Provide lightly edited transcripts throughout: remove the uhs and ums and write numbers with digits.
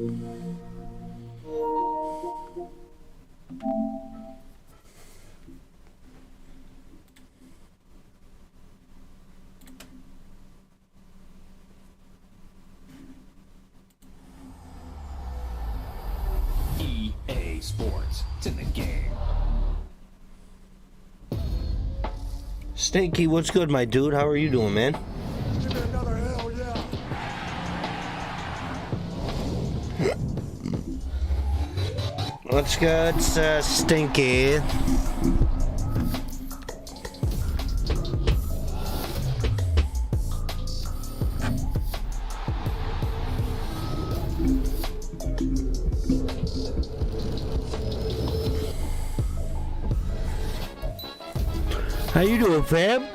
EA Sports. It's in the game. Stinky, what's good, my dude? How are you doing, man? Give me another hell yeah. What's good, Stinky? How you doing, fam?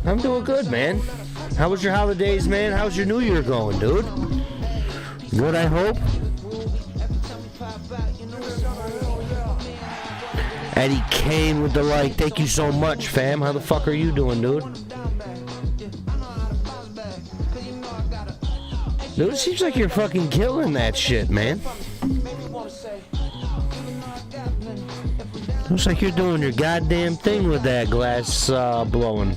I'm doing good, man. How was your holidays, man? How's your New Year going, dude? Good, I hope. Eddie Kane with the like. Thank you so much, fam. How the fuck are you doing, dude? Dude, it seems like you're fucking killing that shit, man. Looks like you're doing your goddamn thing with that glass blowing.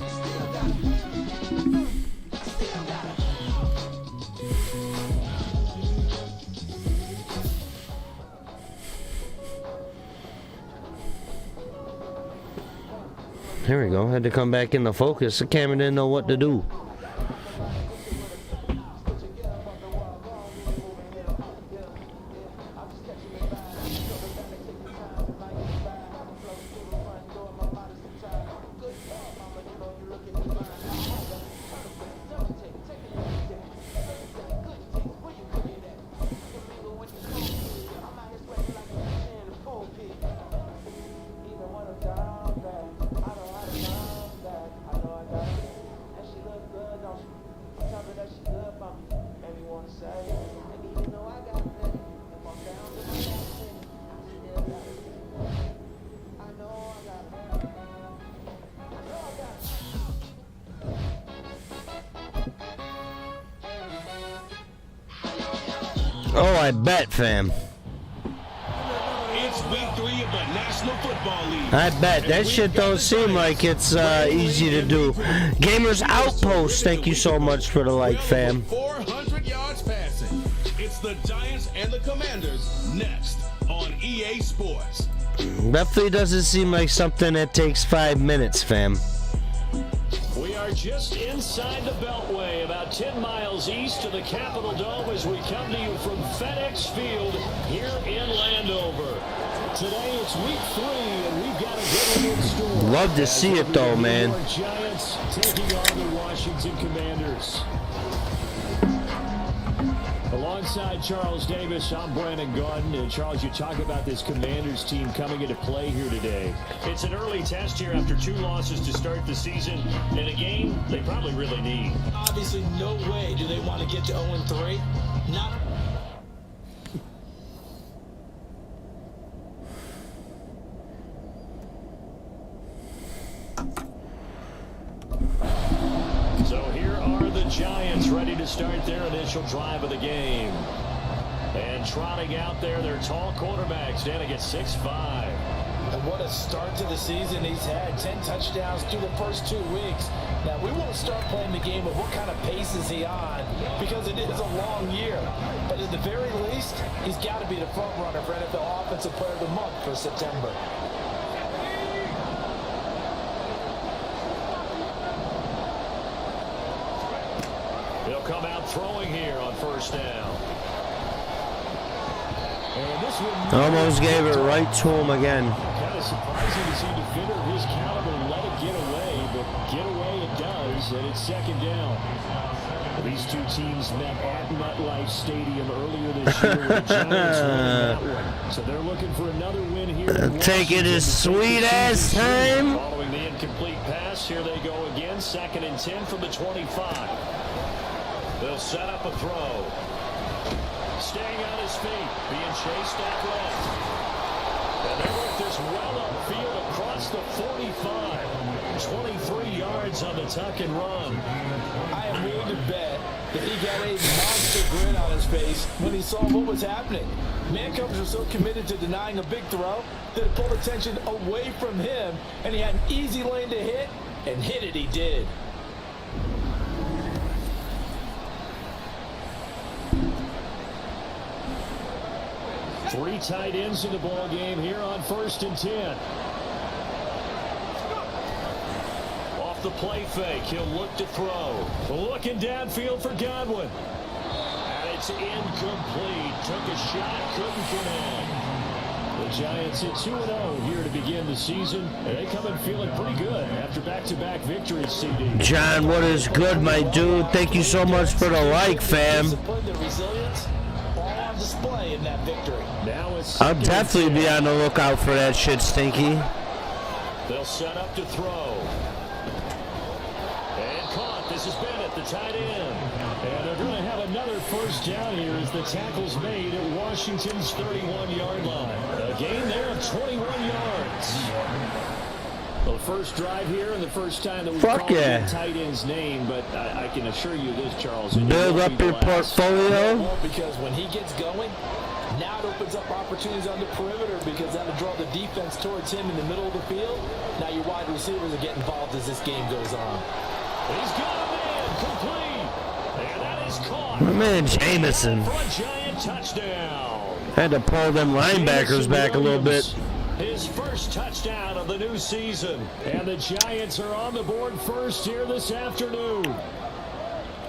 There we go. Had to come back into focus. The camera didn't know what to do. Oh, I bet, fam. It's week 3 of the National Football League. I bet. That shit don't seem like it's easy to do. Gamers Outpost, thank you so much for the like, fam. 400 yards passing. It's the Giants and the Commanders next on EA Sports. Definitely doesn't seem like something that takes 5 minutes, fam. We are just inside the Beltway, about 10 miles east of the Capitol Dome as we come to you from FedEx Field here in Landover. Today it's week 3 and we've got a good one in store. Love to see it though, man. Giants taking on the Washington Commanders. Alongside Charles Davis, I'm Brandon Gordon. And Charles, you talk about this Commanders team coming into play here today. It's an early test here after 2 losses to start the season in a game they probably really need. Obviously, no way do they want to get to 0-3. Not. So here are the Giants ready to start their initial drive of the game. And trotting out there, their tall quarterback standing at 6'5". And what a start to the season he's had. 10 touchdowns through the first 2 weeks. Now, we want to start playing the game of what kind of pace is he on, because it is a long year. But at the very least, he's got to be the front runner for NFL Offensive Player of the Month for September. come out throwing here on first down. And this one Almost gave it right to him again. kind of surprising to see a defender of his caliber let it get away, but get away it does, and it's second down. These two teams met at MetLife Stadium earlier this year with the Giants winning that one. So they're looking for another win here. Taking his sweet ass time. Following the incomplete pass, here they go again. 2nd and 10 from the 25. They'll set up a throw. Staying on his feet, being chased out left. And they work this well upfield across the 45. 23 yards on the tuck and run. I am willing to bet that he got a monster grin on his face when he saw what was happening. Man covers are so committed to denying a big throw that it pulled attention away from him, and he had an easy lane to hit, and hit it he did. Three tight ends in the ball game here on 1st and 10. Off the play fake, he'll look to throw. Looking downfield for Godwin. And it's incomplete. Took a shot, couldn't connect. The Giants hit 2-0 here to begin the season. And they come in feeling pretty good after back-to-back victories, CD. John, what is good, my dude? Thank you so much for the like, fam. Discipline, the resilience, all on display in that victory. Now it's I'll definitely be on the lookout for that shit, Stinky. they'll set up to throw. And caught. This is Bennett, the tight end. And they're going to have another first down here as the tackle's made at Washington's 31-yard line. A gain there of 21 yards. Well, the first drive here and the first time that we called the tight end's name, but I can assure you this, Charles. Build up your portfolio. Because when he gets going, now it opens up opportunities on the perimeter because that'll draw the defense towards him in the middle of the field. Now your wide receivers will get involved as this game goes on. He's got a man complete. And that is caught. My man Jameson For a Giant touchdown. had to pull them linebackers back a little bit. His first touchdown of the new season. And the Giants are on the board first here this afternoon.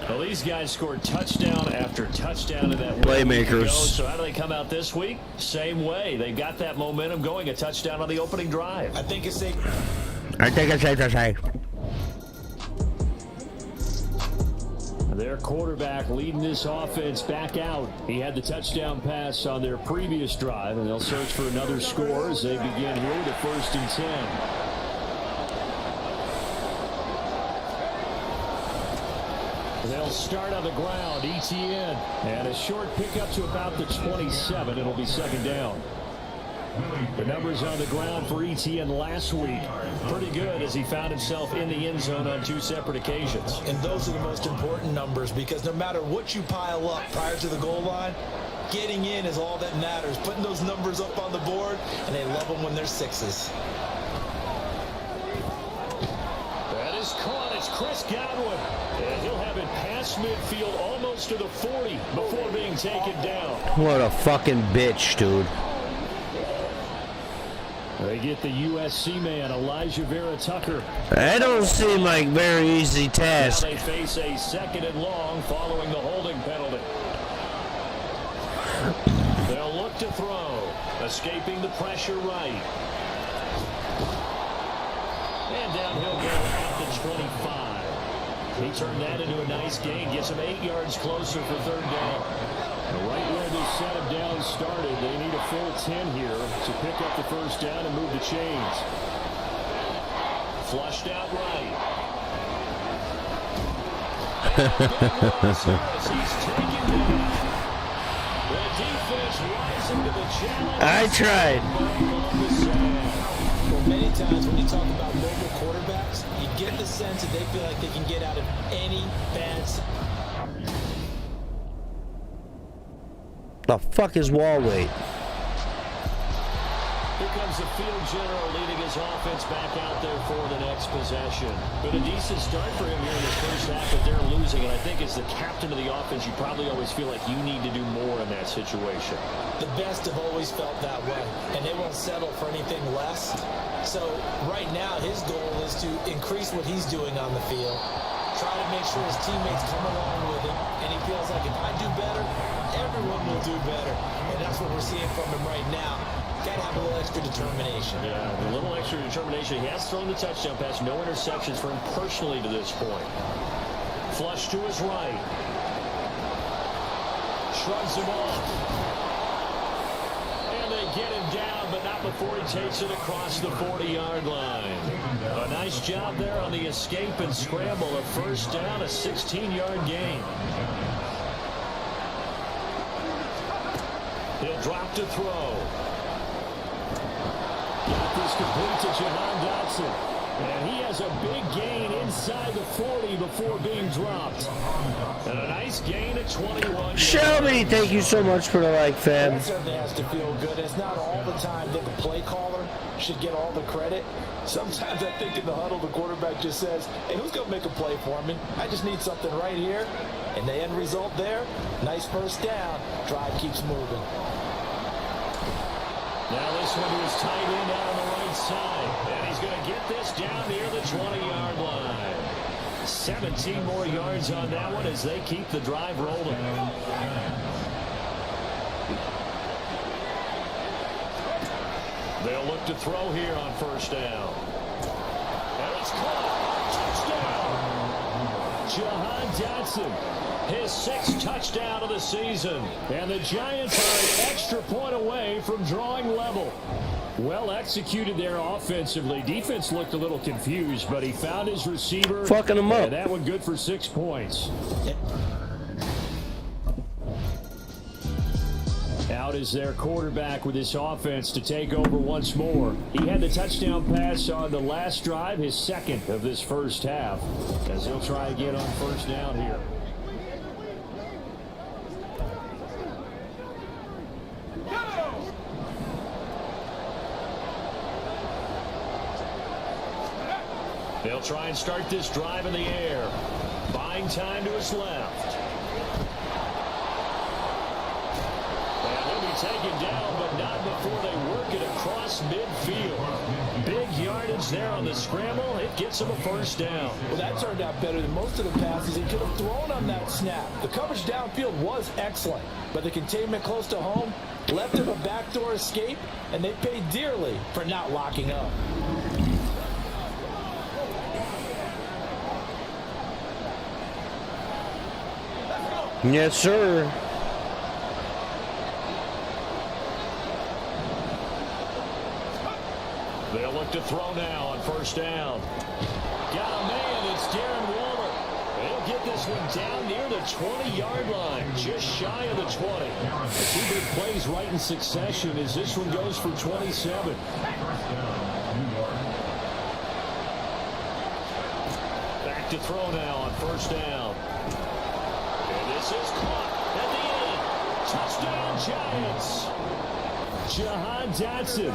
Well, these guys scored touchdown after touchdown in that Playmakers. So how do they come out this week? Same way. They got that momentum going. A touchdown on the opening drive. I think it's safe. To say. Their quarterback leading this offense back out. He had the touchdown pass on their previous drive, and they'll search for another score as they begin here with a 1st and 10. They'll start on the ground, ETN, and a short pickup to about the 27. It'll be 2nd down. The numbers on the ground for ETN last week, pretty good as he found himself in the end zone on 2 separate occasions. And those are the most important numbers because no matter what you pile up prior to the goal line, getting in is all that matters. Putting those numbers up on the board, and they love them when they're 6s. That is caught. It's Chris Godwin. And he'll have it past midfield almost to the 40 before being taken down. What a fucking bitch, dude. They get the USC man, Elijah Vera Tucker. That don't seem like very easy task. Now they face a 2nd and long following the holding penalty. They'll look to throw. Escaping the pressure right. And downhill go at the 25. He turned that into a nice gain. Gets him 8 yards closer for 3rd down. Right where they set him down started, they need a full 10 here to pick up the first down and move the chains. Flushed out right. He's taken down. The defense rising to the challenge. I tried. Well, many times when you talk about mobile quarterbacks, you get the sense that they feel like they can get out of any bad situation. The fuck is wall weight? Here comes the field general leading his offense back out there for the next possession. But a decent start for him here in the first half, but they're losing. And I think as the captain of the offense, you probably always feel like you need to do more in that situation. The best have always felt that way, and they won't settle for anything less. So right now, his goal is to increase what he's doing on the field trying to make sure his teammates come along with him, and he feels like if I do better, everyone will do better. And that's what we're seeing from him right now. Got to have a little extra determination. Yeah, a little extra determination. He has thrown the touchdown pass. No interceptions for him personally to this point. Flush to his right. Shrugs him off. And they get him down, but not before he takes it across the 40-yard line. A nice job there on the escape and scramble. A first down, a 16-yard gain. He'll drop to throw. Got this complete to Jahan Dotson. And he has a big gain inside the 40 before being dropped. And a nice gain at 21. Shelby, thank you so much for the like, fam. That certainly has to feel good. It's not all the time that the play caller should get all the credit. Sometimes I think in the huddle, the quarterback just says, hey, who's going to make a play for me? I just need something right here. And the end result there, nice first down. Drive keeps moving. Now this one to his tight end out on the right side. And he's going to get this down near the 20-yard line. 17 more yards on that one as they keep the drive rolling. They'll look to throw here on first down. And it's caught. Touchdown. Jahan Dotson. His 6th touchdown of the season. And the Giants are an extra point away from drawing level. Well executed there offensively. Defense looked a little confused, but he found his receiver. Fucking him up. And that one good for 6 points. Out is their quarterback with this offense to take over once more. He had the touchdown pass on the last drive, his 2nd of this first half, as he'll try again on first down here. They'll try and start this drive in the air. Buying time to his left. And he'll be taken down, but not before they work it across midfield. Big yardage there on the scramble. It gets him a first down. Well, that turned out better than most of the passes he could have thrown on that snap. The coverage downfield was excellent, but the containment close to home left him a backdoor escape, and they paid dearly for not locking up. Yes, sir. They'll look to throw now on first down. Got a man. It's Darren Waller. They'll get this one down near the 20-yard line, just shy of the 20. 2 big plays right in succession as this one goes for 27. Back to throw now on first down. And this is caught at the end. Touchdown, Giants. Jahan Dotson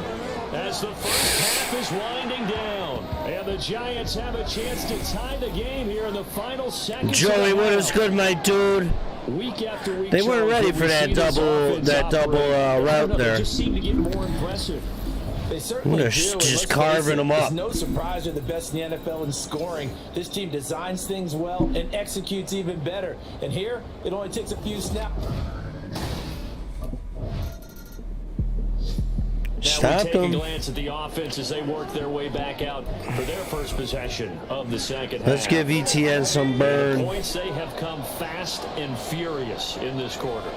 as the first half is winding down. And the Giants have a chance to tie the game here in the final seconds. Joey, what is good, my dude? Week after week, They weren't ready for that double route They there. just seem to get more impressive. They certainly They're do. just carving them up. It's no surprise they're the best in the NFL in scoring. This team designs things well and executes even better. And here, it only takes a few snaps. Now we take a glance at the offense as they work their way back out for their first possession of the second half. Let's give ETN some burn. Points, they have come fast and furious in this quarter.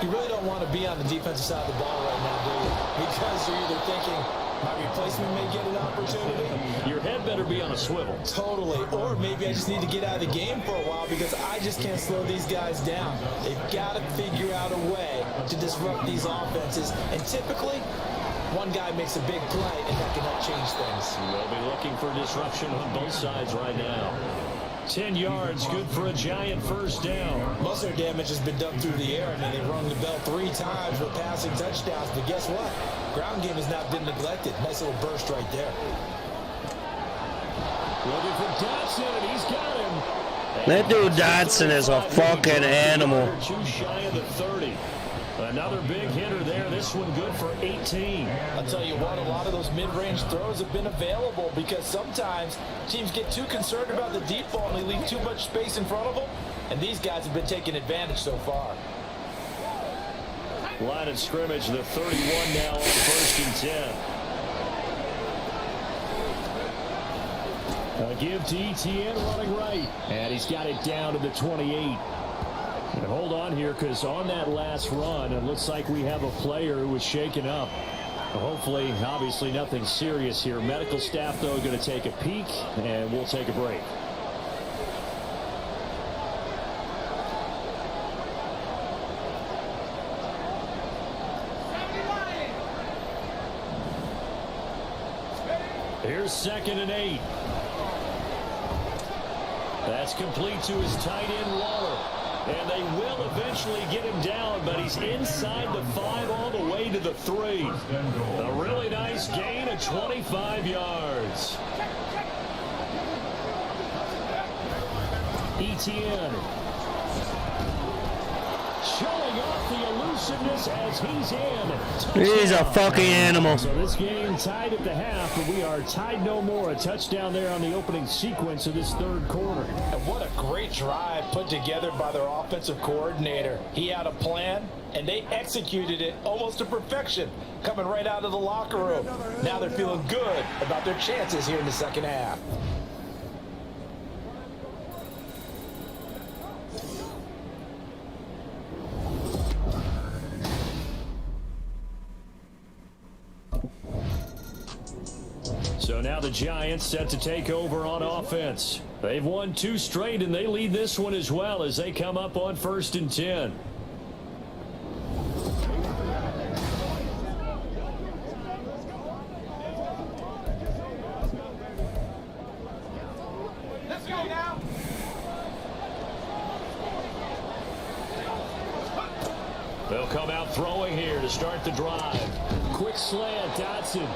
You really don't want to be on the defensive side of the ball right now, do you? Because you're either thinking, my replacement may get an opportunity. Your head better be on a swivel. Totally. Or maybe I just need to get out of the game for a while because I just can't slow these guys down. They've got to figure out a way to disrupt these offenses. And typically, one guy makes a big play, and that can help change things. We'll be looking for disruption on both sides right now. 10 yards, good for a Giant first down. Most of their damage has been done through the air. I mean, they've rung the bell 3 times with passing touchdowns, but guess what? Ground game has not been neglected. Nice little burst right there. Looking for Dotson, and he's got him. That dude Dotson is a fucking animal. Too shy of the 30. Another big hitter there. This one good for 18. I'll tell you what, a lot of those mid-range throws have been available because sometimes teams get too concerned about the deep ball and they leave too much space in front of them. And these guys have been taking advantage so far. Line of scrimmage, the 31 now on 1st and 10. A give to Etienne running right. And he's got it down to the 28. And hold on here, because on that last run, it looks like we have a player who was shaken up. Hopefully, obviously, nothing serious here. Medical staff, though, going to take a peek, and we'll take a break. Here's 2nd and 8. That's complete to his tight end, Waller. And they will eventually get him down, but he's inside the 5 all the way to the 3. A really nice gain of 25 yards. Etienne. Showing off the elusiveness as he's in. He's a fucking animal. So this game tied at the half, but we are tied no more. A touchdown there on the opening sequence of this 3rd quarter. And what a great drive put together by their offensive coordinator. He had a plan, and they executed it almost to perfection, coming right out of the locker room. Now they're feeling good about their chances here in the 2nd half. So now the Giants set to take over on offense. They've won 2 straight, and they lead this one as well as they come up on 1st and 10. Let's go now. They'll come out throwing here to start the drive. Quick slant, Dotson.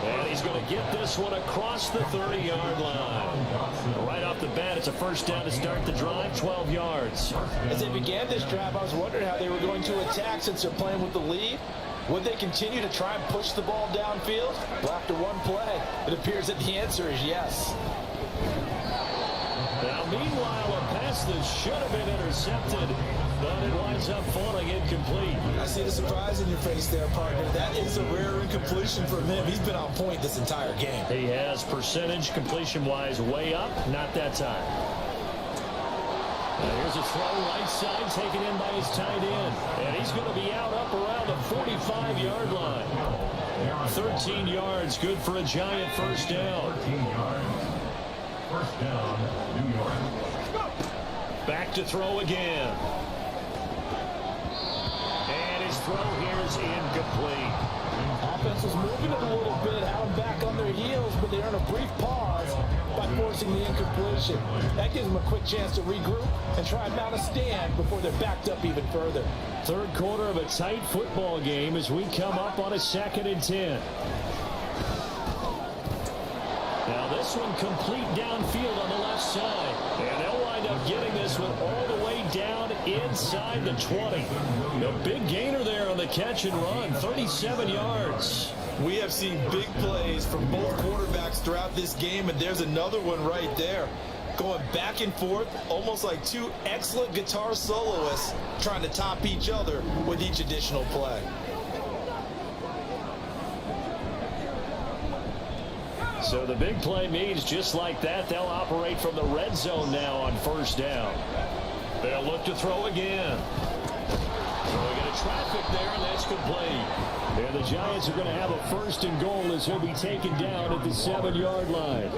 And he's going to get this one across the 30-yard line. Right off the bat, it's a 1st down to start the drive, 12 yards. As they began this drive, I was wondering how they were going to attack since they're playing with the lead. Would they continue to try and push the ball downfield? Well, after one play, it appears that the answer is yes. Now, meanwhile, a pass that should have been intercepted, but it winds up falling incomplete. I see the surprise in your face there, partner. That is a rare incompletion from him. He's been on point this entire game. He has percentage completion-wise way up, not that time. Now here's a throw right side taken in by his tight end. And he's going to be out up around the 45-yard line. 13 yards, good for a Giant 1st down. 1st down, New York. Back to throw again. And his throw here is incomplete. Offense was moving it a little bit, had them back on their heels, but they earn a brief pause by forcing the incompletion. That gives them a quick chance to regroup and try and mount a stand before they're backed up even further. 3rd quarter of a tight football game as we come up on a 2nd and 10. Now this one complete downfield on the left side. And they'll wind up getting this one all the way down inside the 20. A big gainer there on the catch and run, 37 yards. We have seen big plays from both quarterbacks throughout this game, and there's another one right there. Going back and forth, almost like 2 excellent guitar soloists trying to top each other with each additional play. So the big play means just like that, they'll operate from the red zone now on 1st down. They'll look to throw again. Throwing into traffic there, and that's complete. And the Giants are going to have a 1st and goal as he'll be taken down at the 7-yard line.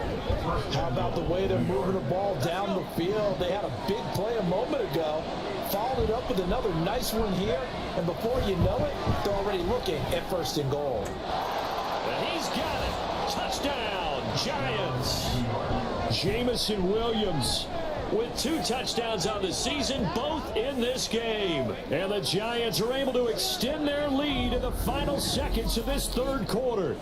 How about the way they're moving the ball down the field? They had a big play a moment ago, followed it up with another nice one here, and before you know it, they're already looking at 1st and goal. And he's got it. Touchdown, Giants. Jamison Williams with 2 touchdowns on the season, both in this game. And the Giants are able to extend their lead in the final seconds of this 3rd quarter.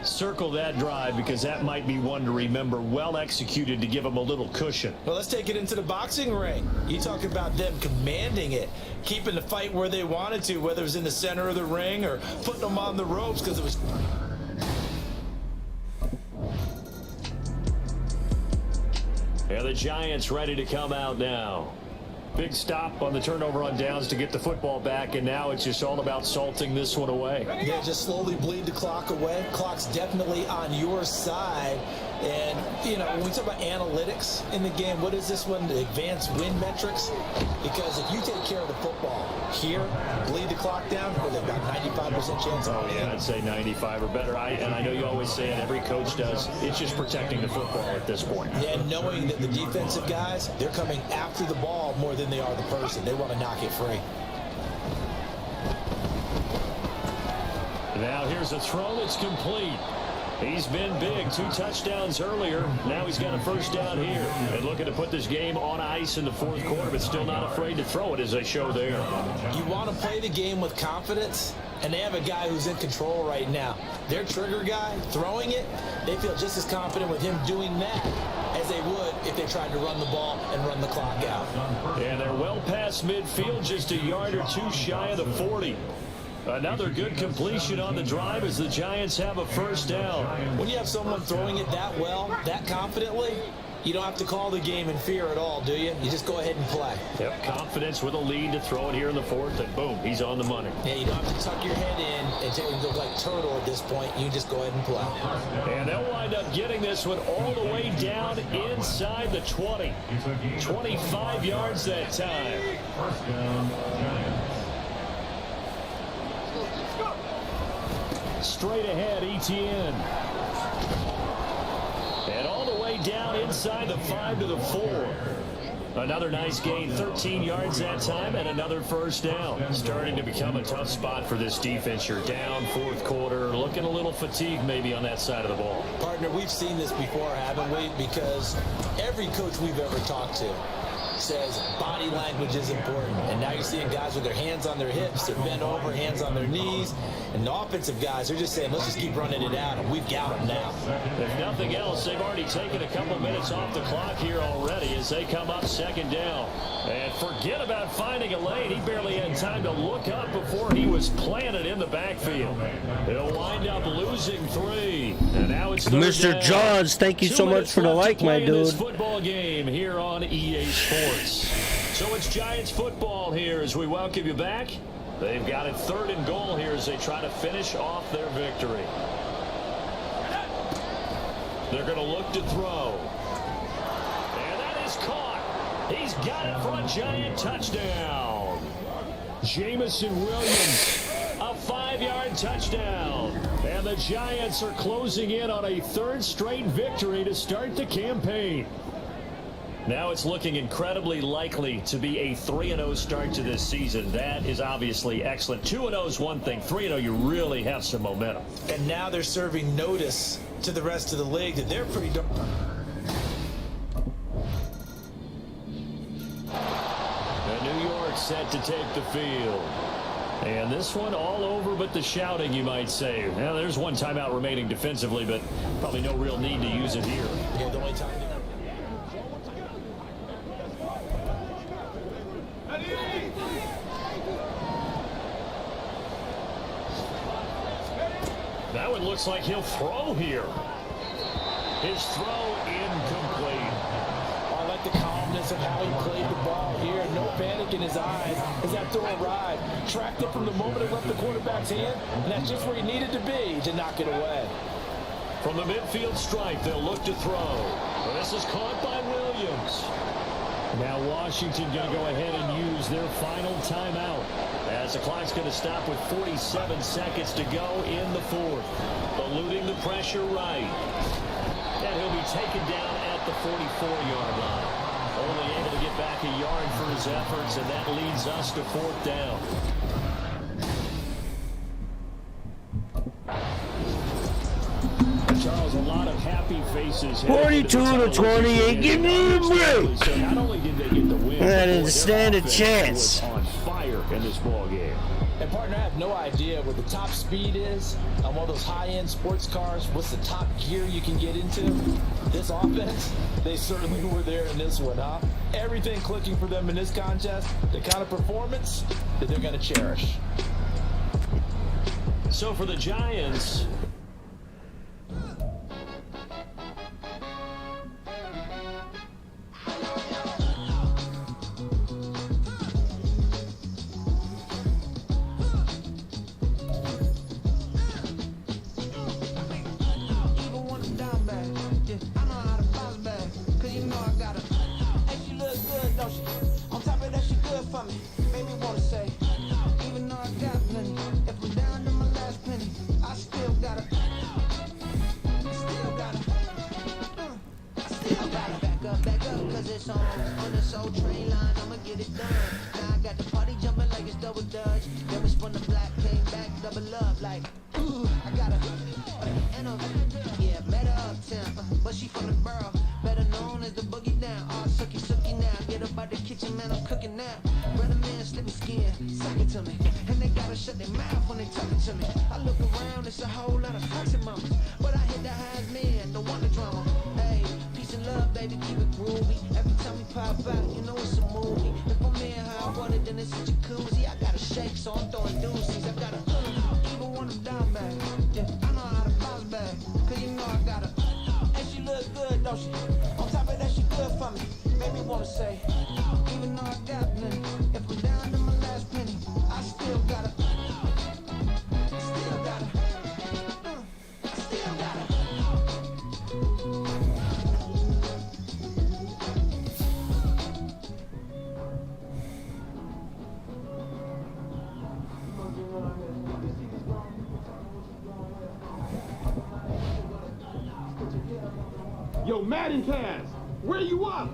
Circle that drive because that might be one to remember. Well executed to give them a little cushion. Well, let's take it into the boxing ring. You talk about them commanding it, keeping the fight where they wanted to, whether it was in the center of the ring or putting them on the ropes because it was... Yeah, the Giants ready to come out now. Big stop on the turnover on downs to get the football back, and now it's just all about salting this one away. Yeah, just slowly bleed the clock away. Clock's definitely on your side. And, you know, when we talk about analytics in the game, what is this one? The advanced win metrics? Because if you take care of the football here, bleed the clock down, well, they've got 95% chance of winning. Yeah, I'd say 95 or better. And I know you always say it, every coach does. It's just protecting the football at this point. Yeah, and knowing that the defensive guys, they're coming after the ball more than they are the person. They want to knock it free. Now here's a throw that's complete. He's been big. 2 touchdowns earlier. Now he's got a first down here. And looking to put this game on ice in the fourth quarter, but still not afraid to throw it as they show there. You want to play the game with confidence, and they have a guy who's in control right now. Their trigger guy, throwing it, they feel just as confident with him doing that as they would if they tried to run the ball and run the clock out. And they're well past midfield, just a yard or two shy of the 40. Another good completion on the drive as the Giants have a first down. When you have someone throwing it that well, that confidently, you don't have to call the game in fear at all, do you? You just go ahead and play. Yep, confidence with a lead to throw it here in the fourth, and boom, he's on the money. Yeah, you don't have to tuck your head in and take it look like turtle at this point. You just go ahead and play. And they'll wind up getting this one all the way down inside the 20. 25 yards that time. First down, Giants. Straight ahead, Etienne. And all the way down inside the 5 to the 4. Another nice gain, 13 yards that time, and another first down. Starting to become a tough spot for this defense. You're down fourth quarter, looking a little fatigued maybe on that side of the ball. Partner, we've seen this before, haven't we? Because every coach we've ever talked to says body language is important. And now you're seeing guys with their hands on their hips, they're bent over, hands on their knees. And the offensive guys, they're just saying, let's just keep running it out, and we've got them now. If nothing else, they've already taken a couple minutes off the clock here already as they come up second down. And forget about finding a lane. He barely had time to look up before he was planted in the backfield. They'll wind up losing 3. And now it's Mr. Johns, thank you so much for the like, my dude. This football game here on EA Sports. So it's Giants football here as we welcome you back. They've got it 3rd and goal here as they try to finish off their victory. They're going to look to throw. And that is caught. He's got it for a Giant touchdown. Jamison Williams, a 5-yard touchdown. And the Giants are closing in on a 3rd straight victory to start the campaign. Now it's looking incredibly likely to be a 3-0 start to this season. That is obviously excellent. 2-0 is one thing. 3-0, you really have some momentum. And now they're serving notice to the rest of the league that they're pretty darn... And New York set to take the field. And this one all over but the shouting, you might say. Now, there's one timeout remaining defensively, but probably no real need to use it here. Yeah, the only time... That one looks like he'll throw here. His throw incomplete. I like the calmness of how he played the ball here. No panic in his eyes as that throw arrived. Tracked it from the moment it left the quarterback's hand, and that's just where he needed to be to knock it away. From the midfield stripe, they'll look to throw. This is caught by Williams. Now Washington going to go ahead and use their final timeout as the clock's going to stop with 47 seconds to go in the fourth. Eluding the pressure right. And he'll be taken down at the 44-yard line. Only able to get back a yard for his efforts, and that leads us to 4th down. Charles, a lot of happy faces. 42-28. Give me a break. So not only did they get the win, I didn't stand a chance. Was on fire in this ball game. And partner, I have no idea what the top speed is on one of those high-end sports cars. What's the top gear you can get into? This offense, they certainly were there in this one, huh? Everything clicking for them in this contest, the kind of performance that they're going to cherish. So for the Giants, Yo, Madden Cast, where you up?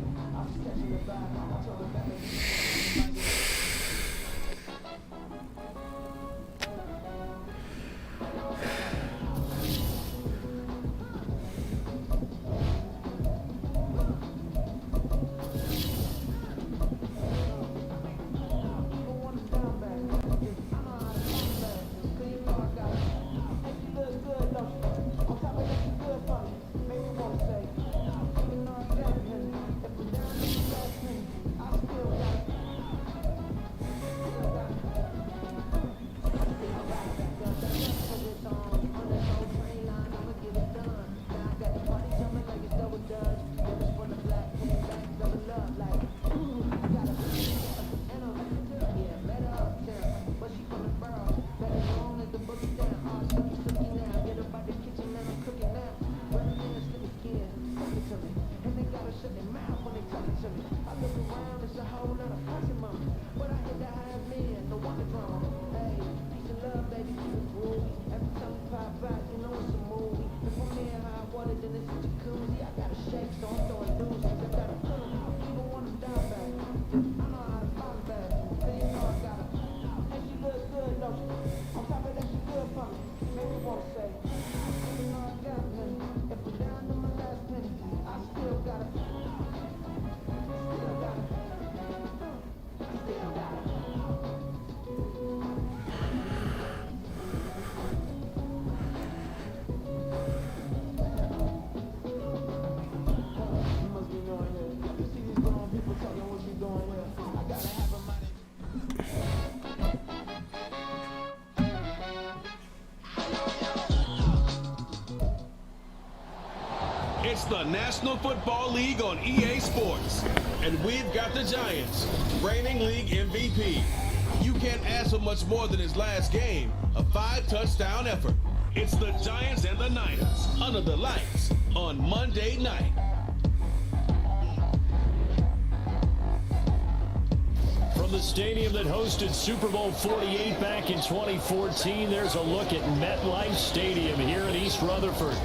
It's the National Football League on EA Sports, and we've got the Giants, reigning league MVP. You can't ask for much more than his last game, a 5-touchdown effort. It's the Giants and the Niners under the lights on Monday night. from the stadium that hosted Super Bowl 48 back in 2014, there's a look at MetLife Stadium here in East Rutherford.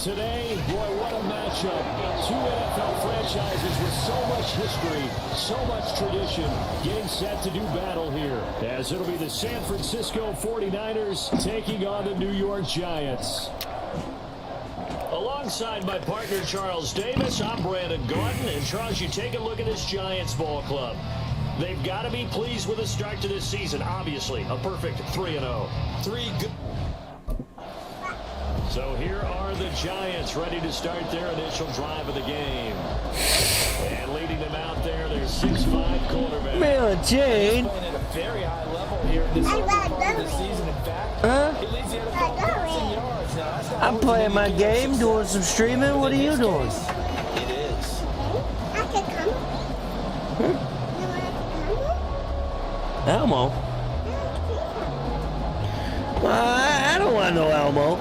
Today, boy, what a matchup. Two NFL franchises with so much history, so much tradition, getting set to do battle here, as it'll be the San Francisco 49ers taking on the New York Giants. Alongside my partner, Charles Davis, I'm Brandon Gordon. And, Charles, you take a look at this Giants ball club. They've got to be pleased with the start to this season. Obviously, a perfect 3-0. So here are the Giants ready to start their initial drive of the game. And leading them out there, their 6'5" quarterback. Mary Jane. Playing at a very high level here in this early part of the season. In fact, he leads the NFL passing yards. Now, that's not I'm playing my game, doing some streaming. What are you doing? It is. Elmo? I don't want no Elmo.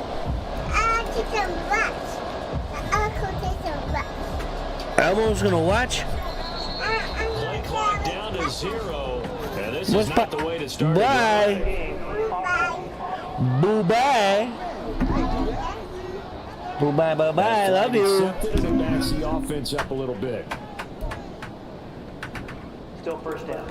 Elmo's gonna watch? Play clock down to 0. And this is not the way to start. Bye. Boo-bye. Boo-bye, bye-bye. Love you. Accepted, and it backs the offense up a little bit. Still first down.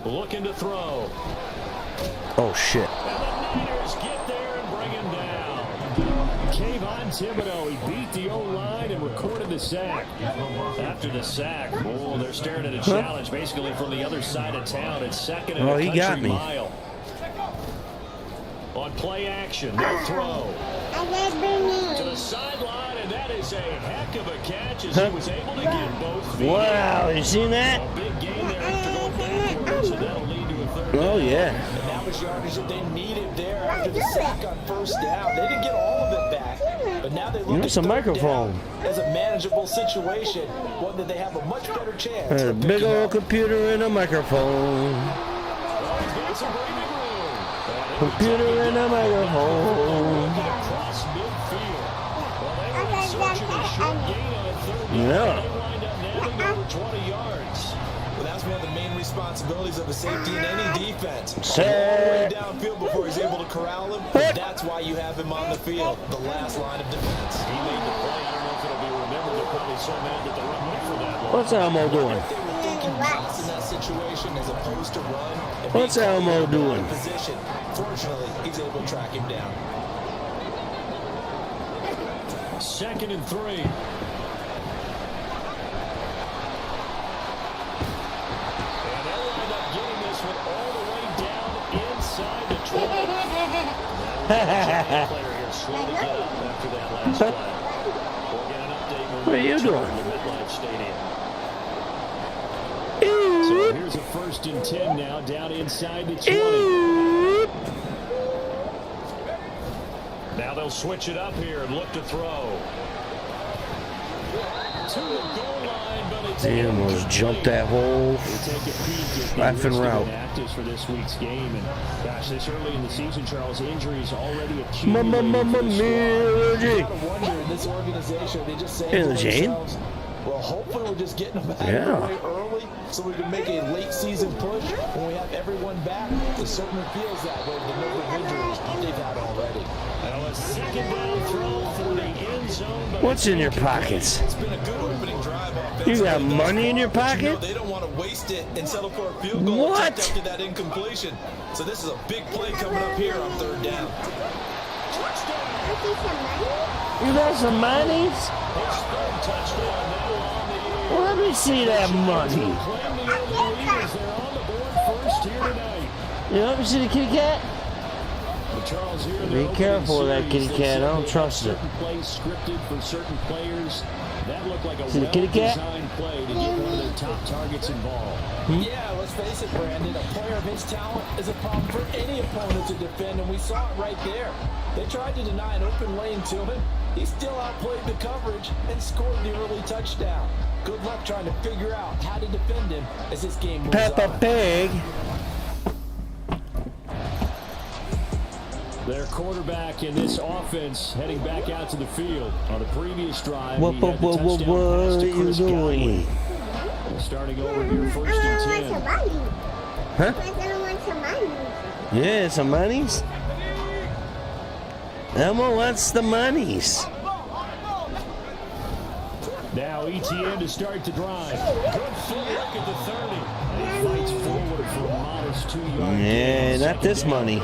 Looking to throw. Oh, shit. And the Niners get there and bring him down. Kayvon Thibodeau, he beat the O-line and recorded the sack. After the sack, oh, they're staring at a challenge basically from the other side of town. It's second and a he got country me. mile. On play action, they'll throw. To the sideline, and that is a heck of a catch as he was able to get both feet. Wow, you seen that? A big gain there after going backwards, and that'll lead to a third down. Oh, yeah. And that was yardage that they needed there after the sack on first down. They didn't get all of it back, but now they look at It's a third microphone. down as a manageable situation, one that they have a much better chance. A of big picking old up. computer and a microphone. He's got some breathing room. Computer and a microphone. Across midfield. Well, they were in search of a short gain on third down. Yeah. They wind up nabbing over 20 yards. Well, that's one of the main responsibilities of a safety in any defense. Say- All the way downfield before he's able to corral him. That's why you have him on the field, the last line of defense. He made the play. I don't know if it'll be remembered. They're probably so mad that they run away for that one. What's Elmo doing? They were thinking pass in that situation as opposed to run. and What's being Elmo caught in doing? that Position. Fortunately, he's able to track him down. 2nd and 3. And they'll wind up getting this one all the way down inside the 20. Player here slowly get up after that last play. We'll get an update when What are we you return doing? to MetLife Stadium. So here's a 1st and 10 now, down inside the 20. Now they'll switch it up here and look to throw. To the goal line, but it's He almost jumped that whole We'll take a peek at the effing list of route. inactives for this week's game. And gosh, this early in the season, Charles, injuries already Mama, accumulated. mama, for the squad. You gotta wonder in this organization, they just say Hey, to Jane. themselves, well, hopefully we're just getting them back Yeah. way early so we can make a late season push when we have everyone back. It certainly feels that way with the number of injuries they've had already. Now a 2nd down throw for the end zone. But What's in your pockets? It's been a good opening drive offensively. You got money in your But you know pocket? they don't want to waste it and settle for a field goal What? attempt after that incompletion. So this is a big play coming up here on 3rd down. You got some monies? His 3rd touchdown now on the year. Well, let me see that money. Claim the early lead as they're on the board first here tonight. You let me see the kitty cat? But Charles, here in the Be opening careful of that series, kitty they cat. said I don't they trust had it. certain plays scripted for certain players. That looked like a See the kitty cat? well-designed play to get one of their top targets involved. Yeah, let's face it, Brandon. A player of his talent is a problem for any opponent to defend, and we saw it right there. They tried to deny an open lane to him. He still outplayed the coverage and scored the early touchdown. Good luck trying to figure out how to defend him as this game moves Peppa on. Pig. Their quarterback in this offense heading back out to the field. On the previous drive, What he had the touchdown pass are to you Chris doing? Godwin. Starting over here 1st and 10. Huh? Yeah, some monies. Elmo wants the monies. Now ETN to start the drive. Good footwork at the 30. He fights forward for a modest 2-yard gain. Not this money.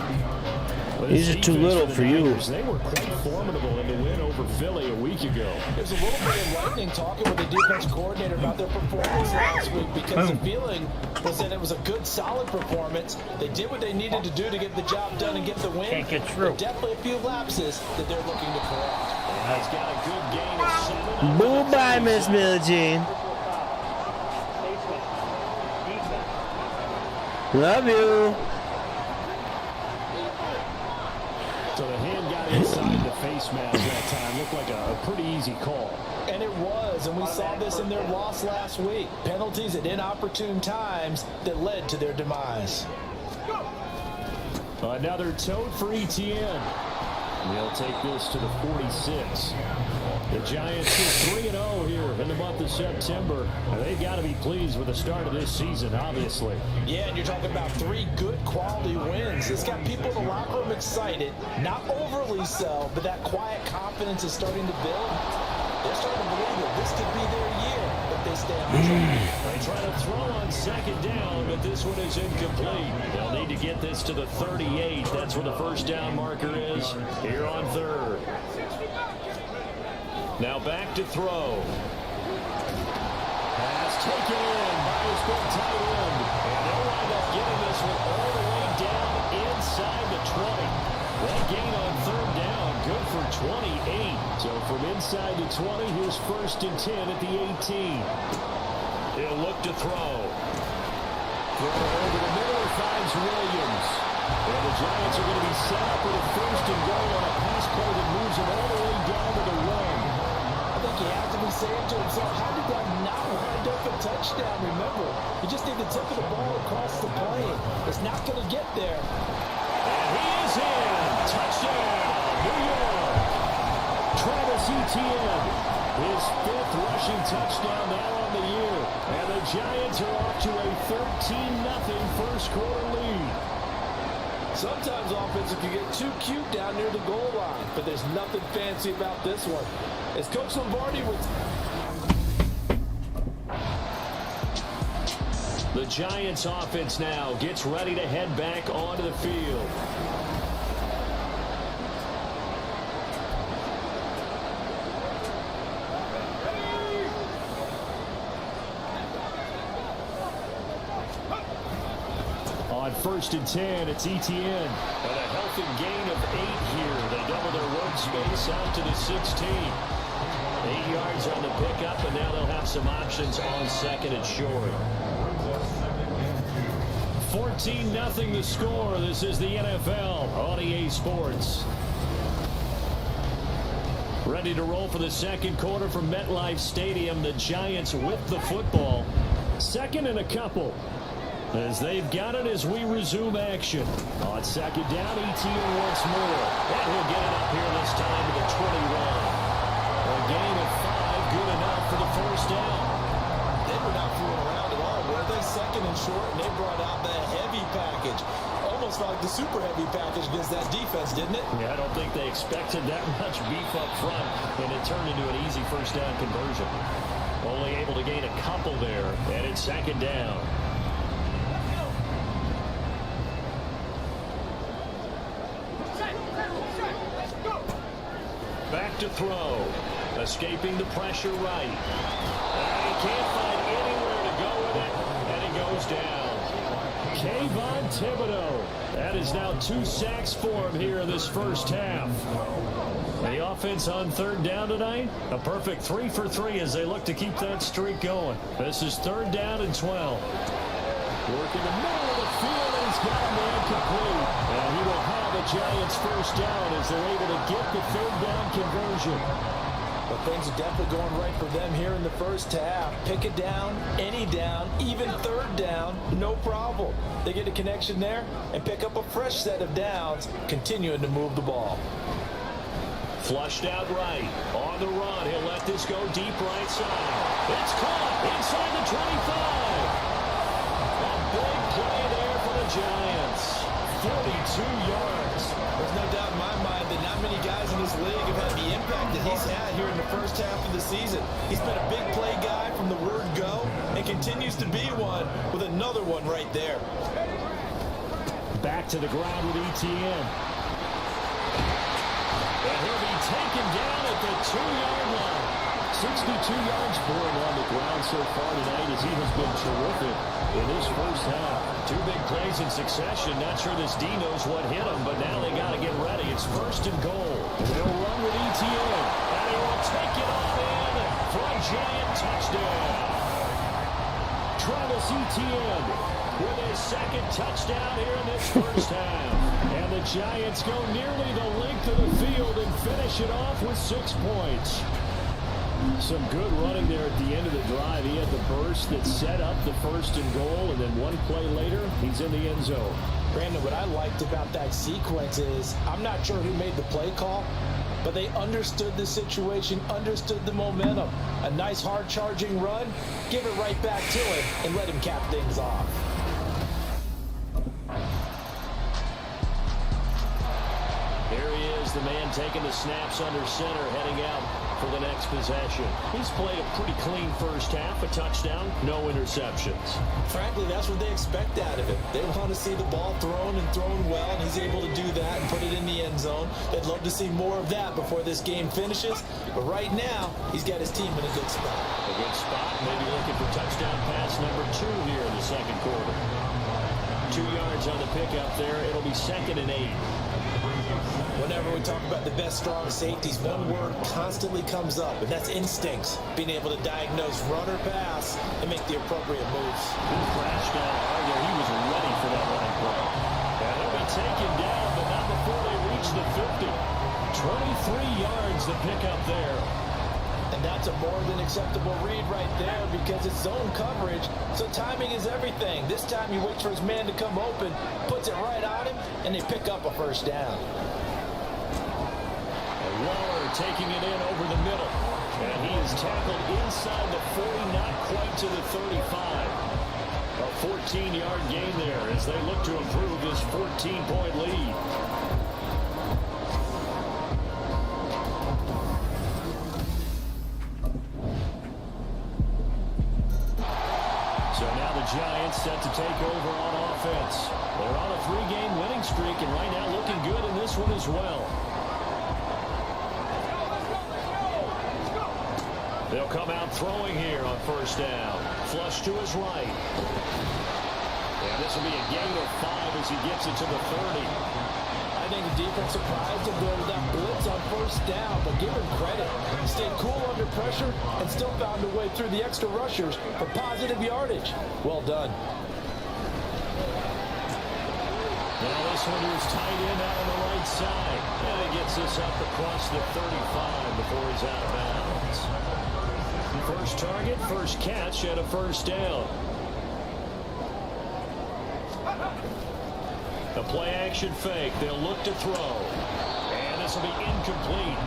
These are too little for you. They were quite formidable in the win over Philly a week ago. There's a little bit of lightning talking with the defense coordinator about their performance last week because the feeling was that it was a good, solid performance. They did what they needed to do to get the job done and get the win. Can't get through. Definitely a few lapses that they're looking to correct. He's got a good gain of 7. Boo bye, Miss Billie Jean. Love you. So the hand got inside the face mask that time. Looked like a pretty easy call. And it was, and we saw this in their loss last week. Penalties at inopportune times that led to their demise. Another tote for ETN. They'll take this to the 46. The Giants are 3-0 here in the month of September. They've got to be pleased with the start of this season, obviously. Yeah, and you're talking about 3 good quality wins. It's got people in the locker room excited, not overly so, but that quiet confidence is starting to build. They're starting to believe that this could be their year if they stay on track. They try to throw on second down, but this one is incomplete. They'll need to get this to the 38. That's where the first down marker is here on third. Now back to throw. Pass taken in by his big tight end. And they'll wind up getting this one all the way down inside the 20. That gain on third down, good for 28. So from inside the 20, here's 1st and 10 at the 18. He'll look to throw. Throw over the middle, finds Williams. And the Giants are going to be set up with a 1st and goal on a pass play that moves them all the way down to the run. I think he has to be saying to himself, how did that not wind up a touchdown? Remember, you just need the tip of the ball across the plane. It's not going to get there. And he is in. Touchdown, New York. Travis Etienne, his 5th rushing touchdown now on the year. And the Giants are off to a 13-0 first quarter lead. Sometimes offense can get too cute down near the goal line, but there's nothing fancy about this one. As Coach Lombardi was... The Giants offense now gets ready to head back onto the field. On 1st and 10, it's Etienne. And a healthy gain of 8 here. They double their road space out to the 16. 8 yards on the pickup, and now they'll have some options on 2nd and short. 14-0 the score. This is the NFL on EA Sports. Ready to roll for the second quarter from MetLife Stadium. The Giants with the football. 2nd and a couple. As they've got it as we resume action. On 2nd down, Etienne once more. And he'll get it up here this time to the 21. A gain of 5, good enough for the first down. They were not fooling around at all, were they? 2nd and short, and they brought out the heavy package. Almost like the super heavy package against that defense, didn't it? Yeah, I don't think they expected that much beef up front, and it turned into an easy first down conversion. Only able to gain a couple there, and it's 2nd down. Back to throw. Escaping the pressure right. And he can't find anywhere to go with it. And it goes down. Kayvon Thibodeau. That is now 2 sacks for him here in this first half. The offense on 3rd down tonight. A perfect 3 for 3 as they look to keep that streak going. This is 3rd down and 12. Work in the middle of the field, and he's got a man complete. And he will have the Giants first down as they're able to get the 3rd down conversion. But things are definitely going right for them here in the first half. Pick it down, any down, even 3rd down, no problem. They get a connection there and pick up a fresh set of downs, continuing to move the ball. Flushed out right. On the run, he'll let this go deep right side. It's caught inside the 25. A big play there for the Giants. 42 yards. There's no doubt in my mind that not many guys in this league have had the impact that he's had here in the first half of the season. He's been a big play guy from the word go and continues to be one with another one right there. Back to the ground with Etienne. And he'll be taken down at the 2-yard line. 62 yards for him on the ground so far tonight as he has been terrific in his first half. 2 big plays in succession. Not sure this D knows what hit him, but now they got to get ready. It's 1st and goal. They'll run with Etienne. And he will take it on in for a giant touchdown. Travis Etienne with his 2nd touchdown here in this first half. And the Giants go nearly the length of the field and finish it off with 6 points. Some good running there at the end of the drive. He had the burst that set up the 1st and goal, and then 1 play later, he's in the end zone. Brandon, what I liked about that sequence is I'm not sure who made the play call, but they understood the situation, understood the momentum. A nice hard-charging run, give it right back to him, and let him cap things off. There he is, the man taking the snaps under center, heading out for the next possession. He's played a pretty clean first half, a touchdown, no interceptions. Frankly, that's what they expect out of him. They want to see the ball thrown and thrown well, and he's able to do that and put it in the end zone. They'd love to see more of that before this game finishes, but right now, he's got his team in a good spot. A good spot, maybe looking for touchdown pass number 2 here in the 2nd quarter. 2 yards on the pickup there. It'll be 2nd and 8. Whenever we talk about the best strong safeties, one word constantly comes up, and that's instincts. Being able to diagnose run or pass and make the appropriate moves. He crashed down hard there. He was ready for that line play. And he'll be taken down, but not before they reach the 50. 23 yards to pick up there. And that's a more than acceptable read right there because it's zone coverage, so timing is everything. This time he waits for his man to come open, puts it right on him, and they pick up a 1st down. Waller taking it in over the middle. And he is tackled inside the 40, not quite to the 35. A 14-yard gain there as they look to improve this 14-point lead. So now the Giants set to take over on offense. They're on a 3-game winning streak and right now looking good in this one as well. They'll come out throwing here on 1st down. Flush to his right. And this will be a gain of 5 as he gets it to the 30. I think the defense surprised him there with that blitz on 1st down, but give him credit. He stayed cool under pressure and still found a way through the extra rushers for positive yardage. Well done. Now this one is tight end out on the right side. And he gets this up across the 35 before he's out of bounds. First target, first catch at a 1st down. A play-action fake. They'll look to throw. And this will be incomplete.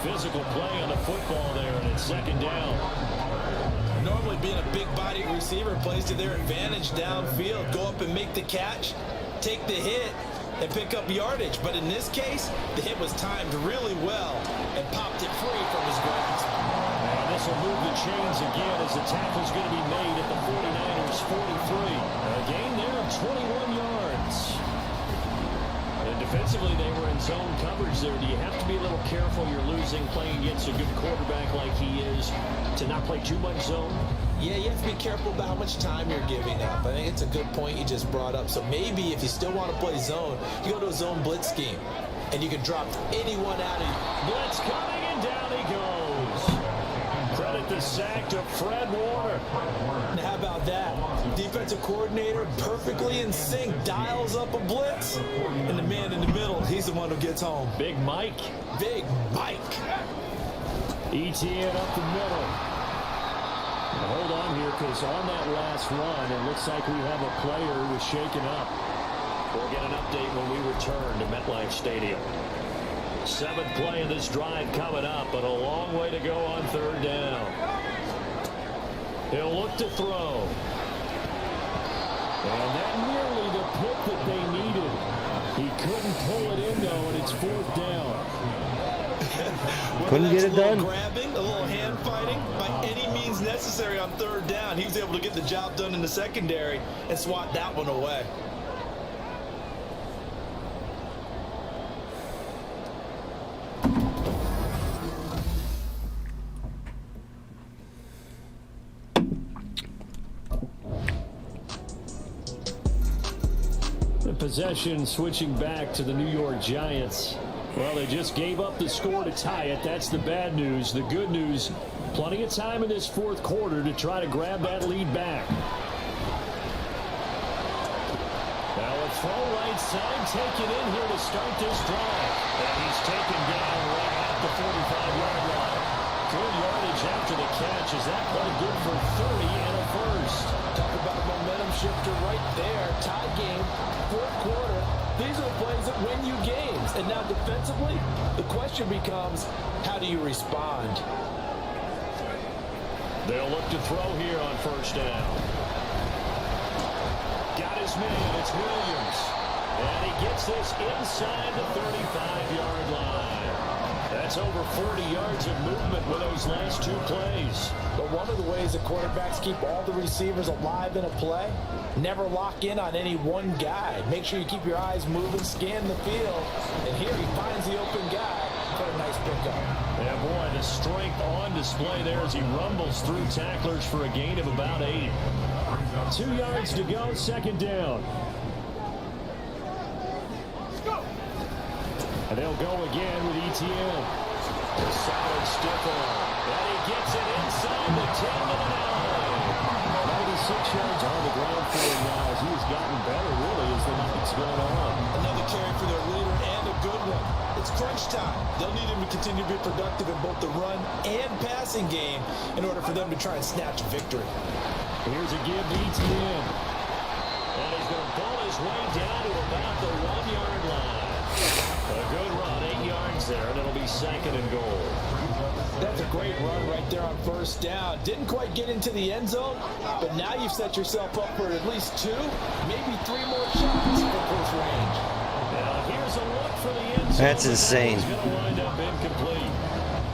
Physical play on the football there, and it's 2nd down. Normally being a big-bodied receiver plays to their advantage downfield. Go up and make the catch, take the hit, and pick up yardage. But in this case, the hit was timed really well and popped it free from his grasp. This will move the chains again as the tackle's going to be made at the 49ers 43. A gain there of 21 yards. And defensively, they were in zone coverage there. Do you have to be a little careful? You're losing playing against a good quarterback like he is to not play too much zone? Yeah, you have to be careful about how much time you're giving up. I think it's a good point you just brought up. So maybe if you still want to play zone, you go to a zone blitz scheme, and you can drop anyone out of you. Blitz coming, and down he goes. Credit the sack to Fred Warner. And how about that? Defensive coordinator perfectly in sync, dials up a blitz, and the man in the middle, he's the one who gets home. Big Mike. Big Mike. Etienne up the middle. Now hold on here, because on that last run, it looks like we have a player who was shaken up. We'll get an update when we return to MetLife Stadium. 7th play of this drive coming up, but a long way to go on 3rd down. He'll look to throw. And that nearly the pick that they needed. He couldn't pull it in, though, and it's 4th down. Couldn't get it done. Grabbing, a little hand fighting, by any means necessary on 3rd down. He was able to get the job done in the secondary and swat that one away. The possession switching back to the New York Giants. Well, they just gave up the score to tie it. That's the bad news. The good news, plenty of time in this 4th quarter to try to grab that lead back. Now a throw right side taken in here to start this drive. And he's taken down right at the 45-yard line. Good yardage after the catch. Is that play good for 30 and a first? Talk about a momentum shifter right there. Tie game, 4th quarter. These are the plays that win you games. And now defensively, the question becomes, how do you respond? They'll look to throw here on 1st down. Got his man. It's Williams. And he gets this inside the 35-yard line. That's over 40 yards of movement with those last 2 plays. But one of the ways that quarterbacks keep all the receivers alive in a play, never lock in on any one guy. Make sure you keep your eyes moving, scan the field. And here he finds the open guy. What a nice pickup. Yeah, boy, the strength on display there as he rumbles through tacklers for a gain of about 8. 2 yards to go, 2nd down. And they'll go again with ETN. Solid stiff arm. And he gets it inside the 10 to the 9. 96 yards on the ground for him now as he has gotten better, really, as the night's going on. Another carry for their leader and a good one. It's crunch time. They'll need him to continue to be productive in both the run and passing game in order for them to try and snatch a victory. Here's a give to ETN. And he's going to pull his way down to about the 1-yard line. A good run, 8 yards there, and it'll be 2nd and goal. That's a great run right there on 1st down. Didn't quite get into the end zone, but now you've set yourself up for at least 2, maybe 3 more shots from close range. Now here's a look for the end zone. That's insane. He's going to wind up incomplete.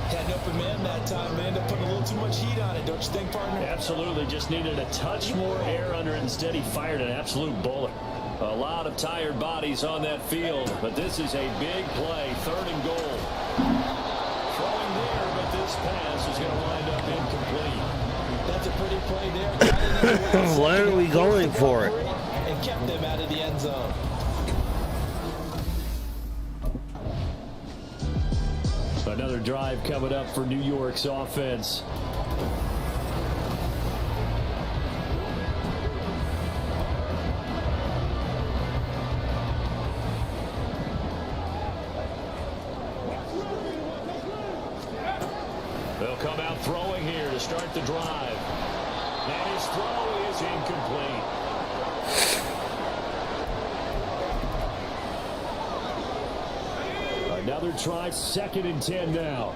Had an open man that time, man, to put a little too much heat on it, don't you think, partner? Absolutely, just needed a touch more air under it. Instead, he fired an absolute bullet. A lot of tired bodies on that field, but this is a big play, 3rd and goal. Throwing there, but this pass is going to wind up incomplete. That's a pretty play there. Why are we going for it? And kept them out of the end zone. Another drive coming up for New York's offense. They'll come out throwing here to start the drive. And his throw is incomplete. Another try, 2nd and 10 now.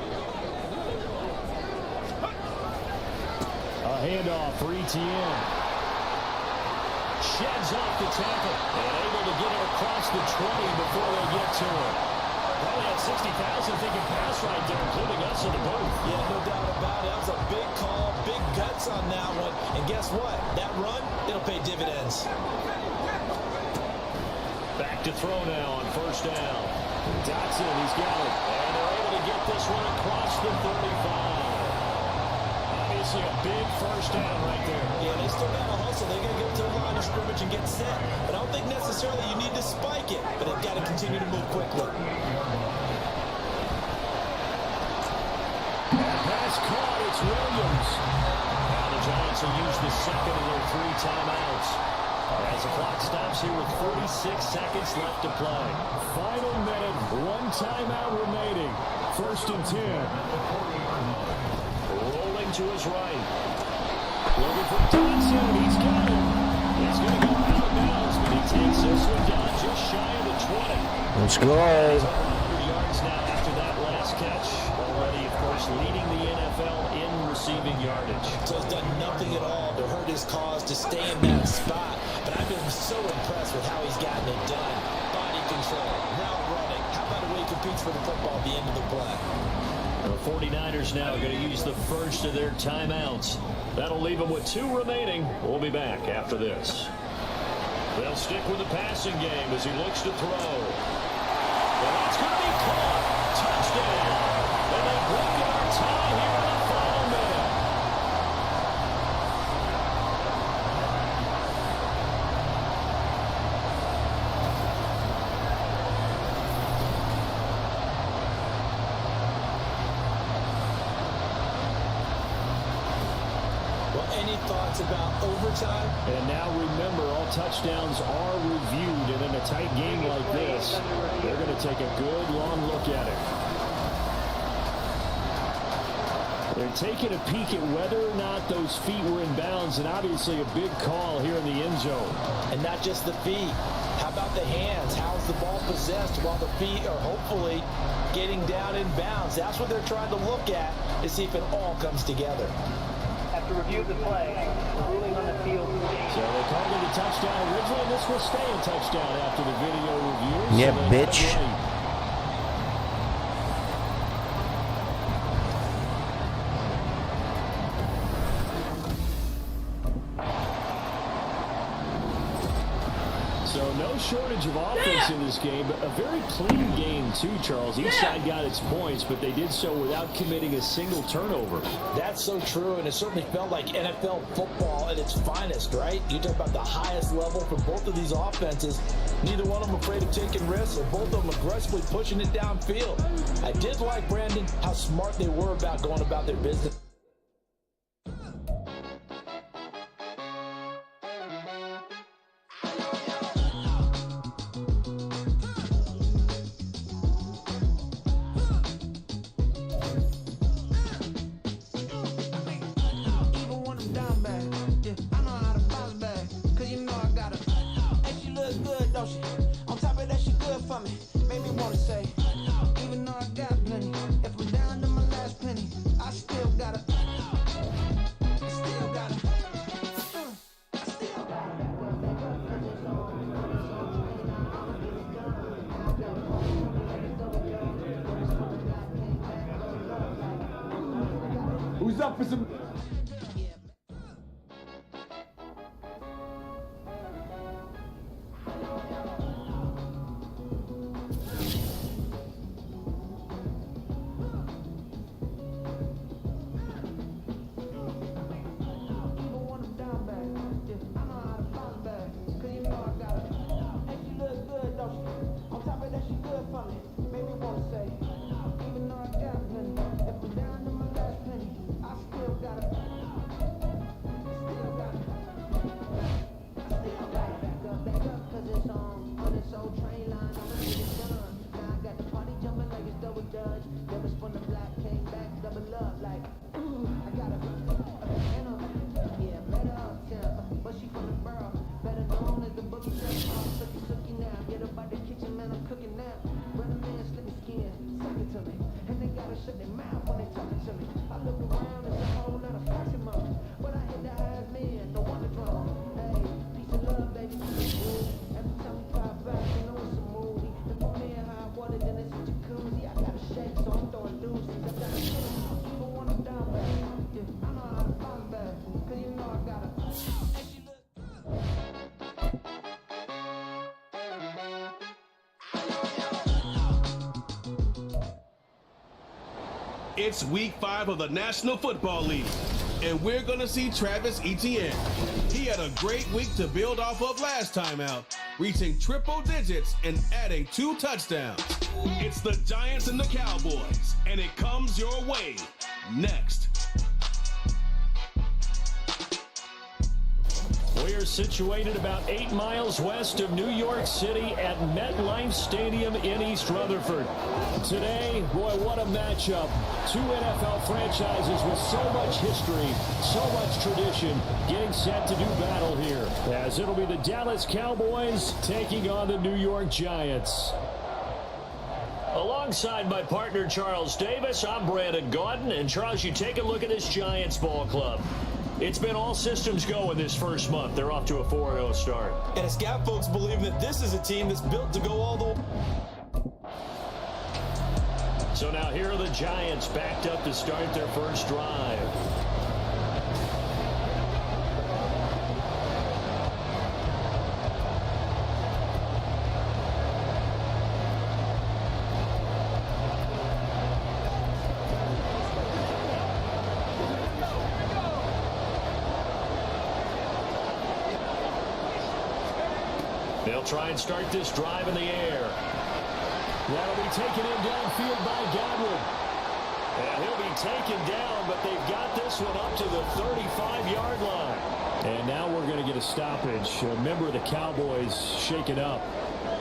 A handoff for ETN. Sheds off the tackle and able to get it across the 20 before they get to it. Probably had 60,000 thinking pass right there, including us in the booth. Yeah, no doubt about it. That was a big call, big guts on that one. And guess what? That run, it'll pay dividends. Back to throw now on 1st down. Dotson, he's got it. And they're able to get this one across the 35. Obviously a big 1st down right there. Yeah, they still got a hustle. They're going to get to the line of scrimmage and get set. But I don't think necessarily you need to spike it. But they've got to continue to move quickly. Pass caught. It's Williams. Now the Giants will use the 2nd of their 3 timeouts. As the clock stops here with 46 seconds left to play. Final minute, 1 timeout remaining. 1st and 10. Rolling to his right. Looking for Dotson. He's got him. He's going to go out of bounds, but he takes this one down just shy of the 20. Let's go. 100 yards now after that last catch. Already, of course, leading the NFL in receiving yardage. So he's done nothing at all to hurt his cause to stay in that spot. But I've been so impressed with how he's gotten it done. Body control. Now running. How about the way he competes for the football at the end of the play? The 49ers now going to use the first of their timeouts. That'll leave them with 2 remaining. We'll be back after this. They'll stick with the passing game as he looks to throw. And that's going to be caught. Touchdown. And they break our tie here in the final minute. Any thoughts about overtime? And now remember, all touchdowns are reviewed, and in a tight game like this, they're going to take a good long look at it. They're taking a peek at whether or not those feet were in bounds, and obviously a big call here in the end zone. And not just the feet. How about the hands? How's the ball possessed while the feet are hopefully getting down in bounds? That's what they're trying to look at to see if it all comes together. To review the play, ruling on the field. So they called it a touchdown originally. This will stay a touchdown after the video review. Yeah, so bitch. So no shortage of offense in this game, but a very clean game too, Charles. Each side got its points, but they did so without committing a single turnover. That's so true, and it certainly felt like NFL football at its finest, right? You talk about the highest level for both of these offenses. Neither one of them afraid of taking risks, or both of them aggressively pushing it downfield. I did like, Brandon, how smart they were about going about their business. Who's up for some... It's week 5 of the National Football League, and we're going to see Travis Etienne. He had a great week to build off of last time out, reaching triple digits and adding 2 touchdowns. It's the Giants and the Cowboys, and it comes your way next. We are situated about 8 miles west of New York City at MetLife Stadium in East Rutherford. Today, boy, what a matchup. 2 NFL franchises with so much history, so much tradition, getting set to do battle here, as it'll be the Dallas Cowboys taking on the New York Giants. Alongside my partner, Charles Davis, I'm Brandon Gaudin. And, Charles, you take a look at this Giants ball club. It's been all systems go in this first month. They're off to a 4-0 start. And it's got folks believing that this is a team that's built to go all the way. So now here are the Giants backed up to start their first drive. They'll try and start this drive in the air. That'll be taken in downfield by Godwin. And he'll be taken down, but they've got this one up to the 35-yard line. And now we're going to get a stoppage. A member of the Cowboys shaken up.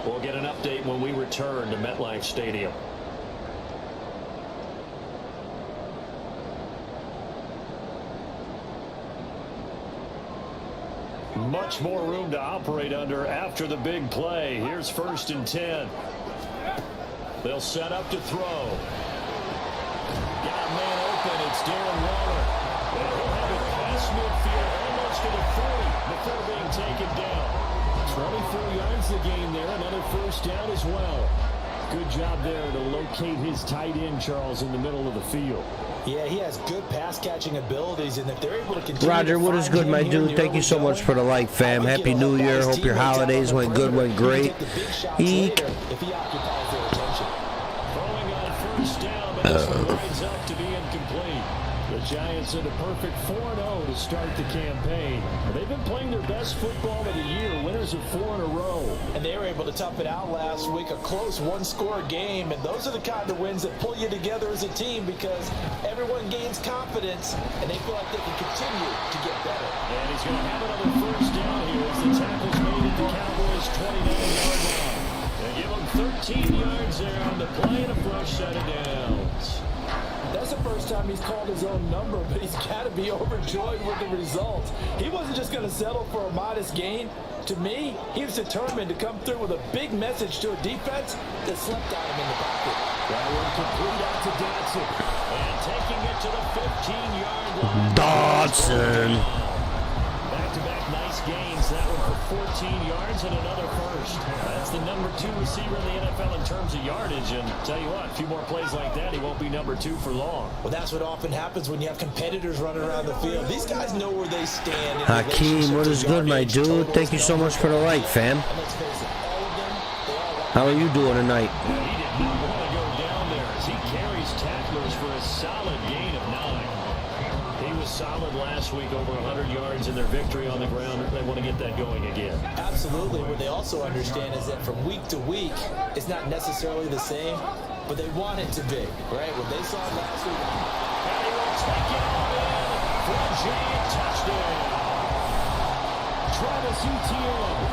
We'll get an update when we return to MetLife Stadium. Much more room to operate under after the big play. Here's 1st and 10. They'll set up to throw. Got a man open. It's Darren Waller. And he'll have it past midfield almost to the 40 before being taken down. 24 yards the gain there. Another first down as well. Good job there to locate his tight end, Charles, in the middle of the field. Yeah, he has good pass-catching abilities, and if they're able to continue Roger, what is good, my dude? Thank you so much for the like, fam. Happy New Year. Hope your holidays went good, went great. Eek. If he occupies their attention. Throwing on first down, but this one lines up to be incomplete. The Giants in a perfect 4-0 to start the campaign. They've been playing their best football of the year, winners of 4 in a row. And they were able to tough it out last week, a close one-score game. And those are the kind of wins that pull you together as a team because everyone gains confidence and they feel like they can continue to get better. And he's going to have another first down here as the tackle's made at the Cowboys' 29-yard line. They give him 13 yards there on the play and a fresh set of downs. That's the first time he's called his own number, but he's got to be overjoyed with the results. He wasn't just going to settle for a modest gain. To me, he was determined to come through with a big message to a defense that slept on him in the pocket. That one complete out to Dodson. And taking it to the 15-yard line. Dodson. Back-to-back nice gains. That one for 14 yards and another first. That's the number 2 receiver in the NFL in terms of yardage. And tell you what, a few more plays like that, he won't be number 2 for long. Well, that's what often happens when you have competitors running around the field. These guys know where they stand. Hakeem, what is good, my dude? Thank you so much for the like, fam. Let's face it, all of them, they all How are you doing tonight? He did not want to go down there as he carries tacklers for a solid gain of 9. He was solid last week, over 100 yards in their victory on the ground. They want to get that going again. Absolutely. What they also understand is that from week to week, it's not necessarily the same, but they want it to be, right? What they saw last week. And he will take it all in for a giant touchdown. Travis Etienne,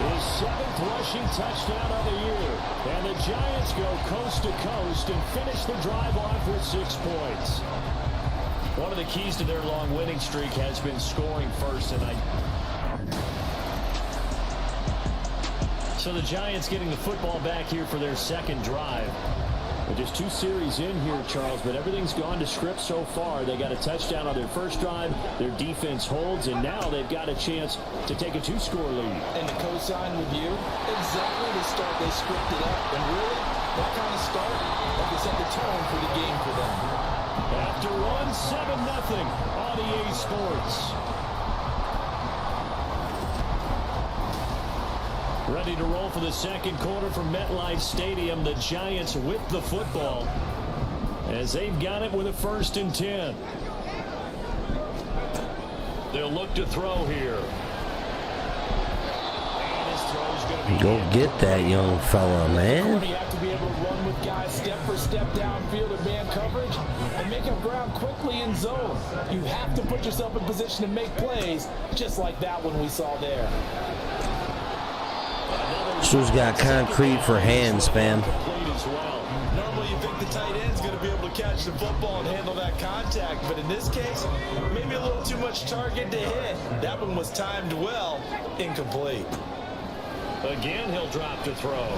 his 7th rushing touchdown of the year. And the Giants go coast to coast and finish the drive off with 6 points. One of the keys to their long winning streak has been scoring first, and so the Giants getting the football back here for their second drive. They're just 2 series in here, Charles, but everything's gone to script so far. They got a touchdown on their first drive. Their defense holds, and now they've got a chance to take a 2-score lead. And to co-sign with you, exactly the start they scripted up. And really, that kind of start, like I set the tone for the game for them. After 1-7-0 on EA Sports. Ready to roll for the second quarter from MetLife Stadium. The Giants with the football as they've got it with a 1st and 10. They'll look to throw here. And his throw's going to be Go get that young fella, man. You have to be able to run with guys step for step downfield in man coverage and make up ground quickly in zone. You have to put yourself in position to make plays just like that one we saw there. Sue's got concrete for hands, fam. Normally you think the tight end's going to be able to catch the football and handle that contact, but in this case, maybe a little too much target to hit. That one was timed well, incomplete. Again, he'll drop to throw.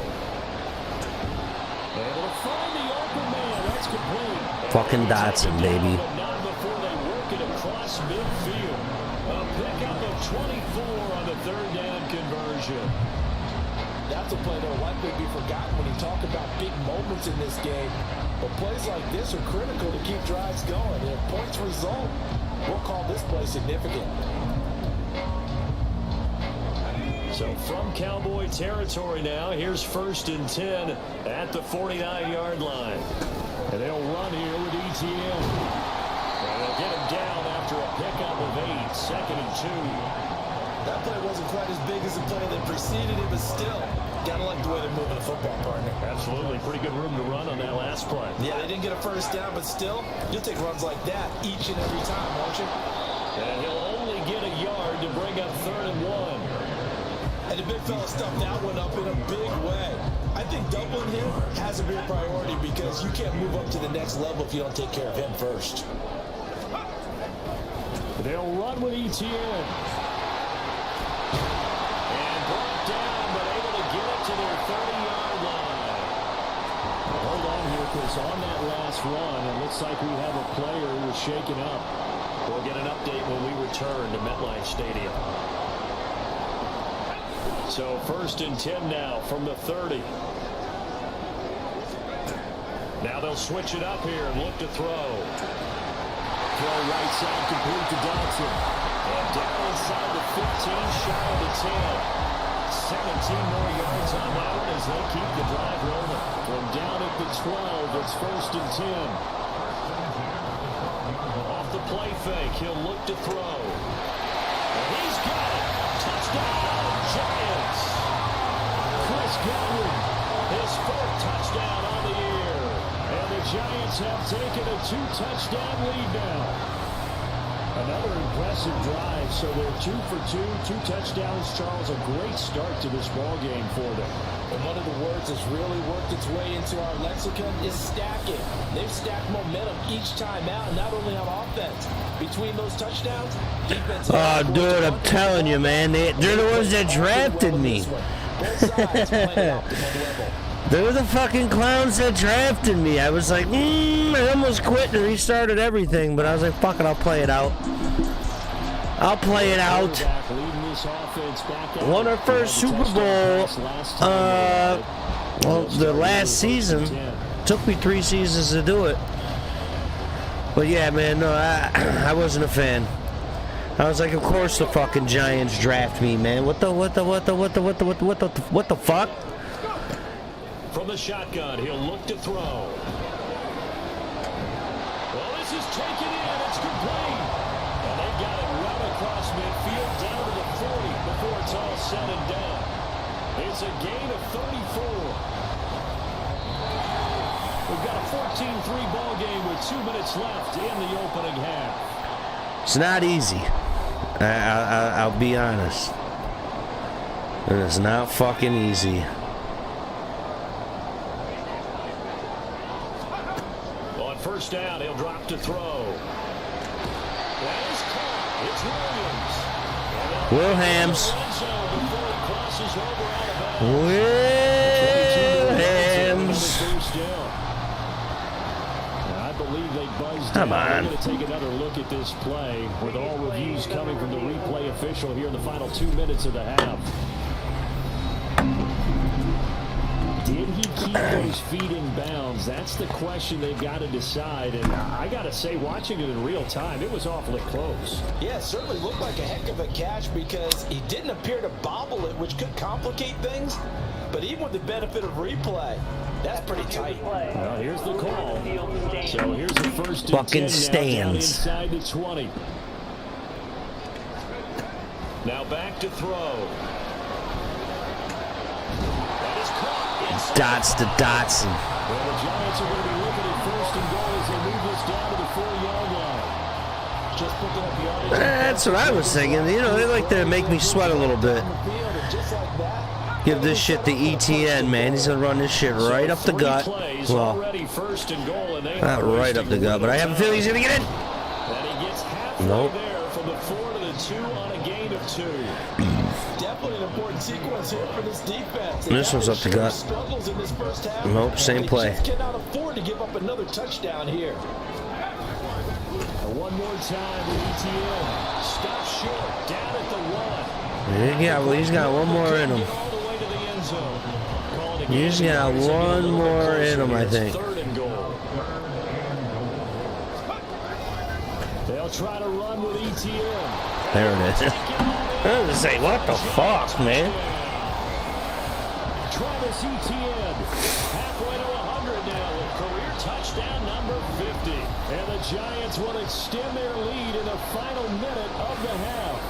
Able to find the open man. That's complete. Fucking Dotson, baby. But not before they work it across midfield. pickup of 24 on the third down conversion. That's a play that will likely be forgotten when you talk about big moments in this game. But plays like this are critical to keep drives going. And if points result, we'll call this play significant. So from Cowboy territory now, here's 1st and 10 at the 49-yard line. And they'll run here with ETN. And they'll get him down after a pickup of 8, 2nd and 2. That play wasn't quite as big as the play that preceded it, but still, gotta like the way they're moving the football, partner. Absolutely. Pretty good room to run on that last play. Yeah, they didn't get a first down, but still, you'll take runs like that each and every time, won't you? And he'll only get a yard to bring up 3rd and 1. And the big fella stuffed that one up in a big way. I think doubling him has to be a priority because you can't move up to the next level if you don't take care of him first. They'll run with ETN. And brought down, but able to get it to their 30-yard line. Hold on here, because on that last run, it looks like we have a player who was shaken up. We'll get an update when we return to MetLife Stadium. So 1st and 10 now from the 30. Now they'll switch it up here and look to throw. Throw right side complete to Dodson. And down inside the 15, shy of the 10. 17 more yards on that one as they keep the drive rolling. From down at the 12, it's 1st and 10. Off the play fake, he'll look to throw. And he's got it. Touchdown, Giants. Chris Godwin, his 4th touchdown on the year. And the Giants have taken a 2-touchdown lead now. Another impressive drive, so they're 2 for 2, 2 touchdowns. Charles, a great start to this ball game for them. And one of the words that's really worked its way into our lexicon is stacking. They've stacked momentum each time out, and not only on offense. Between those touchdowns, defense... Oh, dude, I'm telling you, man. They're the ones that drafted me. Both sides playing at optimal level. They're the fucking clowns that drafted me. I was like, I almost quit and restarted everything, but I was like, fuck it, I'll play it out. I'll play it out. Won our first Super Bowl, well, the last season. Took me 3 seasons to do it. But yeah, man, no, I wasn't a fan. I was like, of course the fucking Giants draft me, man. What the fuck? From the shotgun, he'll look to throw. Well, this is taken in. It's complete. And they've got it right across midfield down to the 40 before it's all said and done. It's a gain of 34. We've got a 14-3 ball game with 2 minutes left in the opening half. It's not easy. I'll be honest. It is not fucking easy. First down, he'll drop to throw. That is caught. It's Williams. I believe they buzzed Come down. on. We're going to take another look at this play with all reviews coming from the replay official here in the final 2 minutes of the half. Did he keep those feet in bounds? That's the question they've got to decide. And I got to say, watching it in real time, it was awfully close. Yeah, it certainly looked like a heck of a catch because he didn't appear to bobble it, which could complicate things. But even with the benefit of replay, that's pretty tight. Well, here's the call. So here's the 1st and fucking 10 now, down inside the 20. Now back to throw. Dots to Dotson. Well, the Giants are going to be looking at 1st and goal as they move this down to the 4-yard line. Just picking up yardage. That's what I was thinking. You know, they like to make me sweat a little bit. Give this shit to ETN, man. He's going to run this shit right up the gut. Well, not right up the gut, but I have a feeling he's going to get in. Nope. There from the 4 to the 2 on a gain of 2. Definitely an important sequence here for this defense. This one's up the gut. Struggles in this first half. Nope, same play. They just cannot afford to give up another touchdown here. A one more time with ETN. Stop short, down at the 1. Yeah, well, he's got one more in him. All the way to the end zone. He's got one more in him, I think. 3rd and goal. They'll try to run with ETN. There it is. I was gonna say, what the fuck, man? Travis Etienne, halfway to 100 now with career touchdown number 50. And the Giants will extend their lead in the final minute of the half.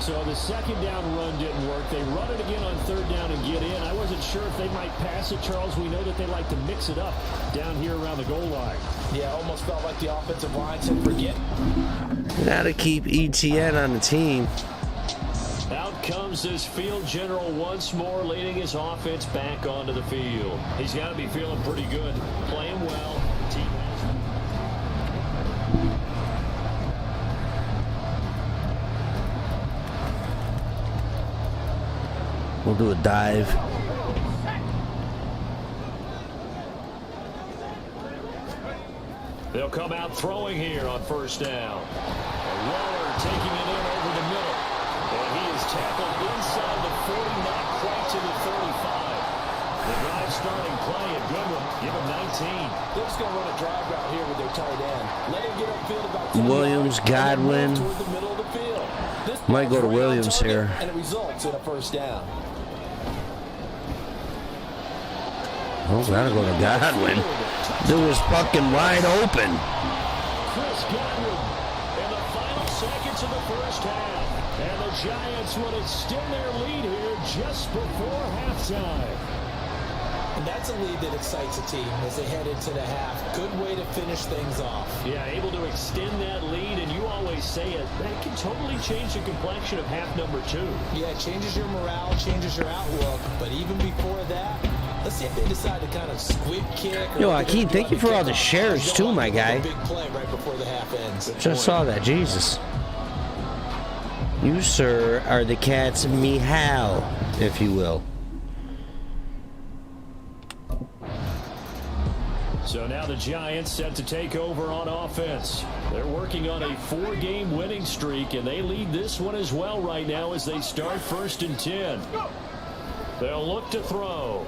So the second down run didn't work. They run it again on 3rd down and get in. I wasn't sure if they might pass it, Charles. We know that they like to mix it up down here around the goal line. Yeah, almost felt like the offensive line said forget. Gotta keep ETN on the team. Out comes this field general once more, leading his offense back onto the field. He's got to be feeling pretty good, playing well. Team We'll do a dive. They'll come out throwing here on 1st down. Waller taking it in over the middle. And he is tackled inside the 40, not quite to the 35. The drive starting play, a good one. Give him 19. They're just going to run a drive route here with their tight end. Let him get upfield about 10 Williams, yards, Godwin. toward the middle of the field. This Might go to ball's right on Williams target, here. And it results in a 1st down. Oh, gotta go to Godwin. Dude was fucking wide open. Chris Godwin in the final seconds of the 1st half. And the Giants would extend their lead here just before halftime. And that's a lead that excites a team as they head into the half. Good way to finish things off. Yeah, able to extend that lead, and you always say it, that can totally change the complexion of half number 2. Yeah, it changes your morale, changes your outlook. But even before that, let's see if they decide to kind of squib kick. Yo, Akeem, thank you for all the shares too, my guy. Big play right before the half ends. Just saw that, Jesus. You, sir, are the cat's meow, if you will. So now the Giants set to take over on offense. They're working on a 4-game winning streak, and they lead this one as well right now as they start 1st and 10. They'll look to throw.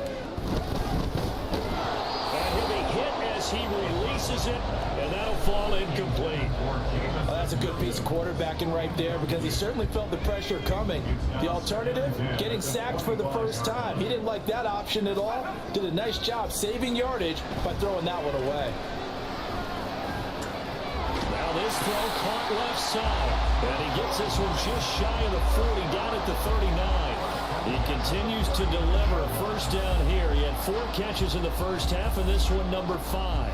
And he'll be hit as he releases it, and that'll fall incomplete. Well, that's a good piece of quarterbacking right there because he certainly felt the pressure coming. The alternative, getting sacked for the 1st time. He didn't like that option at all. Did a nice job saving yardage by throwing that one away. Now this throw caught left side, and he gets this one just shy of the 40, down at the 39. He continues to deliver a 1st down here. He had 4 catches in the 1st half, and this one number 5.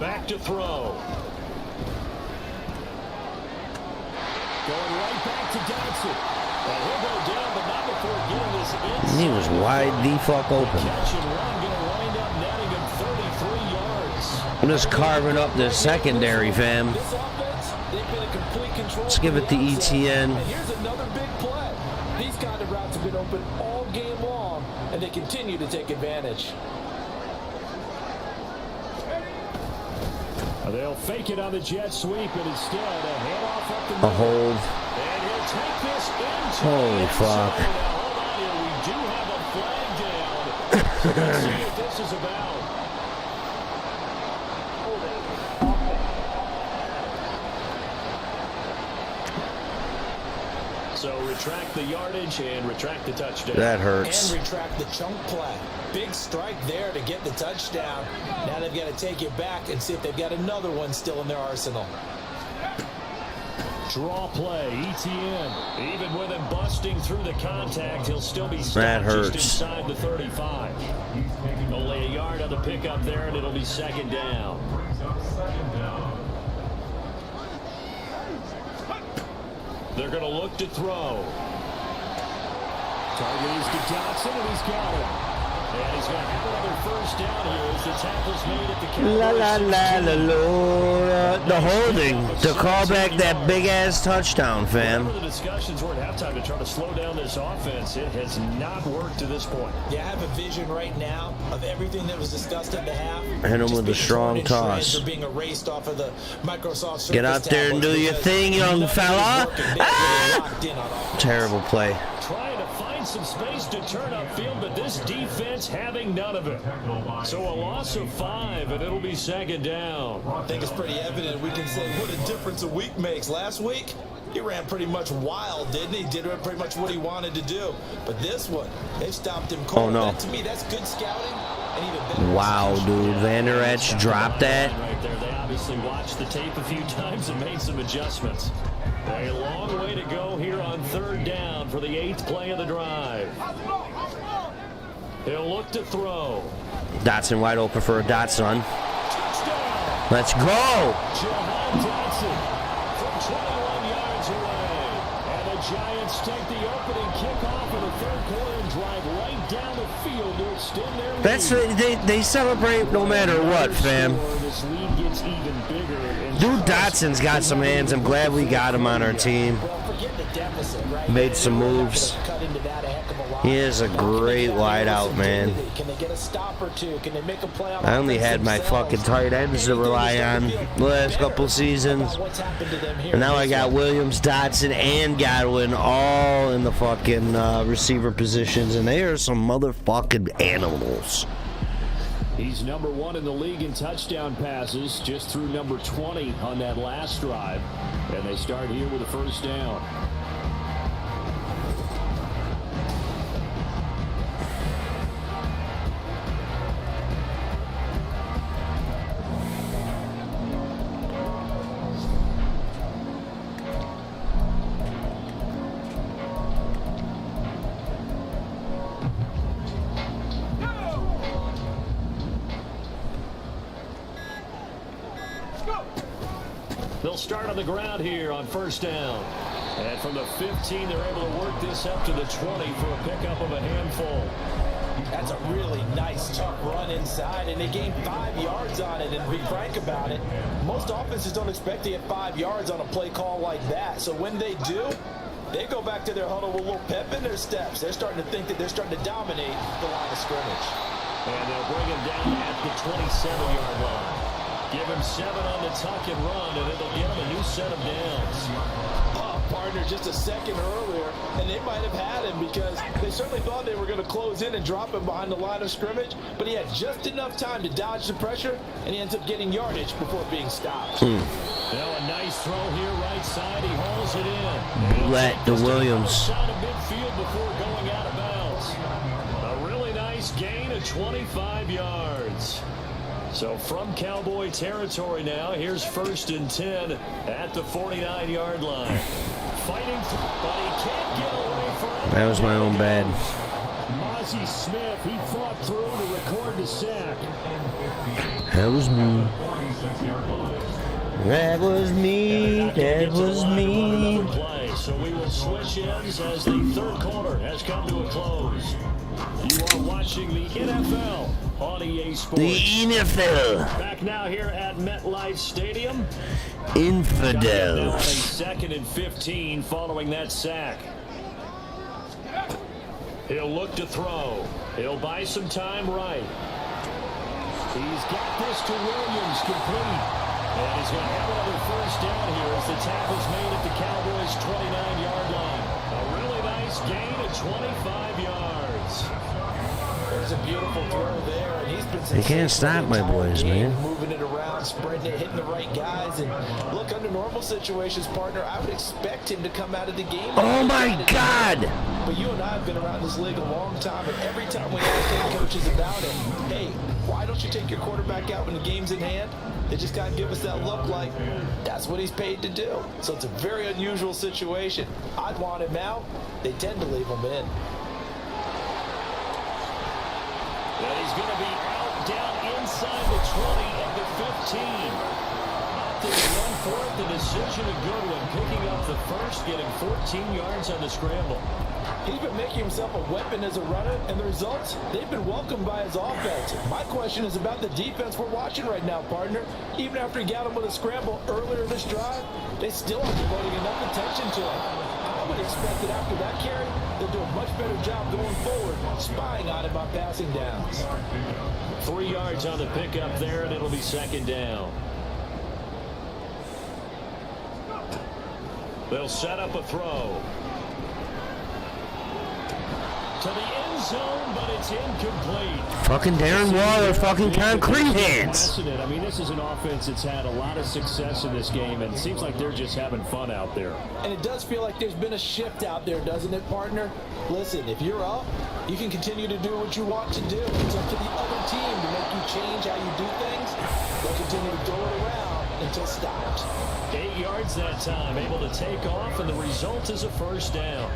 Back to throw. Going right back to Dodson. And he'll go down, but not before getting this inside. He was wide the fuck open. Catch and run, going to wind up netting him 33 yards. I'm just carving up the secondary, fam. This offense, they've been in complete control. Let's give it to ETN. And here's another big play. These kind of routes have been open all game long, and they continue to take advantage. They'll fake it on the jet sweep, and instead a handoff up the A middle. hold. And he'll take this into Holy the fuck. end zone. Now, hold on here. We do have a flag down. So let's see what this is about. So retract the yardage and retract the touchdown. That hurts. And retract the chunk play. Big strike there to get the touchdown. Now they've got to take it back and see if they've got another one still in their arsenal. Draw play, ETN. Even with him busting through the contact, he'll still be That stopped hurts. just inside the 35. Only a yard on the pickup there, and it'll be 2nd down. They're going to look to throw. Target is to Dodson, and he's got it. And he's going to have another 1st first down here as the tackle's made at the Cowboys. La la la la la. The holding to call back that big ass touchdown, fam. The discussions were at halftime to try to slow down this offense. It has not worked to this point. Yeah, I have a vision right now of everything that was discussed at the half. Hit him with a strong toss. Being erased off of the Microsoft Get out there and do your thing, young fella. Ah! Terrible play. Trying to find some space to turn upfield, but this defense having none of it. So a loss of 5, and it'll be second down. I think it's pretty evident. We can say what a difference a week makes. Last week, he ran pretty much wild, didn't he? Did pretty much what he wanted to do. But this one, they stopped him cold. Oh, no. To me, that's good scouting. And even better. Wow, dude. Van Der Esch dropped that. Right there. They obviously watched the tape a few times and made some adjustments. A long way to go here on third down for the 8th play of the drive. He'll look to throw. Dotson wide open for a Dotson. Touchdown. Let's go. Jahan Dotson from 21 yards away. And the Giants take the opening kickoff of the third quarter and drive right down the field to extend their lead. That's what they celebrate no matter what, fam. This lead gets even bigger. Dude, Dotson's got some hands. I'm glad we got him on our team. Made some moves. He is a great wideout, man. I only had my fucking tight ends to rely on the last couple seasons. And now I got Williams, Dotson, and Godwin all in the fucking receiver positions. And they are some motherfucking animals. He's number 1 in the league in touchdown passes, just through number 20 on that last drive. And they start here with a first down. They'll start on the ground here on first down. And from the 15, they're able to work this up to the 20 for a pickup of a handful. That's a really nice, tough run inside, and they gained 5 yards on it. And to be frank about it, most offenses don't expect to get 5 yards on a play call like that. So when they do, they go back to their huddle with a little pep in their steps. They're starting to think that they're starting to dominate the line of scrimmage. And they'll bring him down at the 27-yard line. Give him 7 on the tuck and run, and it'll give him a new set of downs. Oh, partner, just a second earlier, and they might have had him because they certainly thought they were going to close in and drop him behind the line of scrimmage, but he had just enough time to dodge the pressure, and he ends up getting yardage before being stopped. Now a nice throw here right side. He hauls it in. Let the Williams. Side of midfield before going out of bounds. A really nice gain of 25 yards. So from Cowboy territory now, here's 1st and 10 at the 49-yard line. Fighting, but he can't get away from it. That was my own bad. Mozzie Smith, he fought through to record the sack. That was me. That was me. That was me. So we will switch ends as the third quarter has come to a close. You are watching the NFL on EA Sports. The NFL. Back now here at MetLife Stadium. Infidels. 2nd and 15 following that sack. He'll look to throw. He'll buy some time right. He's got this to Williams complete. And he's going to have another first down here as the tackle's made at the Cowboys' 29-yard line. A really nice gain of 25 yards. There's a beautiful throw there, and he's been. You can't stop my boys, man. Moving it around, spreading it, hitting the right guys, and look, under normal situations, partner, I would expect him to come out of the game. Oh my God! But you and I have been around this league a long time, and every time we ask head coaches about it, hey, why don't you take your quarterback out when the game's in hand? They just kind of give us that look like that's what he's paid to do. So it's a very unusual situation. I'd want him out. They tend to leave him in. And he's going to be out down inside the 20 at the 15. Opting to run for it, the decision a good one. Picking up the first, getting 14 yards on the scramble. He's been making himself a weapon as a runner, and the results, they've been welcomed by his offense. My question is about the defense we're watching right now, partner. Even after he got him with a scramble earlier this drive, they still aren't devoting enough attention to him. I would expect that after that carry, they'll do a much better job going forward, spying on him on passing downs. 3 yards on the pickup there, and it'll be second down. They'll set up a throw. To the end zone, but it's incomplete. Fucking Darren Waller, fucking concrete hands. I mean, this is an offense that's had a lot of success in this game, and it seems like they're just having fun out there. And it does feel like there's been a shift out there, doesn't it, partner? Listen, if you're up, you can continue to do what you want to do. It's up to the other team to make you change how you do things. They'll continue to throw it around until stopped. 8 yards that time, able to take off, and the result is a first down.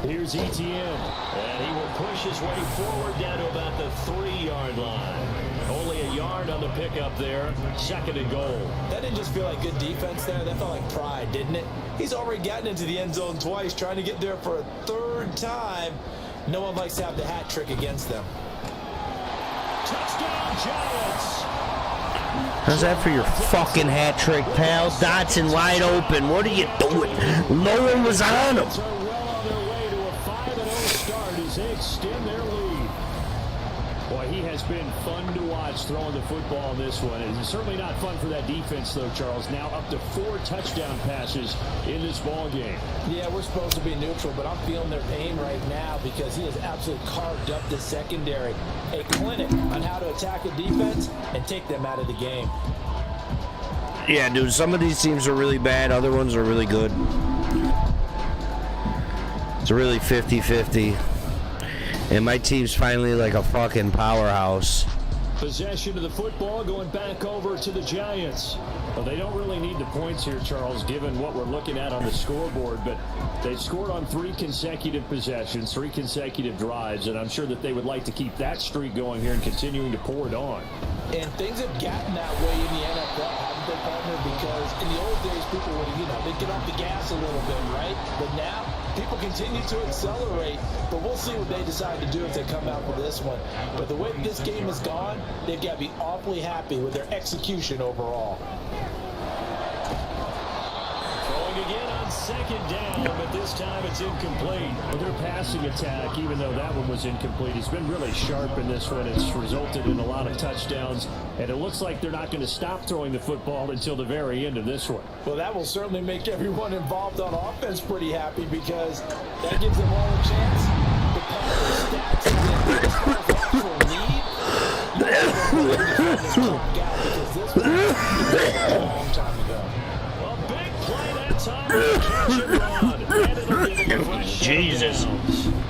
Here's Etienne, and he will push his way forward down to about the 3-yard line. Only a yard on the pickup there, second and goal. That didn't just feel like good defense there. That felt like pride, didn't it? He's already gotten into the end zone twice, trying to get there for a third time. No one likes to have the hat trick against them. Touchdown, Giants! How's that for your fucking hat trick, pal? Dotson wide open. What are you doing? No one was on him. They extend their lead. Boy, he has been fun to watch throwing the football in this one. It's certainly not fun for that defense, though, Charles. Now up to 4 touchdown passes in this ball game. Yeah, we're supposed to be neutral, but I'm feeling their pain right now because he has absolutely carved up the secondary. A clinic on how to attack a defense and take them out of the game. Yeah, dude, some of these teams are really bad. Other ones are really good. It's really 50-50. And my team's finally like a fucking powerhouse. Possession of the football going back over to the Giants. Well, they don't really need the points here, Charles, given what we're looking at on the scoreboard. But they've scored on 3 consecutive possessions, 3 consecutive drives. And I'm sure that they would like to keep that streak going here and continuing to pour it on. And things have gotten that way in the NFL, haven't they, partner? Because in the old days, people would, they'd get off the gas a little bit, right? But now, people continue to accelerate, but we'll see what they decide to do if they come out with this one. But the way this game has gone, they've got to be awfully happy with their execution overall. Throwing again on second down, but this time it's incomplete. Their passing attack, even though that one was incomplete, has been really sharp in this one. It's resulted in a lot of touchdowns, and it looks like they're not going to stop throwing the football until the very end of this one. Well, that will certainly make everyone involved on offense pretty happy because that gives them all a chance to pump their stats and as far as actual need. Because this was a long time ago. Well, big play that time. Catch and run. And it'll give them a fresh Jesus.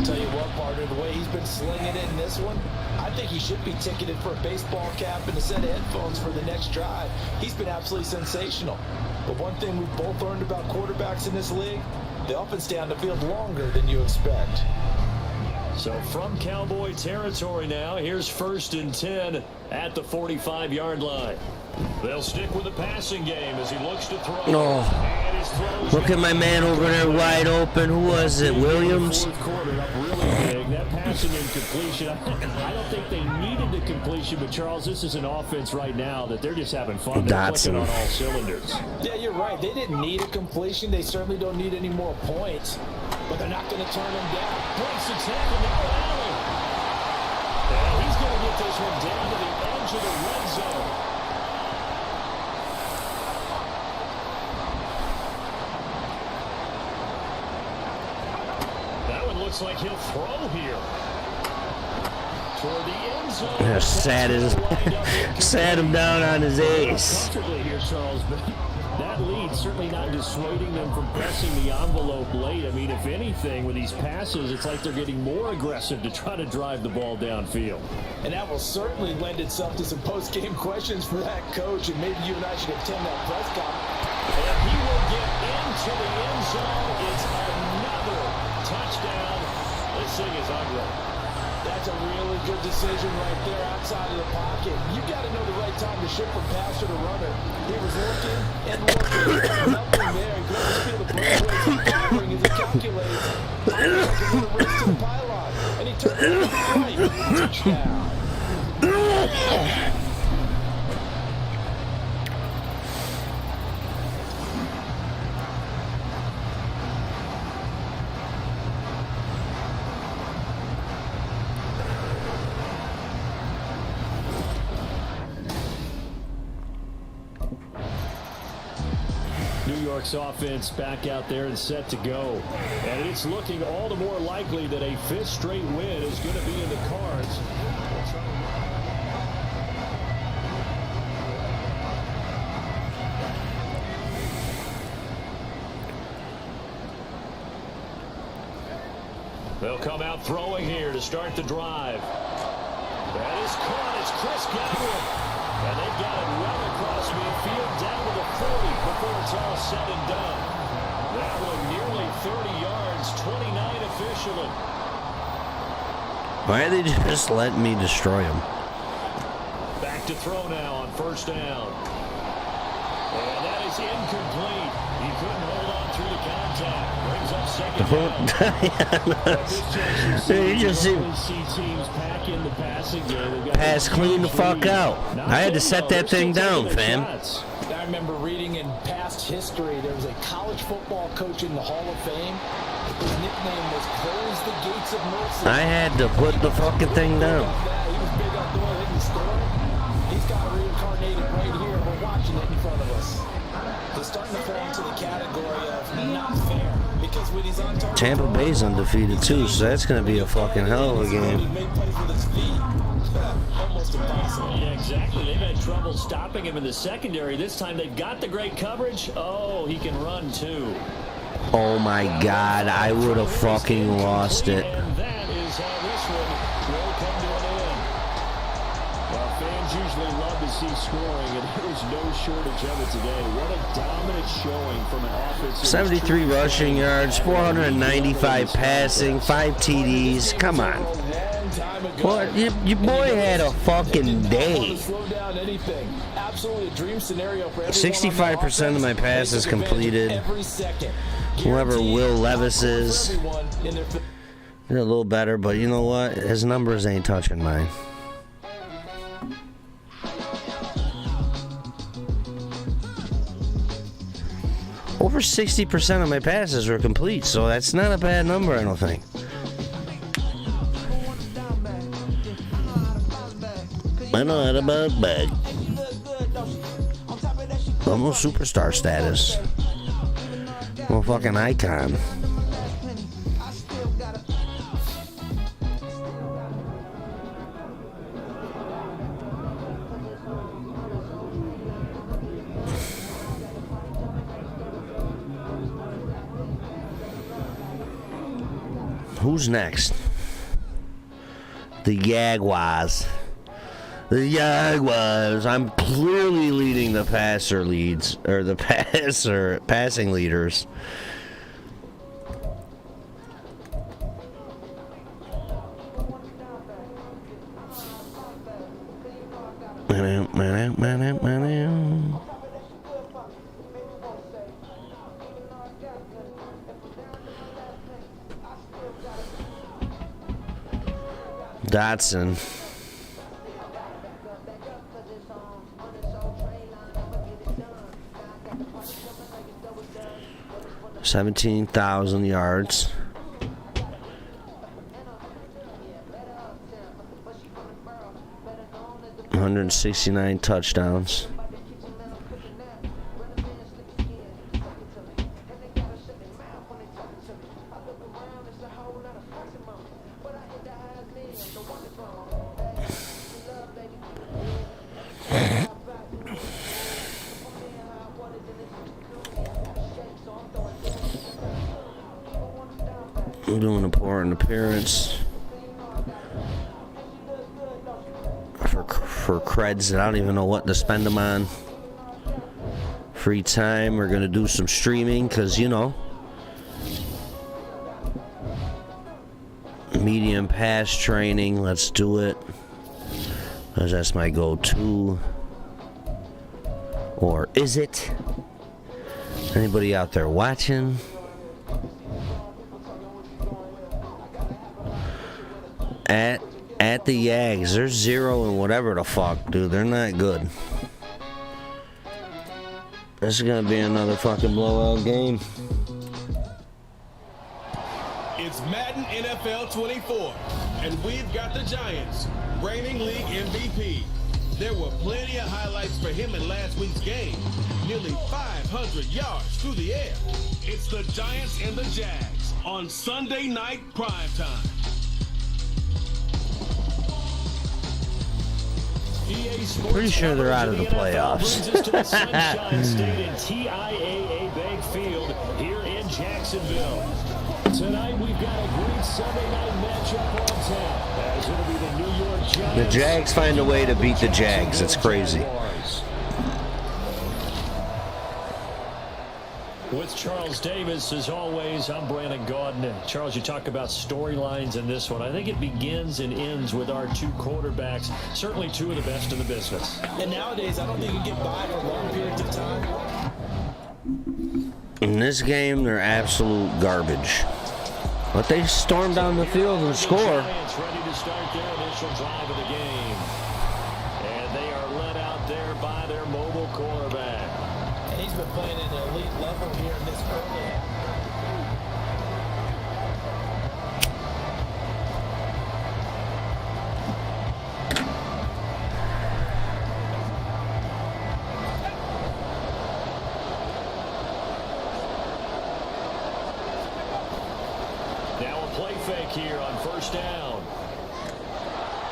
Tell you what, partner, the way he's been slinging it in this one, I think he should be ticketed for a baseball cap and a set of headphones for the next drive. He's been absolutely sensational. But one thing we've both learned about quarterbacks in this league, they often stay on the field longer than you expect. So from Cowboy territory now, here's 1st and 10 at the 45-yard line. They'll stick with the passing game as he looks to throw. And his throws Look at my man over there wide open. Who was it? Williams? Fourth quarter up really big. That passing incompletion, I don't think they needed the completion, but Charles, this is an offense right now that they're just having fun. They're clicking on all cylinders. Yeah, you're right. They didn't need a completion. They certainly don't need any more points, but they're not going to turn them down. Breaks the tackle now, Allen. And he's going to get this one down to the edge of the red zone. That one looks like he'll throw here. Toward the end zone. Yeah, sat him down on his ace. Comfortably here, Charles, but that lead certainly not dissuading them from pressing the envelope late. I mean, if anything, with these passes, it's like they're getting more aggressive to try to drive the ball downfield. And that will certainly lend itself to some post-game questions for that coach, and maybe you and I should attend that press conference. And he will get into the end zone. It's another touchdown. This thing is ugly. That's a really good decision right there outside of the pocket. You got to know the right time to shift from passer to runner. He was looking and looking. Nothing there. He could almost feel the brain waves firing as he calculates. I'm going to race to the pylon. And he turned it right. Touchdown. New York's offense back out there and set to go. And it's looking all the more likely that a fifth straight win is going to be in the cards. They'll come out throwing here to start the drive. That is caught. It's Chris Godwin. And they've got it well across midfield down to the 40 before it's all said and done. That one nearly 30 yards, 29 officially. Why are they just letting me destroy him? Back to throw now on first down. And that is incomplete. He couldn't hold on through the contact. Brings up second down. You just see teams pack in the passing game. pass clean the fuck out. I had to set that thing down, fam. I remember reading in past history there was a college football coach in the Hall of Fame. His nickname was Close the Gates of Mercy. I had to put the fucking thing down. He was big on doing it in the story. He's got reincarnated right here. We're watching it in front of us. He's starting to fall into the category of not fair because when he's on target, Tampa Bay's undefeated too, so that's gonna be a fucking hell of a game. he made plays with his feet. Almost impossible. Yeah, exactly. They've had trouble stopping him in the secondary. This time they've got the great coverage. Oh, he can run too. Oh my god, I would have fucking lost it. And that is how this one will come to an end. Well, fans usually love to see scoring, and there's no shortage of it today. What a dominant showing from an offensive. 73 rushing yards, 495 passing, 5 TDs. Come on. What? Your boy had a fucking day. 65% of my passes completed. Whoever Will Levis is, they're a little better, but you know what? His numbers ain't touching mine. Over 60% of my passes were complete, so that's not a bad number, I don't think. I know that about bag. Almost superstar status. Well, fucking icon. Who's next? The Jaguars. The Jaguars. I'm clearly leading the passer leads, or the passing leaders. Dotson. $17,000 yards. $169 touchdowns. Doing an important appearance for creds that I don't even know what to spend them on. Free time, we're gonna do some streaming because, you know, Medium pass training. Let's do it. Because that's my go-to. Or is it? Anybody out there watching? At the Yags, they're 0 and whatever the fuck, dude. They're not good. This is gonna be another fucking blowout game. It's Madden NFL 24, and we've got the Giants, reigning league MVP. There were plenty of highlights for him in last week's game. Nearly 500 yards through the air. It's the Giants and the Jags on Sunday night primetime. Pretty sure they're out of the playoffs. Brings us to the Sunshine State and TIAA Bank Field here in Jacksonville. Tonight we've got a great Sunday night matchup on tap. As it'll be the New York Giants. The Jags find a way to beat the Jags. It's crazy. With Charles Davis, as always, I'm Brandon Gaudin. Charles, you talk about storylines in this one. I think it begins and ends with our two quarterbacks, certainly two of the best in the business. And nowadays, I don't think you get by for long periods of time. In this game, they're absolute garbage. But they storm down the field and score. Giants ready to start their initial drive of the game. And they are led out there by their mobile quarterback. And he's been playing at an elite level here in this early. Now a play fake here on first down.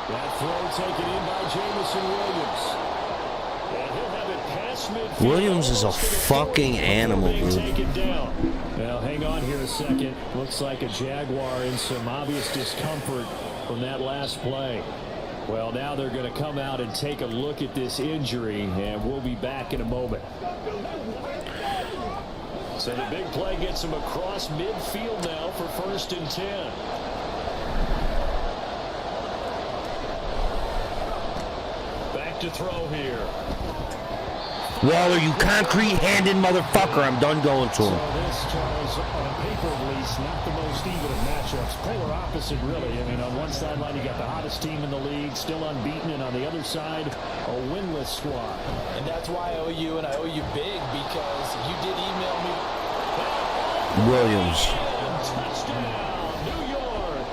That throw taken in by Jamison Williams. And he'll have it past midfield. Williams is a fucking animal, dude. Taken down. Now hang on here a second. Looks like a Jaguar in some obvious discomfort from that last play. Well, now they're going to come out and take a look at this injury, and we'll be back in a moment. So the big play gets him across midfield now for 1st and 10. Back to throw here. Waller, you concrete-handed motherfucker. I'm done going to So him. this, Charles, on paper at least, not the most even of matchups. Polar opposite, really. I mean, on one sideline, you got the hottest team in the league, still unbeaten, and on the other side, a winless squad. And that's why I owe you, and I owe you big, because you did email me. Williams. Touchdown, New York.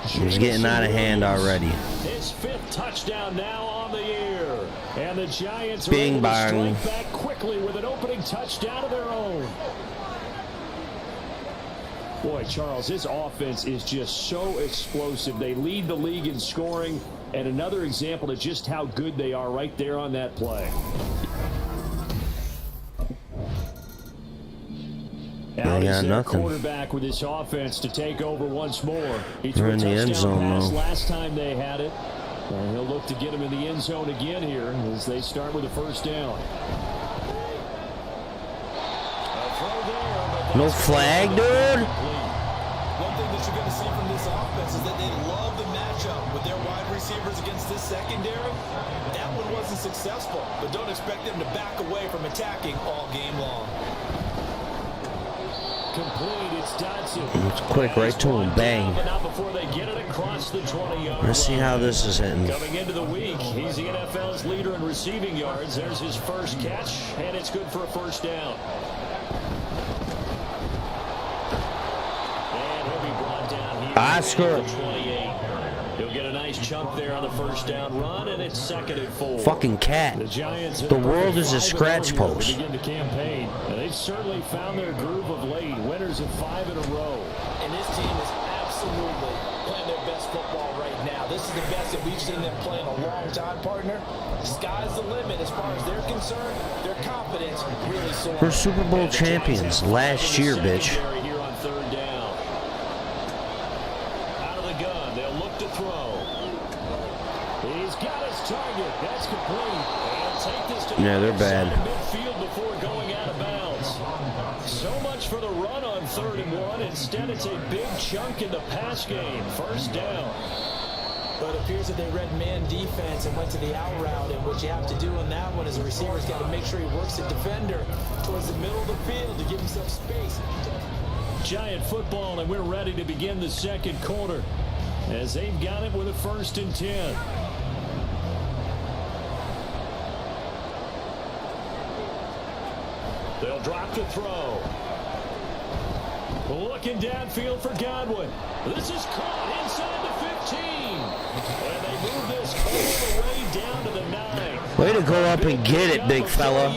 He's getting out of hand already. His 5th touchdown now on the year. And the Giants are Bing able bang. to strike back quickly with an opening touchdown of their own. Boy, Charles, this offense is just so explosive. They lead the league in scoring, and another example of just how good they are right there on that play. Now They is got their nothing. quarterback with this offense to take over once more. He They're threw a in the end touchdown zone, pass though. last time they had it. And he'll look to get him in the end zone again here as they start with a 1st down. No flag, dude? One thing that you're going to see from this offense is that they love the matchup with their wide receivers against this secondary. That one wasn't successful, but don't expect them to back away from attacking all game long. Complete, it's Dodson. It's quick, right to him. Bang. But not before they get it across the 20-yard Let's see how this is hitting. Coming into the week, he's the NFL's leader in receiving yards. There's his first catch, and it's good for a 1st down. And he'll be brought down here. Oscar. at the 28. He'll get a nice chunk there on the 1st down run, and it's 2nd and 4. Fucking cat. The Giants. The world is a scratch post. Begin the campaign, and they've certainly found their groove of late. Winners of 5 in a row. And this team is absolutely playing their best football right now. This is the best that we've seen them play in a long time, partner. Sky's the limit as far as they're concerned. Their confidence really soaring. We're Super Bowl champions last year, bitch. Here on 3rd down. Out of the gun, they'll look to throw. He's got his target. That's complete. And take this to Yeah, they're bad. midfield before going out of bounds. yards. So much for the run on 3rd and 1. Instead, it's a big chunk in the pass game. 1st down. But it appears that they read man defense and went to the out route. And what you have to do on that one is the receiver's got to make sure he works the defender towards the middle of the field to give himself space. Giant football, and we're ready to begin the 2nd quarter as they've got it with a 1st and 10. They'll drop to throw. Looking downfield for Godwin. This is caught inside the 15. And they move this all the way down to the 9. Way to go up and get it, big fella.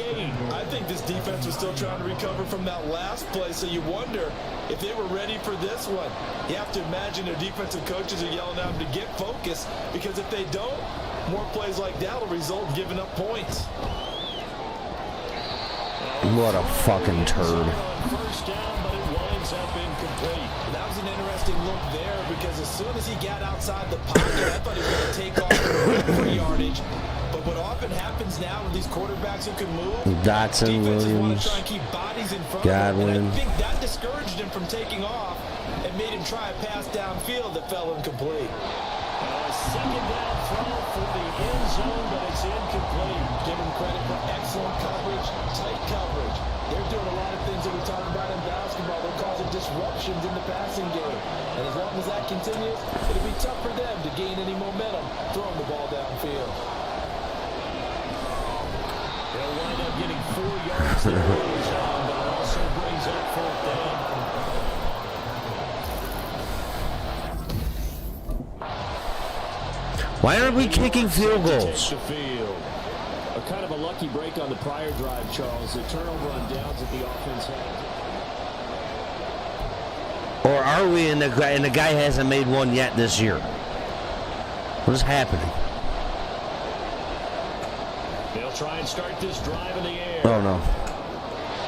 I think this defense was still trying to recover from that last play, so you wonder if they were ready for this one. You have to imagine their defensive coaches are yelling at them to get focused, because if they don't, more plays like that will result in giving up points. What a fucking turd. 1st down, but it winds up incomplete. That was an interesting look there, because as soon as he got outside the pocket, I thought he was going to take off for yardage. But what often happens now with these quarterbacks who can move, Dotson, defenses want Williams, to try and keep bodies in front Godwin. of him. And I think that discouraged him from taking off and made him try a pass downfield that fell incomplete. A 2nd down throw for the end zone, but it's incomplete. Give him credit for excellent coverage, tight coverage. They're doing a lot of things that we talk about in basketball. They're causing disruptions in the passing game. And as long as that continues, it'll be tough for them to gain any momentum throwing the ball downfield. They'll wind up getting 4 yards there on his own, but it also brings up 4th down. Why aren't we kicking field goals? A kind of a lucky break on the prior drive, Charles. The turnover on downs that the offense had. Or are we and the guy hasn't made one yet this year? What is happening? They'll try and start this drive in the air. Oh no.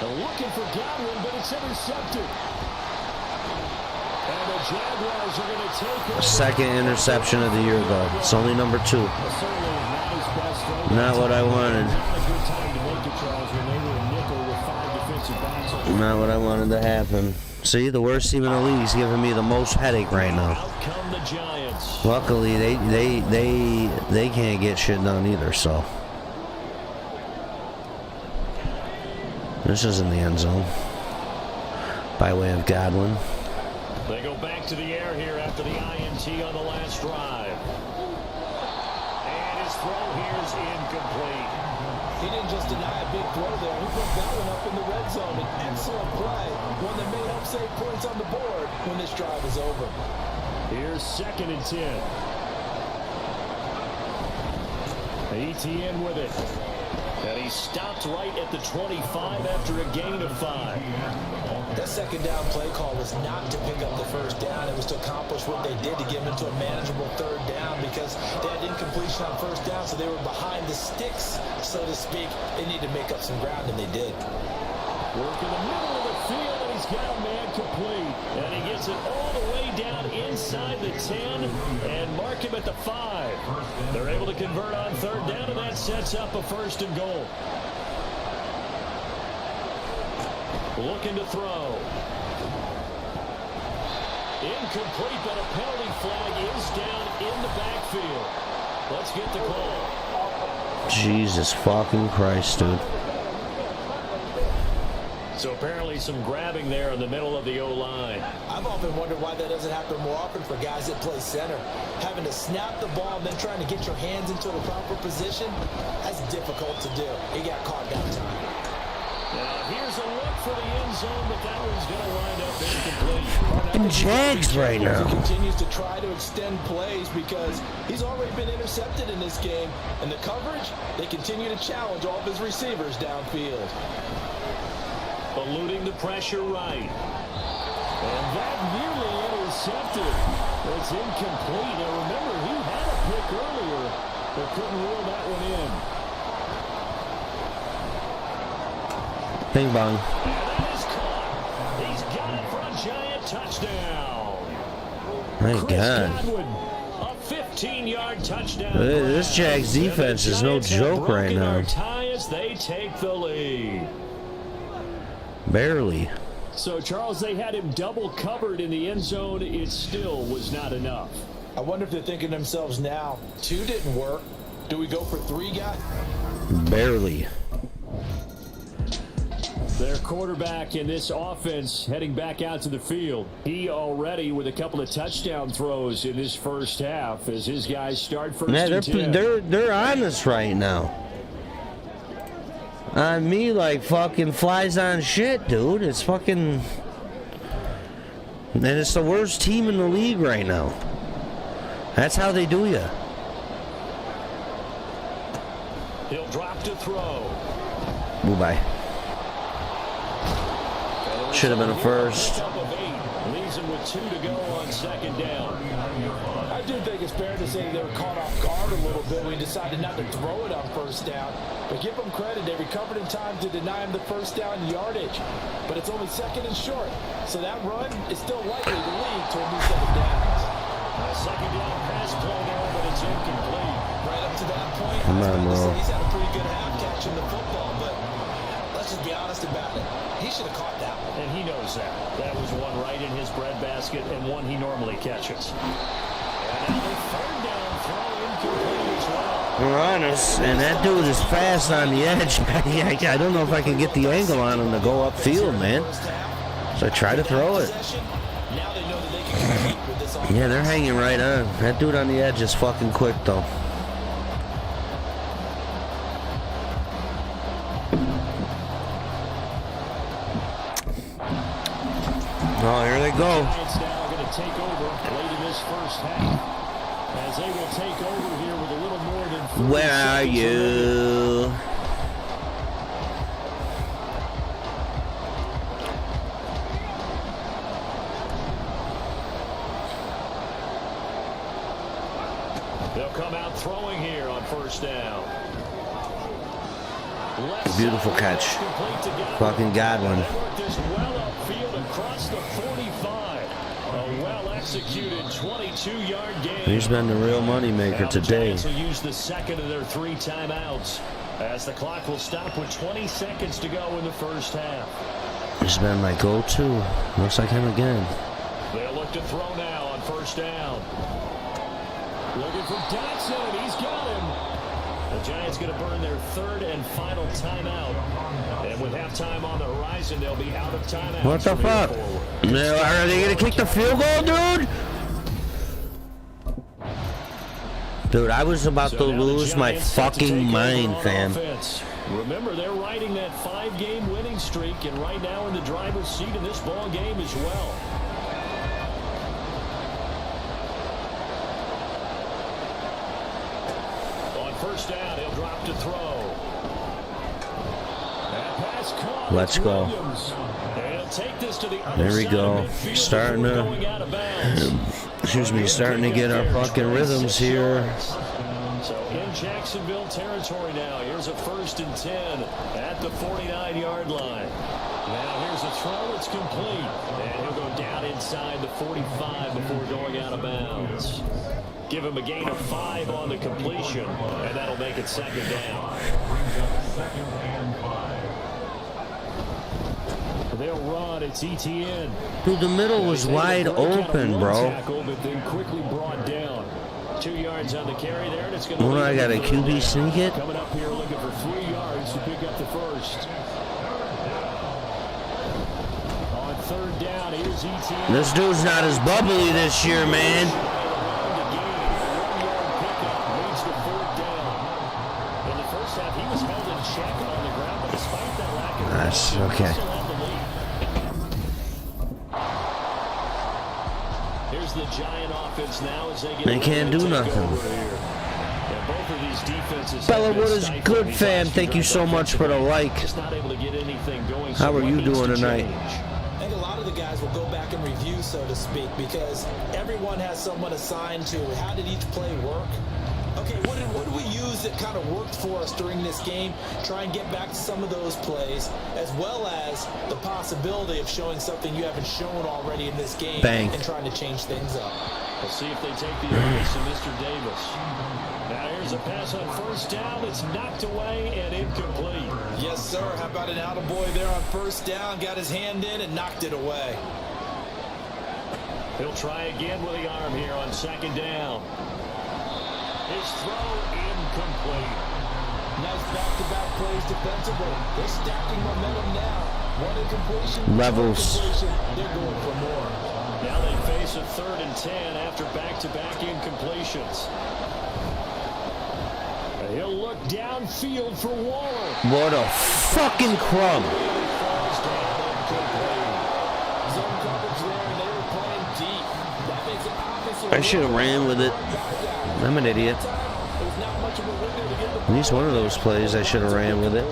They're looking for Godwin, but it's intercepted. And the Jaguars are going to take over. 2nd interception of the year, though. It's only number 2. Not what I wanted. Not what I wanted to happen. See, the worst team in the league is giving me the most headache right now. Out come the Giants. Luckily, they can't get shit done either, so. This is in the end zone. By way of Godwin. They go back to the air here after the INT on the last drive. And his throw here is incomplete. He didn't just deny a big throw there. He put that one up in the red zone. An excellent play. One that may help save points on the board when this drive is over. Here's 2nd and 10. ETN with it. And he stopped right at the 25 after a gain of 5. That 2nd down play call was not to pick up the 1st down. It was to accomplish what they did to get them into a manageable 3rd down, because they had incompletion on 1st down, so they were behind the sticks, so to speak. They needed to make up some ground, and they did. Work in the middle of the field, and he's got a man complete. And he gets it all the way down inside the 10 and mark him at the 5. They're able to convert on 3rd down, and that sets up a 1st and goal. Looking to throw. Incomplete, but a penalty flag is down in the backfield. Let's get the call. Jesus fucking Christ, dude. So apparently some grabbing there in the middle of the O-line. I've often wondered why that doesn't happen more often for guys that play center. Having to snap the ball and then trying to get your hands into the proper position, that's difficult to do. He got caught that time. Now here's a look for the end zone, but that one's going to wind up incomplete. Fucking Jags right now. He continues to try to extend plays because he's already been intercepted in this game. And the coverage, they continue to challenge all of his receivers downfield. Eluding the pressure right. And that nearly intercepted. It's incomplete. Now remember, he had a pick earlier, but couldn't reel that one in. Bing bong. And that is caught. He's got it for a Giant touchdown. My Chris God. Godwin, a 15-yard touchdown. This Jags defense is no joke right now. Tie as they take the lead. Barely. So, Charles, they had him double covered in the end zone. It still was not enough. I wonder if they're thinking to themselves now, 2 didn't work. Do we go for 3, guys? Barely. Their quarterback in this offense heading back out to the field. He already with a couple of touchdown throws in this first half as his guys start first and 10. They're on us right now. On me like fucking flies on shit, dude. It's fucking... And it's the worst team in the league right now. That's how they do you. He'll drop to throw. Bye. Should have been a first. Leaves him with 2 to go on second down. I do think it's fair to say they were caught off guard a little bit. We decided not to throw it on first down. But give them credit. They recovered in time to deny him the first down yardage. But it's only second and short. So that run is still likely to lead to a new set of downs. A second down pass play there, but it's incomplete. Right up to that point, Come on, bro. he's had a pretty good half catching the football. But let's just be honest about it. He should have caught that one. And he knows that. That was one right in his breadbasket and one he normally catches. And now the third down throw incomplete as well. We're honest, and that dude is fast on the edge. I don't know if I can get the angle on him to go upfield, man. So I try to throw it. Now they know that they can compete with this offense. Yeah, they're hanging right on. That dude on the edge is fucking quick, though. Oh, here they go. Giants now going to take over late in this first half. As they will take over here with a little more than 30 Where are seconds you? They'll come out throwing here on first down. Beautiful catch. Fucking Godwin. Well upfield across the 45. A well-executed 22-yard gain. He's been the real moneymaker today. The Giants will use the second of their 3 timeouts as the clock will stop with 20 seconds to go in the first half. He's been my go-to. Looks like him again. They'll look to throw now on first down. Looking for Dotson. He's got him. The Giants going to burn their 3rd and final timeout. And with halftime on the horizon, they'll be out of timeouts. What the fuck? Are they going to kick the field goal, dude? Dude, I was about to lose my fucking mind, fam. Remember, they're riding that 5-game winning streak, and right now in the driver's seat in this ball game as well. First down, he'll drop to throw. That pass caught. Let's go. They'll take this to the other there we side go. of midfield Starting before to, going out of bounds. excuse me, starting to get our fucking rhythms here. So in Jacksonville territory now. Here's a 1st and 10 at the 49-yard line. Now here's a throw. It's complete. And he'll go down inside the 45 before going out of bounds. Give him a gain of 5 on the completion, and that'll make it second down. They'll run. It's ETN. Dude, the middle was wide open, bro. Tackle, but then quickly brought down. 2 yards on the carry there, and it's going to. Well, I got a QB sneak it. Coming up here looking for 3 yards to pick up the first. On 3rd down, here's ETN. This dude's not as bubbly this year, man. That's okay. Here's the Giant offense now as they can't do nothing. Bella, what is good, fam? Thank you so much for the like. How are you doing tonight? I think a lot of the guys will go back and review, so to speak, because everyone has someone assigned to how did each play work. Okay, what did we use that kind of worked for us during this game? Try and get back to some of those plays, as well as the possibility of showing something you haven't shown already in this game. Bang. And trying to change things up. We'll see if they take the advice of Mr. Davis. Now here's a pass on first down. It's knocked away and incomplete. Yes, sir. How about an attaboy there on first down? Got his hand in and knocked it away. He'll try again with the arm here on second down. His throw incomplete. Nice back-to-back plays defensively. They're stacking momentum now. One incompletion. Levels. They're going for more. Now they face a 3rd and 10 after back-to-back incompletions. He'll look downfield for Waller. What a fucking crumb. Falls down incomplete. Zone coverage there, and they were playing deep. That makes it obvious. I should have ran with it. I'm an idiot. There's not much of a window to get the At least one of those plays I should have ran with it.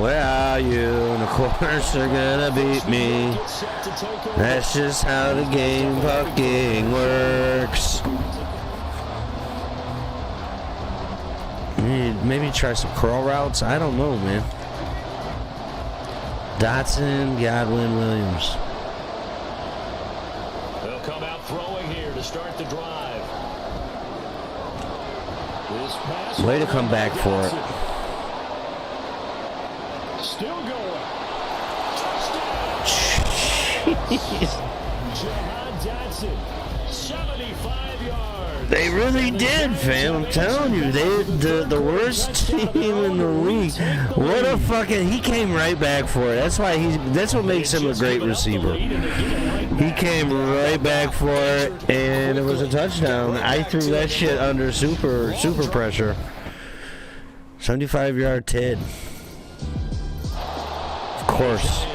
Where are you? And of course they're gonna beat me. That's just how the game fucking works. Maybe try some curl routes. I don't know, man. Dotson, Godwin, Williams. They'll come out throwing here to start the drive. This pass Way to come back for it. Still going. Jeez. Jahan Dotson, 75 yards. They really did, fam. I'm telling you, the worst team in the league. What a fucking, he came right back for it. That's what makes him a great receiver. He came right back for it, and it was a touchdown. I threw that shit under super pressure. 75-yard Ted. Of course.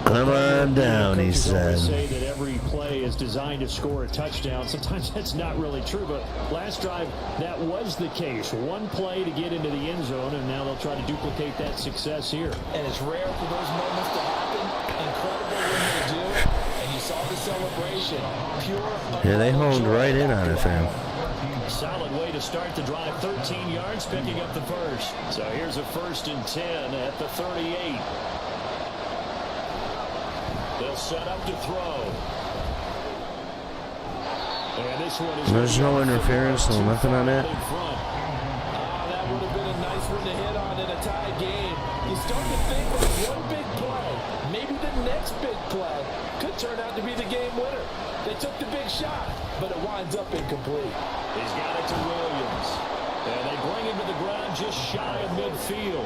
Come on down, he said. Say that every play is designed to score a touchdown. Sometimes that's not really true, but last drive that was the case. One play to get into the end zone, and now they'll try to duplicate that success here. And it's rare for those moments to happen. Incredible when they do. And you saw the celebration. Pure. Yeah, they honed right in on it, fam. Solid way to start the drive. 13 yards, picking up the first. So here's a 1st and 10 at the 38. They'll set up to throw. And this one is There's no interference, no nothing on that. That would have been a nice one to hit on in a tie game. You start to think that one big play, maybe the next big play, could turn out to be the game winner. They took the big shot, but it winds up incomplete. He's got it to Williams. And they bring him to the ground just shy of midfield.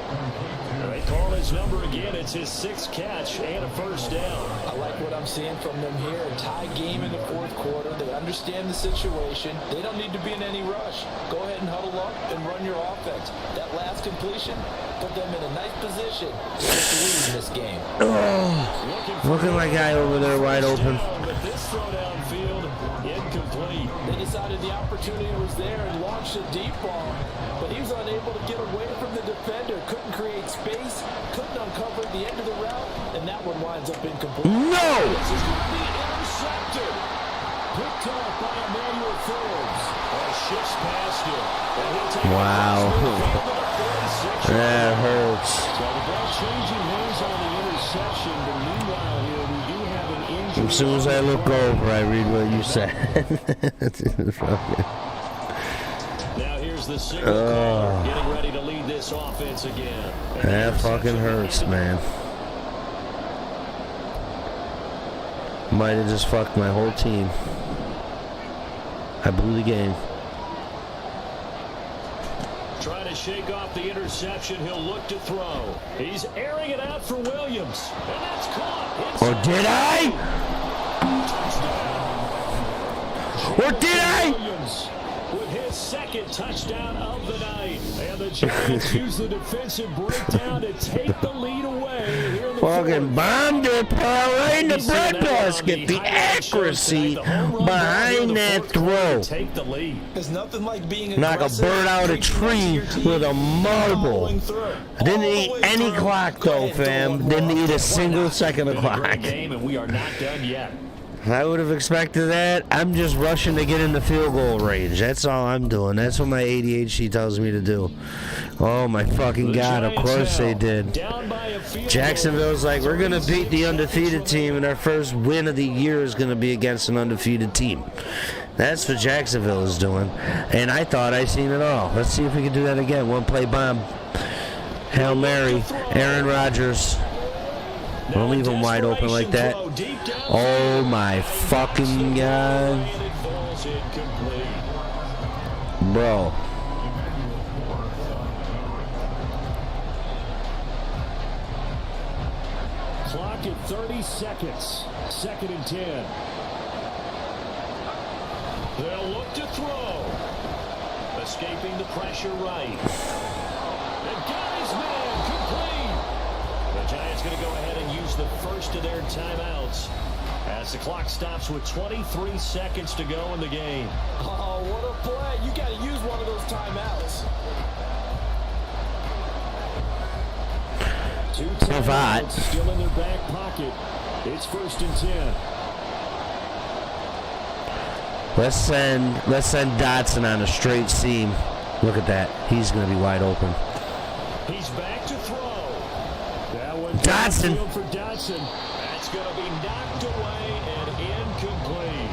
They call his number again. It's his 6th catch and a first down. I like what I'm seeing from them here. A tie game in the 4th quarter. They understand the situation. They don't need to be in any rush. Go ahead and huddle up and run your offense. That last completion put them in a nice position to get the lead in this game. Look at my guy over there wide open. But this throw downfield, incomplete. They decided the opportunity was there and launched a deep ball, but he was unable to get away from the defender. Couldn't create space, couldn't uncover the end of the route, and that one winds up incomplete. No! This is going to be intercepted. Picked off by Emmanuel Forbes. Shifts past him. Wow. That hurts. So the ball changing hands on the interception, but meanwhile here we do have an injury. As soon as I look over, I read what you said. Now here's the signal caller getting ready to lead this offense again. That fucking hurts, man. Might have just fucked my whole team. I blew the game. Trying to shake off the interception. He'll look to throw. He's airing it out for Williams. And that's caught. Or did I? Or did I? Williams with his 2nd touchdown of the night. And the Giants use the defensive breakdown to take the lead away here in the Fucking bombed it, pal, right in the breadbasket. The accuracy behind that throw. Take the lead. There's nothing like being Knock a bird out of a tree with a marble. I didn't eat any clock though, fam. Didn't eat a single second of Been a great clock. game, and we are not done yet. I would have expected that. I'm just rushing to get in the field goal range. That's all I'm doing. That's what my ADHD tells me to do. Oh my fucking God, of course they did. Jacksonville's like, we're going to beat the undefeated team, and our first win of the year is going to be against an undefeated team. That's what Jacksonville is doing. And I thought I seen it all. Let's see if we can do that again. One play bomb. Hail Mary. Aaron Rodgers. Don't leave him wide open like that. Oh my fucking God. Bro. Clock at 30 seconds. 2nd and 10. They'll look to throw. Escaping the pressure right. And got his man complete. The Giants going to go ahead and use the first of their timeouts as the clock stops with 23 seconds to go in the game. Oh, what a play. You got to use one of those timeouts. 2 timeouts still in their back pocket. It's 1st and 10. Let's send Dotson on a straight seam. Look at that. He's going to be wide open. He's back to throw. That one Dotson. For Dotson. That's going to be knocked away and incomplete.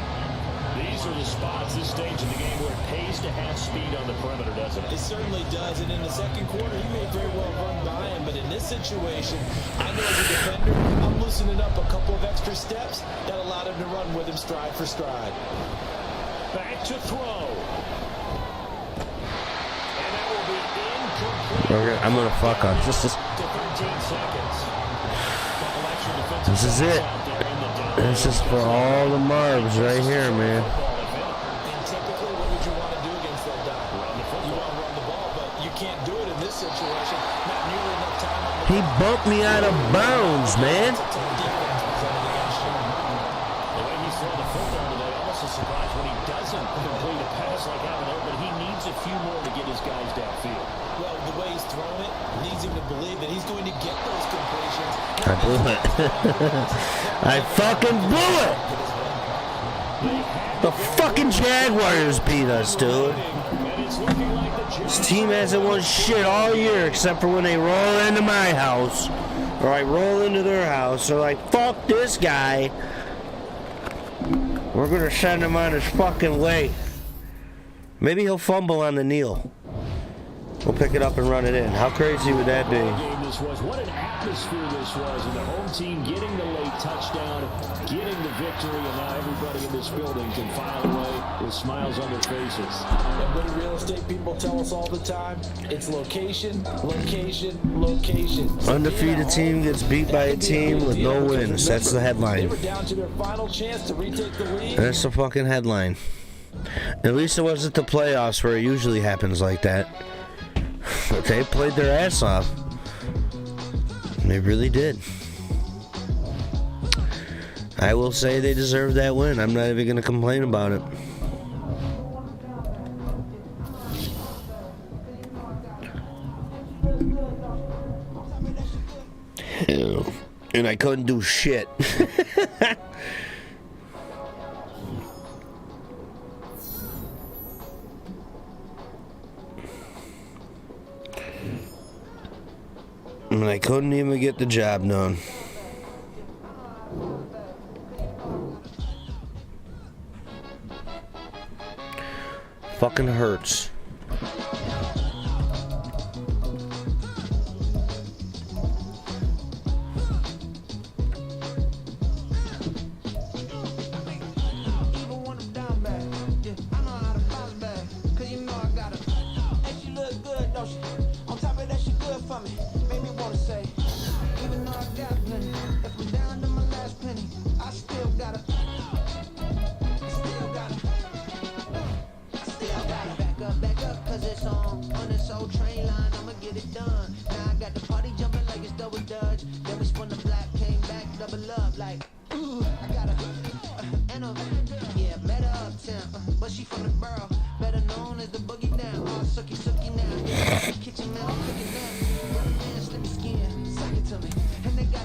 These are the spots, this stage of the game, where it pays to have speed on the perimeter, doesn't it? It certainly does, and in the second quarter, he may very well run by him, but in this situation, I know as a defender, I'm loosening up a couple of extra steps that allowed him to run with him stride for stride. Back to throw. And that will be incomplete. I'm going to fuck up. To 13 seconds. This is it. This is for all the Marbs right here, man. And typically, what would you want to do against that dog? You want to run the ball, but you can't do it in this situation. Not nearly enough time on the He bumped me out of bounds, man. The way he's throwing the football today, also surprised when he doesn't complete a pass like that one, but he needs a few more to get his guys downfield. Well, the way he's throwing it leads him to believe that he's going to get those completions. I blew it. I fucking blew it. The fucking Jaguars beat us, dude. This team hasn't won shit all year except for when they roll into my house or I roll into their house. They're like, fuck this guy. We're going to send him on his fucking way. Maybe he'll fumble on the kneel. We'll pick it up and run it in. How crazy would that be? What an atmosphere this was, and the home team getting the late touchdown, getting the victory, and now everybody in this building can file away with smiles on their faces. And what do real estate people tell us all the time? It's location, location, location. Undefeated team gets beat by a team with no wins. That's the headline. They were down to their final chance to retake the lead. That's the fucking headline. At least it wasn't the playoffs where it usually happens like that. But they played their ass off. They really did. I will say they deserved that win. I'm not even going to complain about it. And I couldn't do shit. And I couldn't even get the job done. Fucking hurts.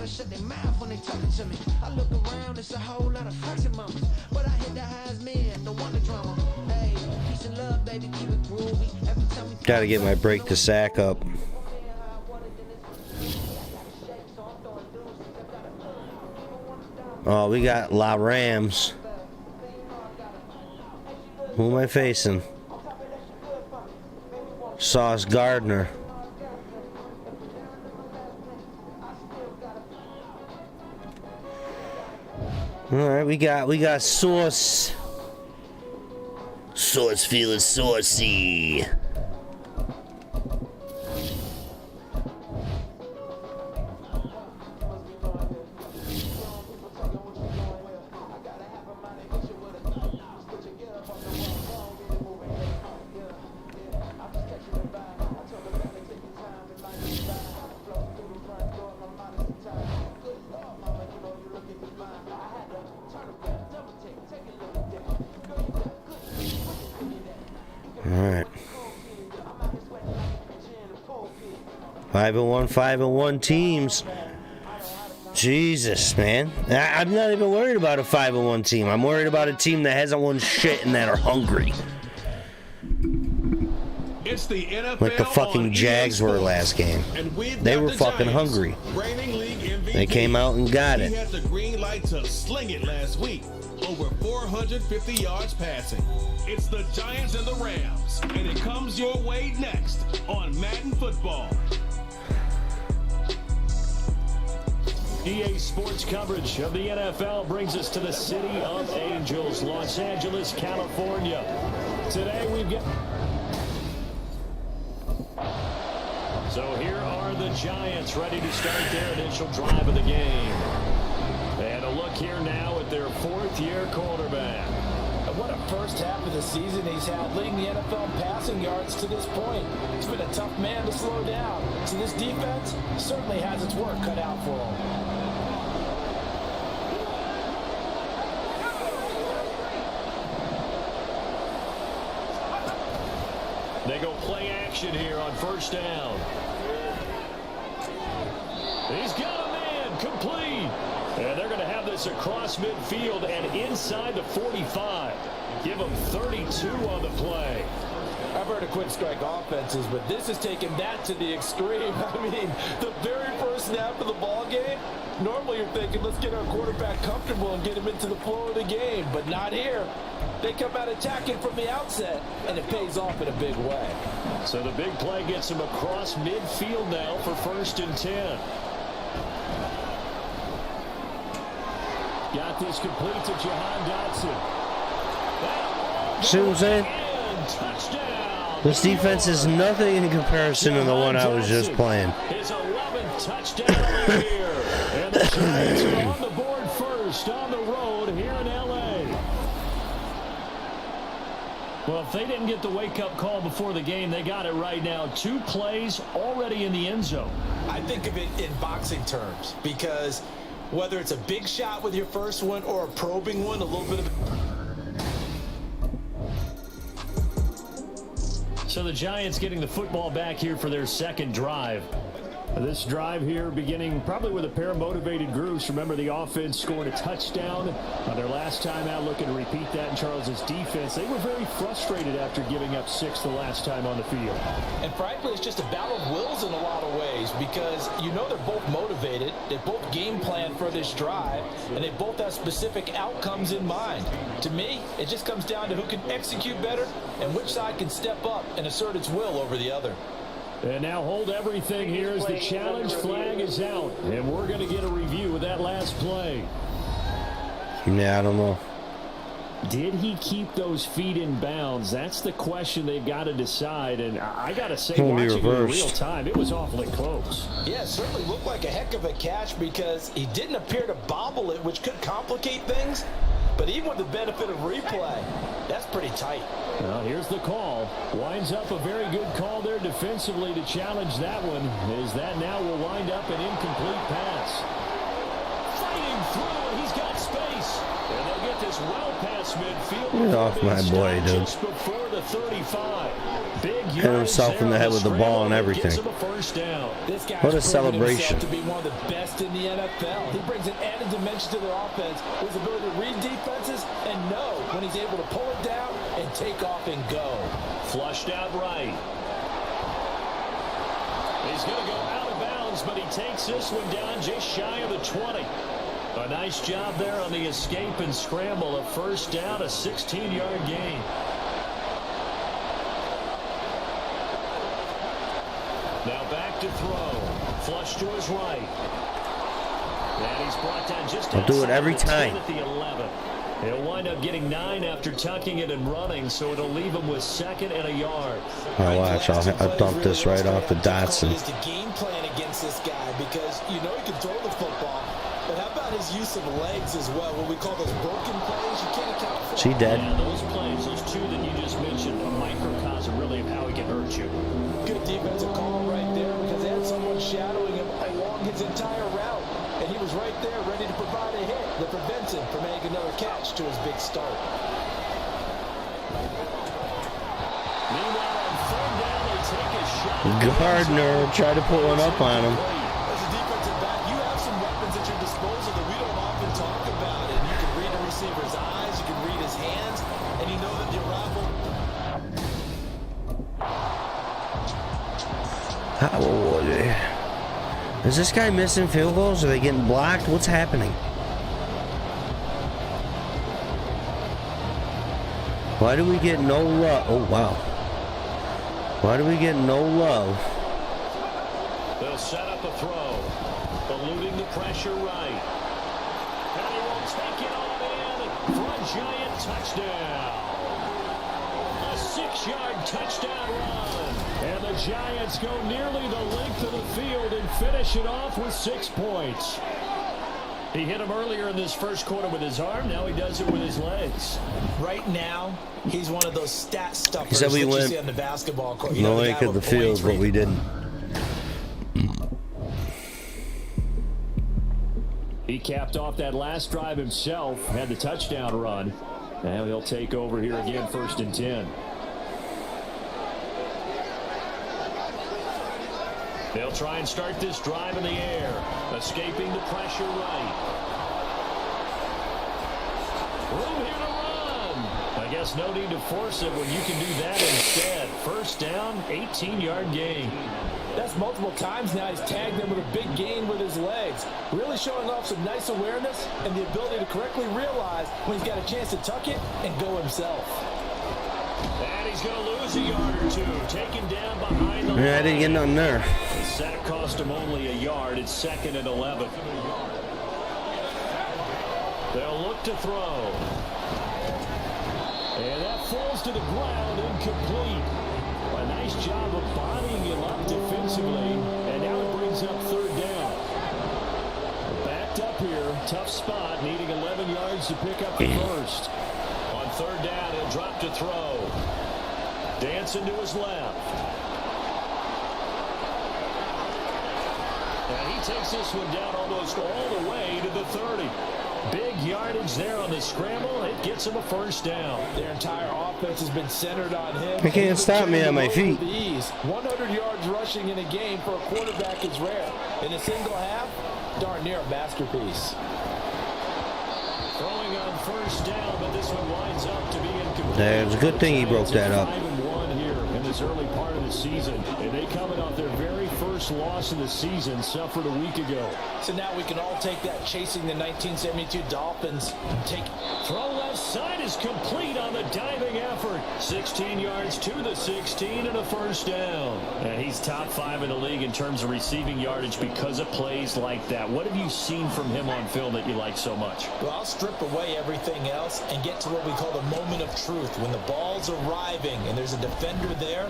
Shut their mouth when they talking to me. I look around, it's a whole lot of facts in my Gotta get my break the sack up. Oh, we got La Rams. Who am I facing? Sauce Gardner. All right, we got Sauce. Sauce feeling saucy. Alright. 5-1 teams. Jesus, man. I'm not even worried about a 5-1 team. I'm worried about a team that hasn't won shit and that are hungry. It's the NFL like the fucking Jags were last game. They were fucking hungry. They came out and got it. He had the green light to sling it last week. Over 450 yards passing. It's the Giants and the Rams, and it comes your way next on Madden Football. EA Sports coverage of the NFL brings us to the City of Angels, Los Angeles, California. Today we've got... So here are the Giants ready to start their initial drive of the game. And a look here now at their fourth-year quarterback. And what a first half of the season he's had, leading the NFL in passing yards to this point. He's been a tough man to slow down. So this defense certainly has its work cut out for him. They go play action here on first down. He's got a man complete. And they're going to have this across midfield and inside the 45. Give them 32 on the play. I've heard of quick strike offenses, but this is taking that to the extreme. I mean, the very first snap of the ball game, normally you're thinking, let's get our quarterback comfortable and get him into the flow of the game, but not here. They come out attacking from the outset, and it pays off in a big way. So the big play gets him across midfield now for 1st and 10. Got this complete to Jahan Dotson. See what I'm saying? Touchdown. This defense is nothing in comparison to the one I was just playing. His 11th touchdown of the year. And the Giants are on the board first on the road here in L.A. Well, if they didn't get the wake-up call before the game, they got it right now. 2 plays already in the end zone. I think of it in boxing terms because whether it's a big shot with your first one or a probing one, a little bit of... So the Giants getting the football back here for their second drive. This drive here beginning probably with a pair of motivated groups. Remember, the offense scored a touchdown on their last time out, looking to repeat that in Charles's defense. They were very frustrated after giving up 6 the last time on the field. And frankly, it's just a battle of wills in a lot of ways because you know they're both motivated, they both game plan for this drive, and they both have specific outcomes in mind. To me, it just comes down to who can execute better and which side can step up and assert its will over the other. And now hold everything here as the challenge flag is out. And we're going to get a review of that last play. Yeah, I don't know. Did he keep those feet in bounds? That's the question they've got to decide. And I got to say, watching it in real time, it was awfully close. Yeah, it certainly looked like a heck of a catch because he didn't appear to bobble it, which could complicate things. But even with the benefit of replay, that's pretty tight. Well, here's the call. Winds up a very good call there defensively to challenge that one. Is that now will wind up an incomplete pass. Fighting through, and he's got space. And they'll get this well past midfield. Get off my boy, dude. Just before the 35. Big Hit himself in the head with the ball and everything. What a celebration. To be one of the best in the NFL. He brings an added dimension to their offense. His ability to read defenses and know when he's able to pull it down and take off and go. Flushed out right. he's going to go out of bounds, but he takes this one down just shy of the 20. A nice job there on the escape and scramble. A first down, a 16-yard gain. Now back to throw. Flush to his right. And he's brought down just I'll do it every time. At the 11. He'll wind up getting 9 after tucking it and running, so it'll leave him with 2nd and a yard. Oh, watch. I'll dump this right off the Dotson. Is the game plan against this guy, because you know he can throw the football, but how about his use of legs as well? What we call those broken plays, you can't account for. She dead. Yeah, those plays, those 2 that you just mentioned, a microcosm really of how he can hurt you. Good defensive call right there, because they had someone shadowing him along his entire route, and he was right there ready to provide a hit that prevents him from making another catch to his big start. Meanwhile, on 3rd down, they take a shot. Gardner tried to put one up on him. As a defensive back, you have some weapons at your disposal that we don't often talk about. And you can read a receiver's eyes, you can read his hands, and you know that the arrival. Is this guy missing field goals? Are they getting blocked? What's happening? Why do we get no love? Oh, wow. Why do we get no love? They'll set up a throw. Eluding the pressure right. And he will take it on in for a giant touchdown. A 6-yard touchdown run. And the Giants go nearly the length of the field and finish it off with 6 points. He hit him earlier in this first quarter with his arm. Now he does it with his legs. Right now, he's one of those stat stuffers Except we that went you see on the basketball court. no length of the field, but we didn't. He capped off that last drive himself, had the touchdown run. Now he'll take over here again, 1st and 10. They'll try and start this drive in the air, escaping the pressure right. Room here to run. I guess no need to force it when you can do that instead. First down, 18-yard gain. That's multiple times now he's tagged them with a big gain with his legs. Really showing off some nice awareness and the ability to correctly realize when he's got a chance to tuck it and go himself. And he's going to lose a yard or 2. Taken down behind the line. Yeah, I didn't get nothing there. The sack cost him only a yard. It's 2nd and 11. They'll look to throw. And that falls to the ground, incomplete. A nice job of bodying him up defensively. And now it brings up 3rd down. Backed up here. Tough spot. Needing 11 yards to pick up the first. On 3rd down, he'll drop to throw. Dancing to his left. And he takes this one down almost all the way to the 30. Big yardage there on the scramble. It gets him a first down. Their entire offense has been centered on him. He can't stop me on my feet. 100 yards rushing in a game for a quarterback is rare. In a single half, darn near a masterpiece. Throwing on first down, but this one winds up to be incomplete. Yeah, it's a good thing he broke that up. 5-1 here in this early part of the season. And they coming off their very first loss of the season, suffered a week ago. So now we can all take that chasing the 1972 Dolphins. Throw left side is complete on the diving effort. 16 yards to the 16 and a first down. And he's top 5 in the league in terms of receiving yardage because of plays like that. What have you seen from him on film that you like so much? Well, I'll strip away everything else and get to what we call the moment of truth. When the ball's arriving and there's a defender there,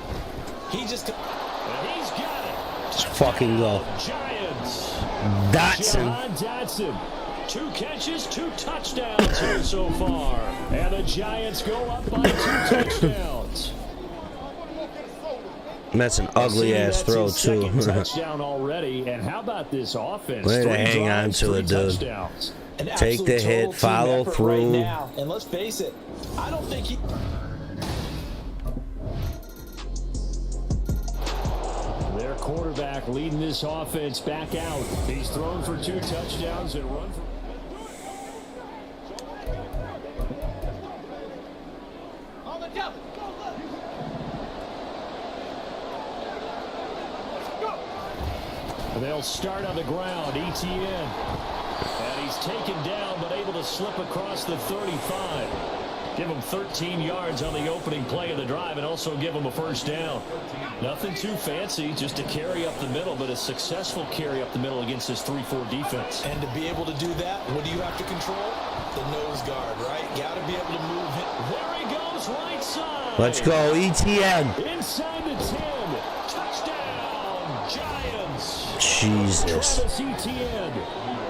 he just... And he's got it. Let's fucking go. Giants. Dotson. Dotson. 2 catches, 2 touchdowns here so far. And the Giants go up by 2 touchdowns. That's an ugly ass throw too. Touchdown already. And how about this offense? Way to hang on to it, dude. Take the hit, follow through. Right now. And let's face it, I don't think he... Their quarterback leading this offense back out. He's thrown for 2 touchdowns and run for... They'll start on the ground. ETN. And he's taken down, but able to slip across the 35. Give him 13 yards on the opening play of the drive and also give him a first down. Nothing too fancy, just a carry up the middle, but a successful carry up the middle against this 3-4 defense. And to be able to do that, what do you have to control? The nose guard, right? Got to be able to move him. There he goes, right side. Let's go, ETN. Inside the 10. Touchdown, Giants. Jesus. Travis Etienne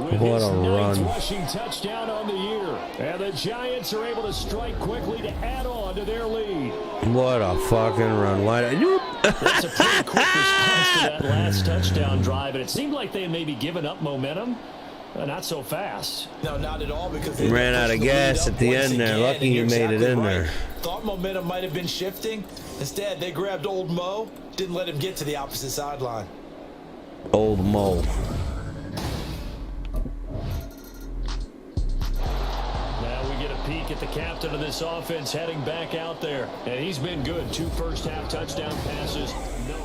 with What his a ninth run. rushing touchdown on the year. And the Giants are able to strike quickly to add on to their lead. What a fucking run. That's a pretty quick response to that last touchdown drive. And it seemed like they had maybe given up momentum. Not so fast. No, not at all, because He ran out of gas at the end there. Lucky he made it in there. Thought momentum might have been shifting. Instead, they grabbed old Mo, didn't let him get to the opposite sideline. Old Mo. Now we get a peek at the captain of this offense heading back out there. And he's been good. 2 first-half touchdown passes. No.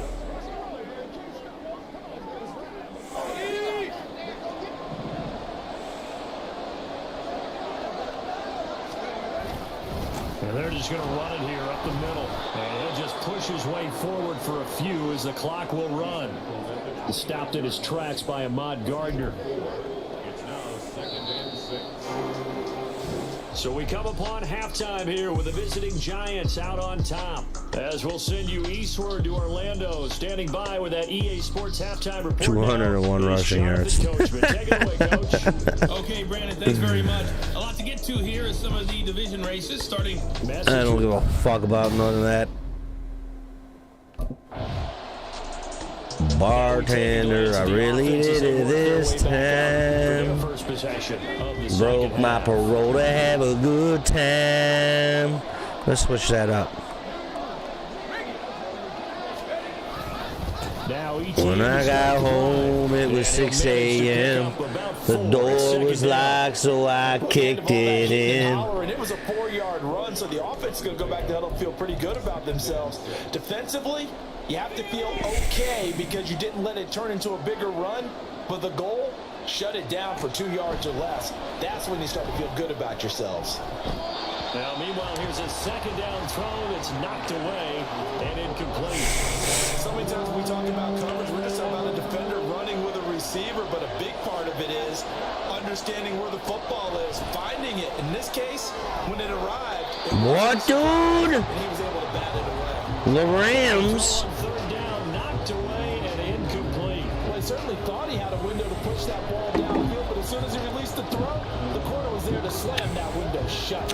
And they're just going to run it here up the middle. And he'll just push his way forward for a few as the clock will run. Stopped in his tracks by Ahmad Gardner. So we come upon halftime here with the visiting Giants out on top. As we'll send you eastward to Orlando. Standing by with that EA Sports halftime report. 201 rushing yards. Take it away, Coach. Okay, Brandon, thanks very much. A lot to get to here is some of the division races starting. I don't give a fuck about none of that. Bartender, I really did it this time. Broke my parole to have a good time. Let's switch that up. When I got home, it was 6 a.m. The door was locked, so I kicked it in. And it was a 4-yard run, so the offense is going to go back to huddle and feel pretty good about themselves. Defensively, you have to feel okay because you didn't let it turn into a bigger run, but the goal, shut it down for 2 yards or less. That's when you start to feel good about yourselves. Now, meanwhile, here's a second down throw that's knocked away and incomplete. So many times we talk about coverage, we're just about a defender running with a receiver, but a big part of it is understanding where the football is, finding it. In this case, when it arrived, What, dude? and he was able to bat it away. The Rams. Third down, knocked away and incomplete. Well, he certainly thought he had a window to push that ball downfield, but as soon as he released the throw, the corner was there to slam that window shut.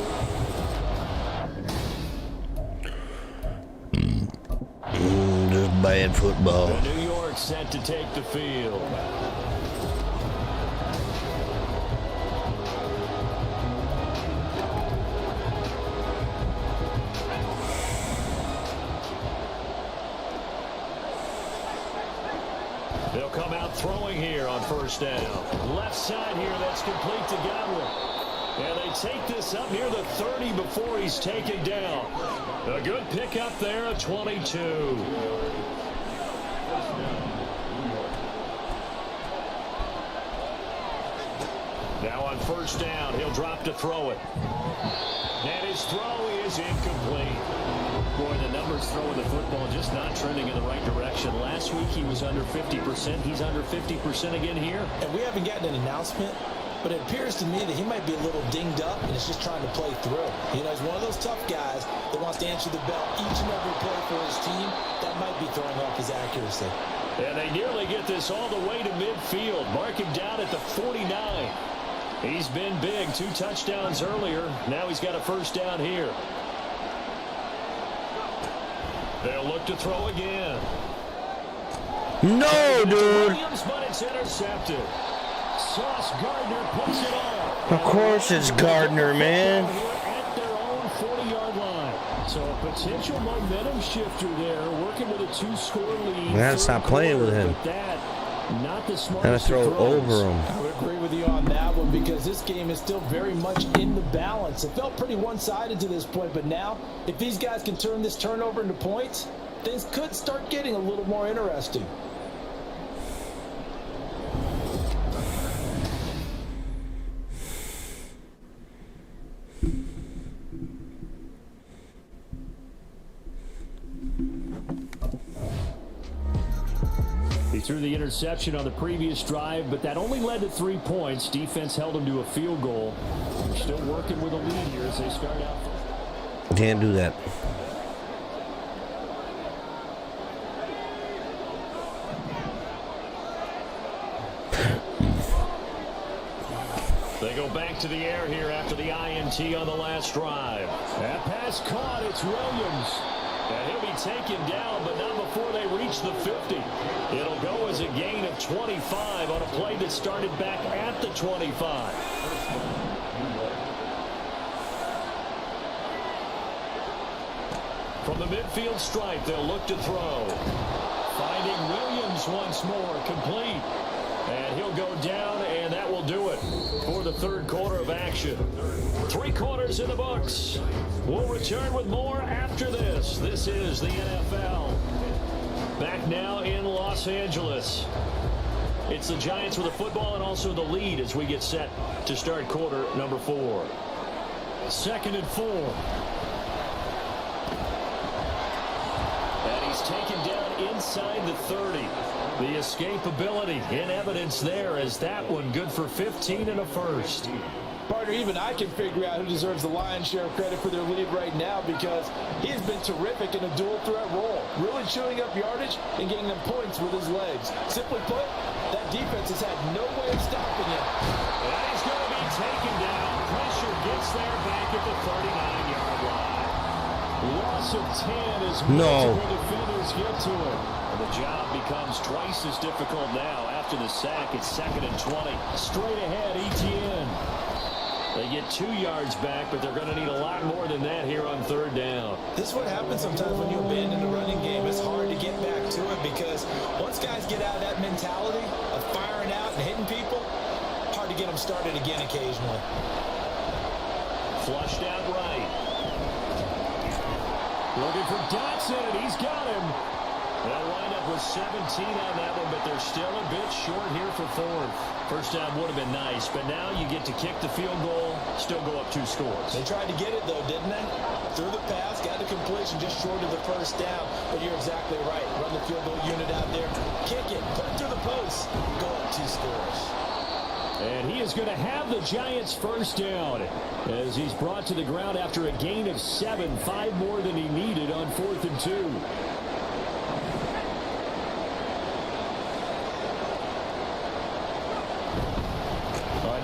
Just bad football. New York set to take the field. They'll come out throwing here on first down. Left side here, that's complete to Godwin. And they take this up near the 30 before he's taken down. A good pickup there at 22. Now on first down, he'll drop to throw it. And his throw is incomplete. Boy, the numbers throwing the football just not trending in the right direction. Last week he was under 50%. He's under 50% again here. And we haven't gotten an announcement, but it appears to me that he might be a little dinged up and is just trying to play through. You know, he's one of those tough guys that wants to answer the bell each and every play for his team. That might be throwing off his accuracy. And they nearly get this all the way to midfield. Mark him down at the 49. He's been big. 2 touchdowns earlier. Now he's got a first down here. They'll look to throw again. No, dude. Williams, but it's intercepted. Sauce Gardner puts it on. Of course it's Gardner, man. At their own 40-yard line. So a potential momentum shifter there, working with a 2-score lead. Gotta stop playing with him. But that, not the Gotta smartest throw of over throws. him. I would agree with you on that one because this game is still very much in the balance. It felt pretty one-sided to this point, but now if these guys can turn this turnover into points, things could start getting a little more interesting. threw the interception on the previous drive, but that only led to 3 points. Defense held him to a field goal. They're still working with a lead here as they start out. Can't do that. They go back to the air here after the INT on the last drive. That pass caught. It's Williams. And he'll be taken down, but not before they reach the 50. It'll go as a gain of 25 on a play that started back at the 25. From the midfield stripe, they'll look to throw. Finding Williams once more, complete. And he'll go down, and that will do it for the third quarter of action. 3 quarters in the books. We'll return with more after this. This is the NFL. Back now in Los Angeles. It's the Giants with the football and also the lead as we get set to start quarter number 4. 2nd and 4. And he's taken down inside the 30. The escapability in evidence there as that one good for 15 and a first. Partner, even I can figure out who deserves the lion's share of credit for their lead right now because he's been terrific in a dual threat role, really chewing up yardage and getting them points with his legs. Simply put, that defense has had no way of stopping him. And he's going to be taken down. Pressure gets there back at the 39-yard line. Loss of 10 as multiple defenders get to it. The job becomes twice as difficult now. After the sack, it's 2nd and 20. Straight ahead, ETN. They get 2 yards back, but they're going to need a lot more than that here on 3rd down. This is what happens sometimes when you abandon the running game. It's hard to get back to it because once guys get out of that mentality of firing out and hitting people, hard to get them started again occasionally. Flushed out right. Looking for Dotson, and he's got him. They'll wind up with 17 on that one, but they're still a bit short here for 4th. First down would have been nice, but now you get to kick the field goal, still go up 2 scores. They tried to get it, though, didn't they? Threw the pass, got the completion just short of the first down, but you're exactly right. Run the field goal unit out there, kick it, put it through the post, go up 2 scores. And he is going to have the Giants first down as he's brought to the ground after a gain of 7, 5 more than he needed on 4th and 2.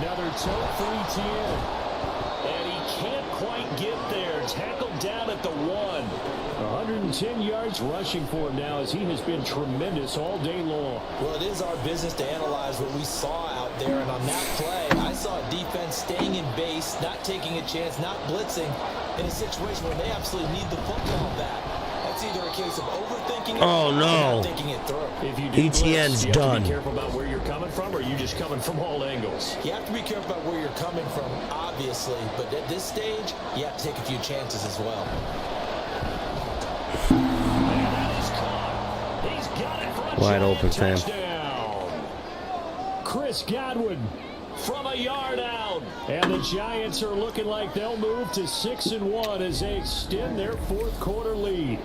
Another toe for ETN. And he can't quite get there. Tackled down at the 1. 110 yards rushing for him now as he has been tremendous all day long. Well, it is our business to analyze what we saw out there. And on that play, I saw a defense staying in base, not taking a chance, not blitzing in a situation where they absolutely need the football back. That's either a case of overthinking it or not thinking it through. If you do ETN's blitz, you done. have to be careful about where you're coming from, or are you just coming from all angles? You have to be careful about where you're coming from, obviously. But at this stage, you have to take a few chances as well. And that is caught. He's got it for a Wide open, fam. touchdown. Chris Godwin from a yard out. And the Giants are looking like they'll move to 6-1 as they extend their 4th quarter lead.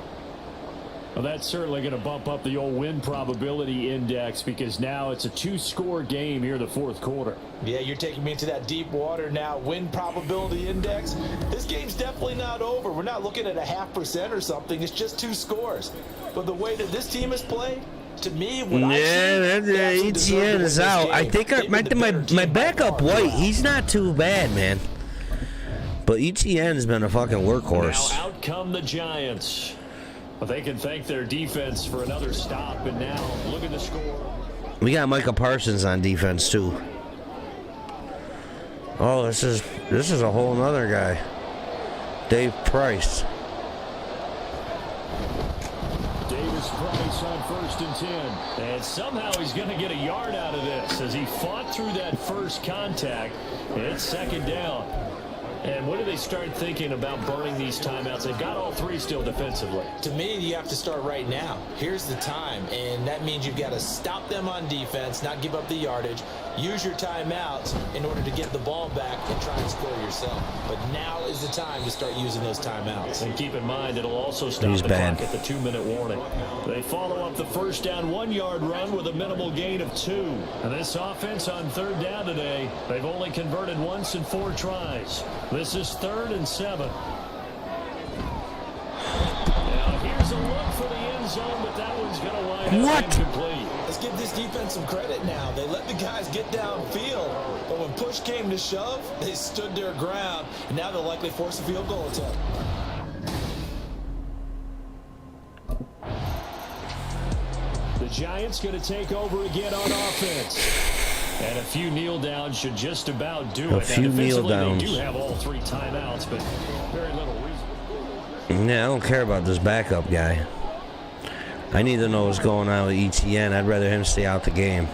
Well, that's certainly going to bump up the old win probability index because now it's a 2-score game here in the 4th quarter. Yeah, you're taking me into that deep water now. Win probability index. This game's definitely not over. We're not looking at a 0.5% or something. It's just 2 scores. But the way that this team has played, to me, what I see, ETN is out. I think my backup White, he's not too bad, man. But ETN's been a fucking workhorse. Now out come the Giants. But they can thank their defense for another stop. And now look at the score. We got Micah Parsons on defense too. Oh, this is a whole nother guy. Dave Price. Davis Price on 1st and 10. And somehow he's going to get a yard out of this as he fought through that first contact. And it's 2nd down. And when do they start thinking about burning these timeouts? They've got all three still defensively. To me, you have to start right now. Here's the time, and that means you've got to stop them on defense, not give up the yardage, use your timeouts in order to get the ball back and try and score yourself. But now is the time to start using those timeouts. And keep in mind, it'll also stop the clock at the 2-minute warning. They follow up the first down 1-yard run with a minimal gain of 2. And this offense on third down today, they've only converted once in 4 tries. This is 3rd and 7. Now here's a look for the end zone, but that one's going to wind up incomplete. Let's give this defense some credit now. They let the guys get downfield, but when push came to shove, they stood their ground, and now they'll likely force a field goal attempt. The Giants going to take over again on offense. And a few kneel downs should just about do it. A few kneel downs. They do have all 3 timeouts, but very little reason. Yeah, I don't care about this backup guy. I need to know what's going on with ETN. I'd rather him stay out the game.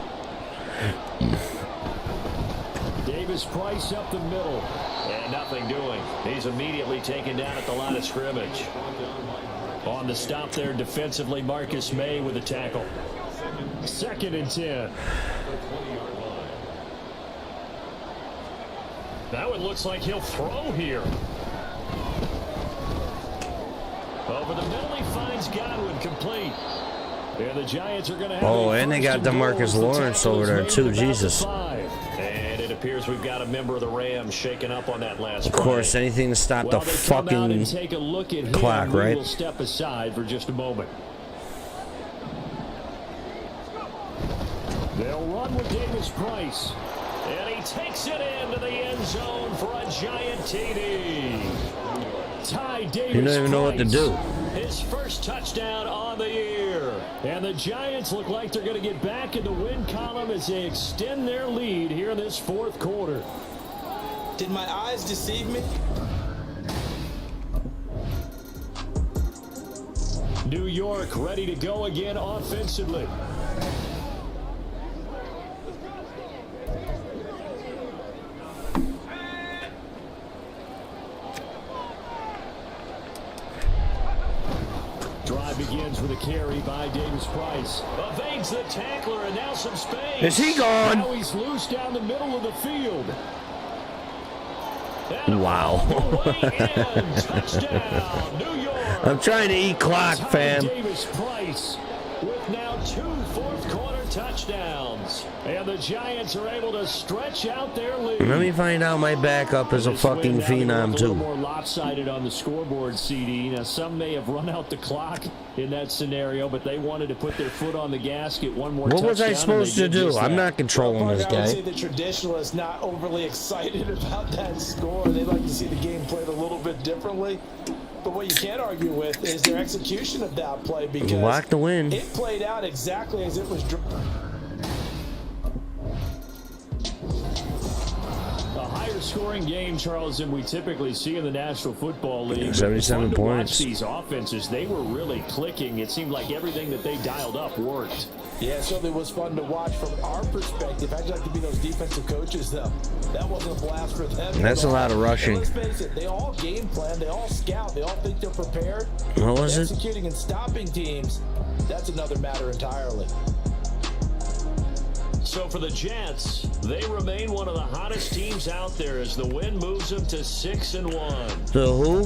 Davis Price up the middle. And nothing doing. He's immediately taken down at the line of scrimmage. On the stop there defensively, Marcus May with a tackle. 2nd and 10. That one looks like he'll throw here. Over the middle, he finds Godwin complete. And the Giants are going to have and they got DeMarcus Lawrence over there too. Jesus. And it appears we've got a member of the Rams shaking up on that last play. Of course, anything to stop the fucking clock, right? We'll step aside for just a moment. They'll run with Davis Price. And he takes it into the end zone for a giant TD. Ty Davis. You don't even know what to do. His first touchdown on the year. And the Giants look like they're going to get back in the win column as they extend their lead here in this 4th quarter. Did my eyes deceive me? New York ready to go again offensively. Drive begins with a carry by Davis Price. Evades the tackler and now some space. Is he gone? Now he's loose down the middle of the field. Wow. Touchdown, New York. I'm trying to eat clock, fam. Davis Price with now 2 fourth-quarter touchdowns. And the Giants are able to stretch out their lead. Let me find out my backup is a fucking phenom, too. More lopsided on the scoreboard, CD. Now, some may have run out the clock in that scenario, but they wanted to put their foot on the gas, get one more touchdown. What was I supposed to do? I'm not controlling this guy. I would say the traditionalists not overly excited about that score. They'd like to see the game played a little bit differently. But what you can't argue with is their execution of that play, because lock the win. It played out exactly as it was. Scoring game, Charles, than we typically see in the National Football League. 77 points. Watch these offenses, they were really clicking. It seemed like everything that they dialed up worked. Yeah, so it was fun to watch from our perspective. I'd like to be those defensive coaches, though. That wasn't a blast for them. That's a lot of rushing. And let's face it, they all game plan, they all scout, they all think they're prepared. What was it? Executing and stopping teams, that's another matter entirely. So for the Jets, they remain one of the hottest teams out there as the win moves them to 6-1. The who?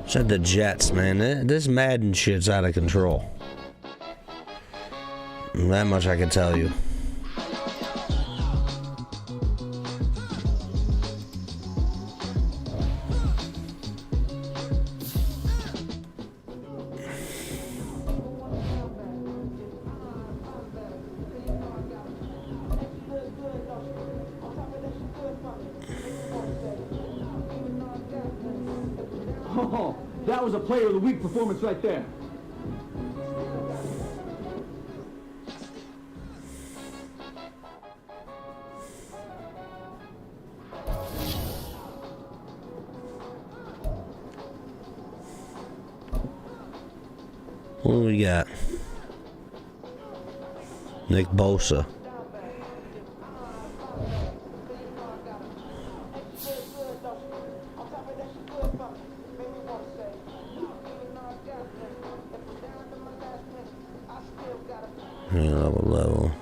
Said the Jets, man. This Madden shit's out of control. That much I can tell you. Oh, that was a player of the week performance right there. What do we got? Nick Bosa. Yeah, level.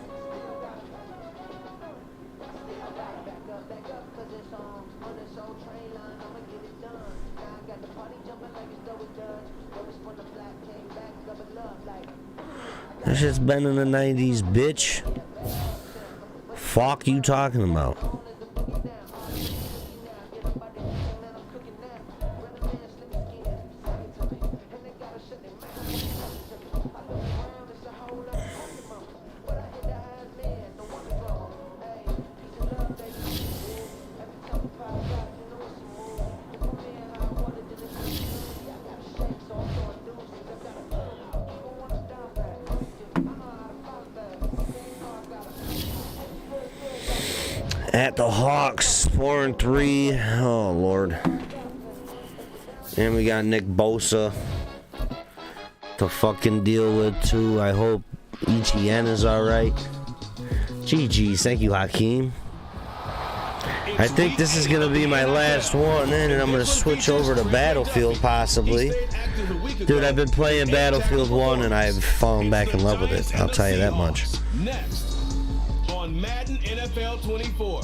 That shit's been in the 90s, bitch. Fuck you talking about? At the Hawks, 4-3. Oh Lord. And we got Nick Bosa to fucking deal with too. I hope ETN is alright. GG's, thank you, Hakeem. I think this is gonna be my last one, and I'm gonna switch over to Battlefield possibly. Dude, I've been playing Battlefield 1 and I've fallen back in love with it. I'll tell you that much. Next on Madden NFL 24.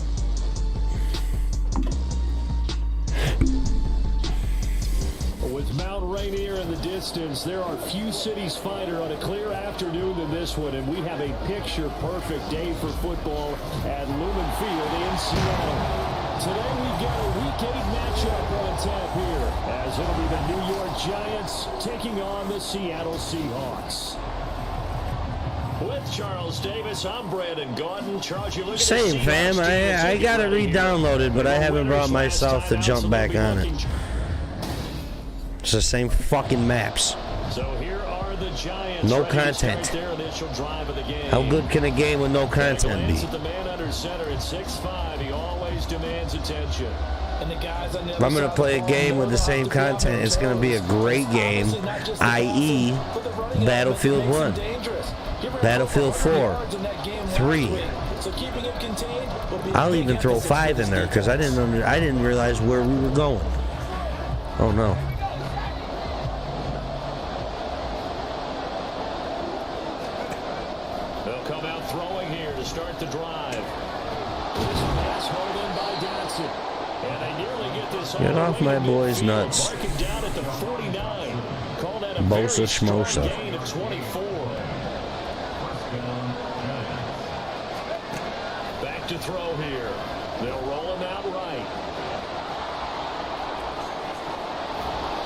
With Mount Rainier in the distance, there are few cities finer on a clear afternoon than this one, and we have a picture-perfect day for football at Lumen Field in Seattle. Today we've got a Week 8 matchup on tap here, as it'll be the New York Giants taking on the Seattle Seahawks. With Charles Davis, I'm Brandon Gaudin. Charles, you look at Same, fam. I got it re-downloaded, but I haven't brought myself to jump back on it. It's the same fucking maps. So here are the Giants. No content. How good can a game with no content be? The man under center at 6'5", he always demands attention. If I'm going to play a game with the same content, it's going to be a great game, i.e. Battlefield 1, Battlefield 4, 3. I'll even throw 5 in there because I didn't realize where we were going. Oh no. They'll come out throwing here to start the drive. This pass hauled in by Dotson. And they nearly get this. Get off my boy's nuts. Down at the 49. Call that a Bosa Schmosa. gain of 24. Back to throw here. They'll roll him out right.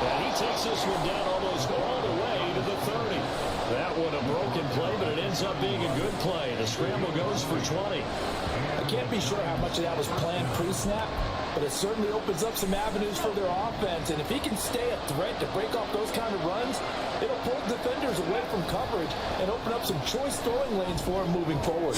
And he takes this one down almost all the way to the 30. That one a broken play, but it ends up being a good play. The scramble goes for 20. I can't be sure how much of that was planned pre-snap, but it certainly opens up some avenues for their offense. And if he can stay a threat to break off those kind of runs, it'll pull defenders away from coverage and open up some choice throwing lanes for him moving forward.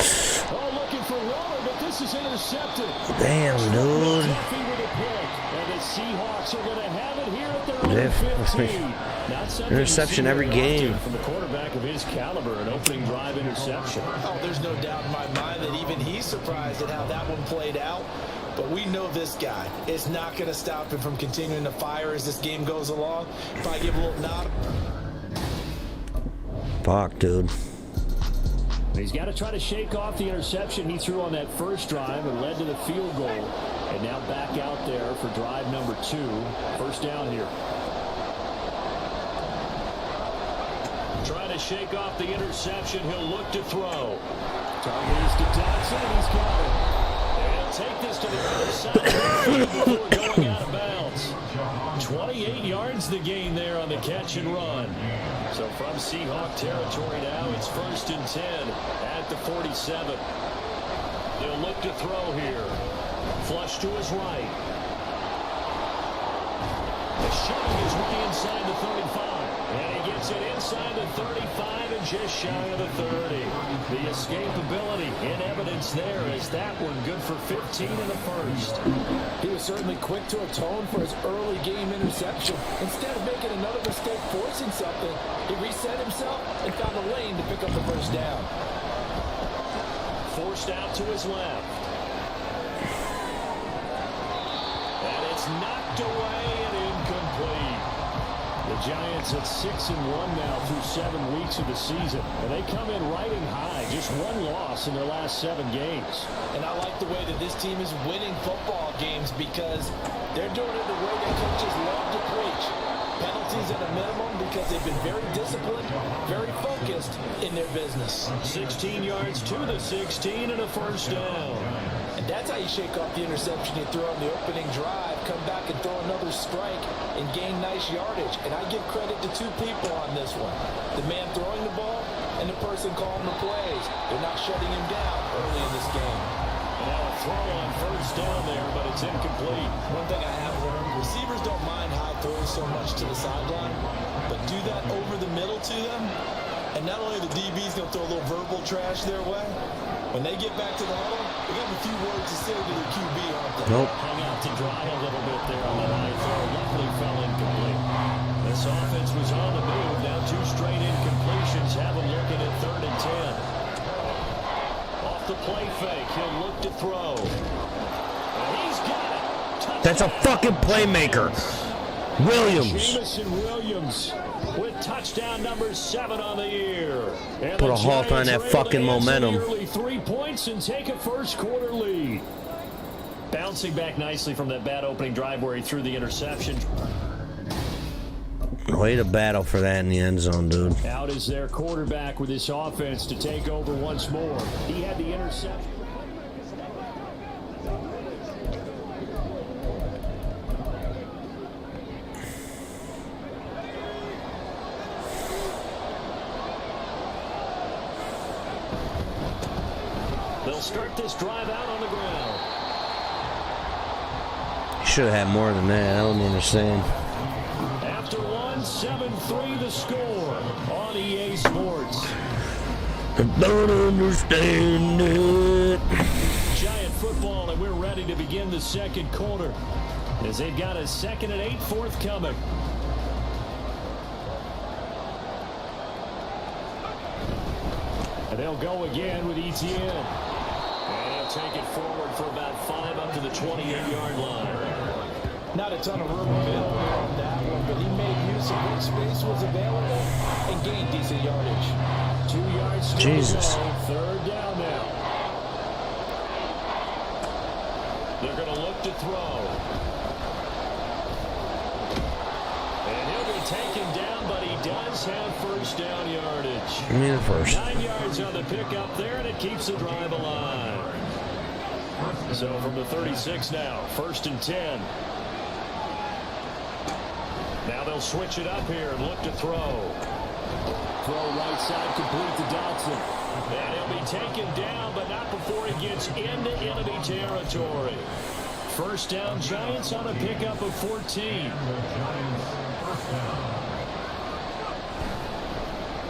Oh, looking for Waller, but this is intercepted. Damn, dude. And the Seahawks are going to have it here at their own 15. Interception every game. From the quarterback of his caliber, an opening drive interception. Oh, there's no doubt in my mind that even he's surprised at how that one played out. But we know this guy is not going to stop him from continuing to fire as this game goes along. If I give a little nod. Fuck, dude. He's got to try to shake off the interception he threw on that first drive and led to the field goal. And now back out there for drive number 2. First down here. Trying to shake off the interception. He'll look to throw. Target is to Dotson, and he's got it. And he'll take this to the other side before going out of bounds. 28 yards the gain there on the catch and run. So from Seahawk territory now, it's 1st and 10 at the 47. They'll look to throw here. Flush to his right. Shoving his way inside the 35. And he gets it inside the 35 and just shy of the 30. The escapability in evidence there as that one good for 15 in the first. He was certainly quick to atone for his early game interception. Instead of making another mistake forcing something, he reset himself and found a lane to pick up the first down. Forced out to his left. And it's knocked away and incomplete. The Giants at 6-1 now through 7 weeks of the season. And they come in riding high. Just one loss in their last 7 games. And I like the way that this team is winning football games because they're doing it the way that coaches love to preach. Penalties at a minimum because they've been very disciplined, very focused in their business. 16 yards to the 16 and a first down. And that's how you shake off the interception you throw on the opening drive, come back and throw another strike and gain nice yardage. And I give credit to 2 people on this one. The man throwing the ball and the person calling the plays. They're not shutting him down early in this game. Now a throw on first down there, but it's incomplete. One thing I have learned, receivers don't mind high throws so much to the sideline, but do that over the middle to them, and not only the DB's going to throw a little verbal trash their way, when they get back to the huddle, they got a few words to say to their QB, aren't they? Nope. Hung out to dry a little bit there on that high throw. Luckily fell incomplete. This offense was on the move. Now 2 straight incompletions have them looking at 3rd and 10. Off the play fake, he'll look to throw. And he's got it. Touchdown. That's a fucking playmaker. Williams. Jamison Williams with touchdown number 7 on the year. And Put the a halt on Giants that are able fucking to answer momentum. the early 3 points and take a first quarter lead. Bouncing back nicely from that bad opening drive where he threw the interception. Way to battle for that in the end zone, dude. Out is their quarterback with his offense to take over once more. He had the interception. They'll start this drive out on the ground. Should have had more than that. I don't understand. After 7-3 the score on EA Sports. I don't understand it. Giant football, and we're ready to begin the second quarter as they've got a 2nd and 8 forthcoming. And they'll go again with ETN. And he'll take it forward for about 5 up to the 28-yard line. Not a ton of room available on that one, but he made use of what space was available and gained decent yardage. 2 yards to Jesus. go. 3rd down now. They're going to look to throw. And he'll be taken down, but he does have first down yardage. Give me the first. 9 yards on the pickup there, and it keeps the drive alive. So from the 36 now, 1st and 10. Now they'll switch it up here and look to throw. Throw right side complete to Dotson. And he'll be taken down, but not before he gets into enemy territory. First down, Giants on a pickup of 14.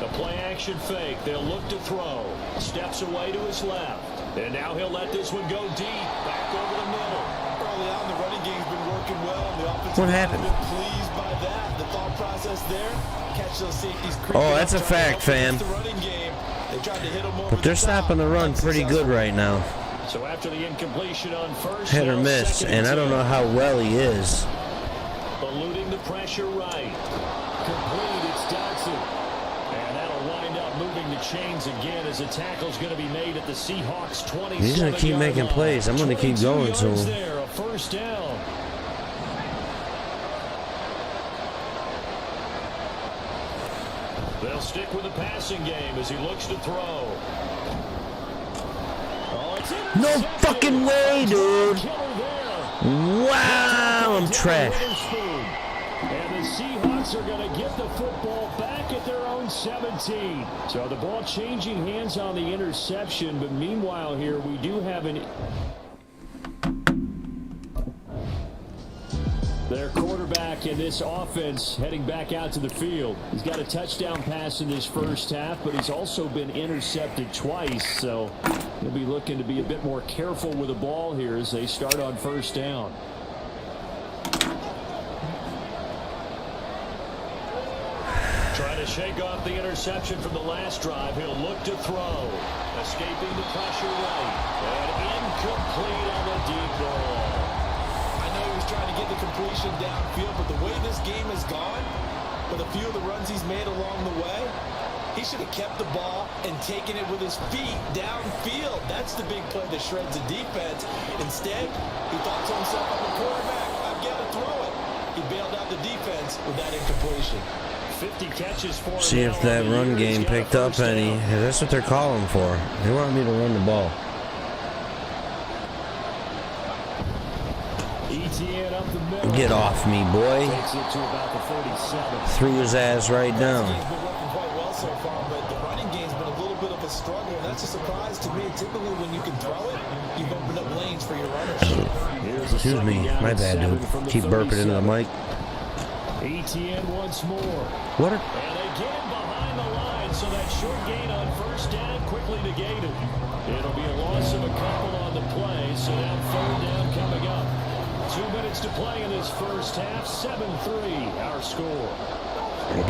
The play action fake. They'll look to throw. Steps away to his left. And now he'll let this one go deep. Back over the middle. Early on, the running game's been working well. The offensive What happened? line has been pleased by that. The thought process there, catch those safeties creeping Oh, that's up, a trying to fact, help against fam. the running game. They tried to hit him over But they're the top. stopping the run pretty good right now. So after the incompletion on first, Hit or now miss, 2nd and I don't know how well he is. eluding the pressure right. Complete, it's Dotson. And that'll wind up moving the chains again as a tackle's going to be made at the Seahawks 27. He's going to keep making plays. I'm going to keep going to him. There, a first down. They'll stick with the passing game as he looks to throw. Oh, it's No intercepted. fucking way, dude. Killer there. Wow, I'm trash. And the Seahawks are going to get the football back at their own 17. So the ball changing hands on the interception, but meanwhile here we do have an... Their quarterback in this offense heading back out to the field. He's got a touchdown pass in this first half, but he's also been intercepted twice. So he'll be looking to be a bit more careful with the ball here as they start on first down. Trying to shake off the interception from the last drive. He'll look to throw. Escaping the pressure right. And incomplete on the deep ball. I know he was trying to get the completion downfield, but the way this game has gone, with a few of the runs he's made along the way, he should have kept the ball and taken it with his feet downfield. That's the big play that shreds the defense. Instead, he thought to himself, I'm a quarterback, I've got to throw it. He bailed out the defense with that incompletion. 50 catches for him. See if that run game picked up any. That's what they're calling for. They want me to run the ball. ETN up the middle. Get off me, boy. Takes it to about the 47. Threw his ass right down. He's been working quite well so far, but the running game's been a little bit of a struggle. That's a surprise to me. Typically, when you can throw it, you've opened up lanes for your runners. Excuse me. My bad, dude. Keep burping into the mic. ETN once more. What? And they get him behind the line, so that short gain on first down quickly negated. It'll be a loss of a couple on the play, so now third down coming up. 2 minutes to play in this first half. 7-3 our score.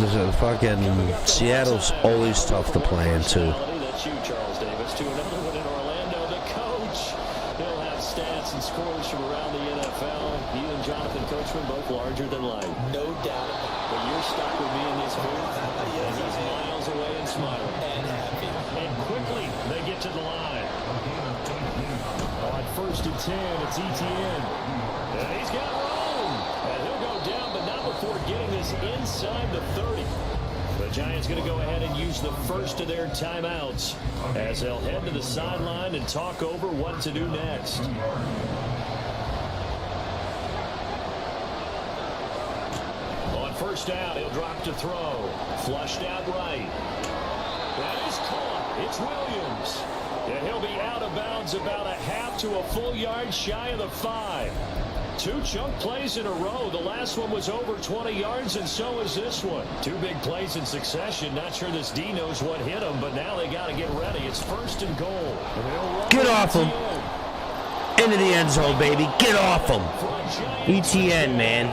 This is fucking Seattle's always tough to play into. That's you, Charles Davis, to another one in Orlando. The coach, he'll have stats and scores from around the NFL. You and Jonathan Coachman both larger than life. No doubt about it. But you're stuck with me in this booth, and he's miles away and smiling. And happy. And quickly, they get to the line. On first and 10, it's ETN. And he's got room. And he'll go down, but not before getting this inside the 30. The Giants going to go ahead and use the first of their timeouts as they'll head to the sideline and talk over what to do next. On first down, he'll drop to throw. Flushed out right. That is caught. It's Williams. And he'll be out of bounds about a half to a full yard shy of the 5. 2 chunk plays in a row. The last one was over 20 yards, and so is this one. 2 big plays in succession. Not sure this D knows what hit him, but now they got to get ready. It's first and goal. Get off him. Into the end zone, baby. Get off him. ETN, man.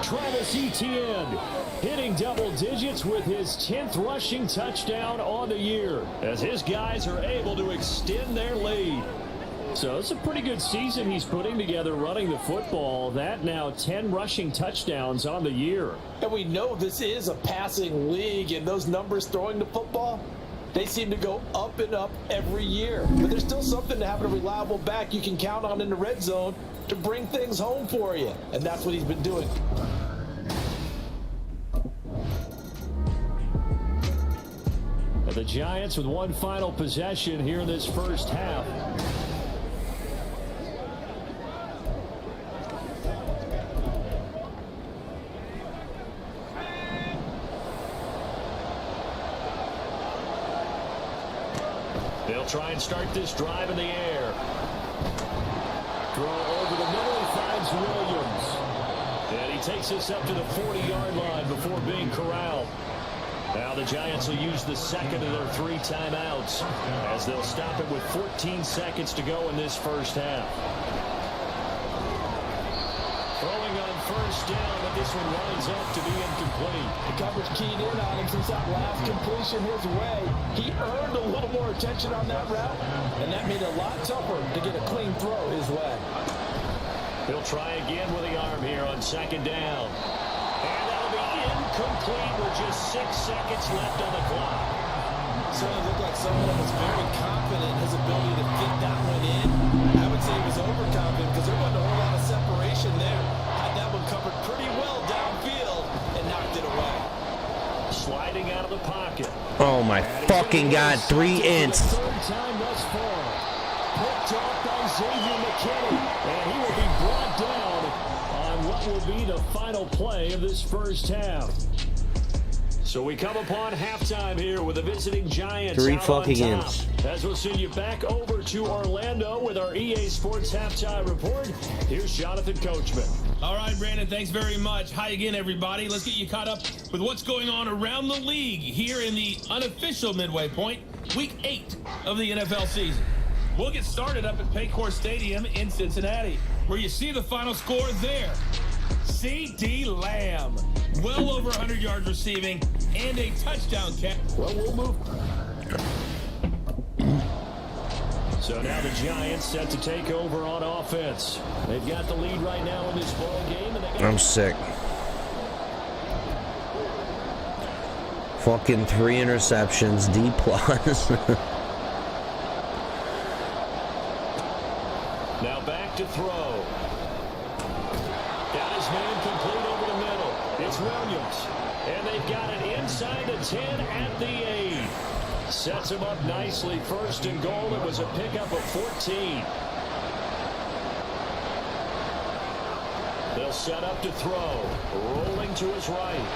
Travis Etienne hitting double digits with his 10th rushing touchdown on the year as his guys are able to extend their lead. So it's a pretty good season he's putting together running the football. That now 10 rushing touchdowns on the year. And we know this is a passing league, and those numbers throwing the football, they seem to go up and up every year. But there's still something to having a reliable back you can count on in the red zone to bring things home for you. And that's what he's been doing. The Giants with one final possession here in this first half. They'll try and start this drive in the air. Throw over the middle, he finds Williams. And he takes this up to the 40-yard line before being corralled. Now the Giants will use the second of their 3 timeouts as they'll stop it with 14 seconds to go in this first half. Throwing on first down, but this one winds up to be incomplete. The coverage keyed in on him since that last completion his way. He earned a little more attention on that route, and that made it a lot tougher to get a clean throw his way. He'll try again with the arm here on second down. And that'll be incomplete with just 6 seconds left on the clock. Certainly looked like someone that was very confident in his ability to fit that one in. I would say he was overconfident because there wasn't a whole lot of separation there. Had that one covered pretty well downfield and knocked it away. Sliding out of the pocket. Oh my fucking God, 3 inch. Third time thus far. Picked off by Xavier McKinney. And he will be brought down on what will be the final play of this first half. So we come upon halftime here with the visiting Giants 3 out fucking on top. inch. As we'll send you back over to Orlando with our EA Sports Halftime Report, here's Jonathan Coachman. All right, Brandon, thanks very much. Hi again, everybody. Let's get you caught up with what's going on around the league here in the unofficial midway point, week 8 of the NFL season. We'll get started up at Paycor Stadium in Cincinnati, where you see the final score there. C.D. Lamb, well over 100 yards receiving and a touchdown catch. Well, we'll move. So now the Giants set to take over on offense. They've got the lead right now in this ball game. And I'm sick. Fucking 3 interceptions, D+. Now back to throw. Got his man complete over the middle. It's Williams. And they've got it inside the 10 at the 8. Sets him up nicely. First and goal. It was a pickup of 14. They'll set up to throw. Rolling to his right.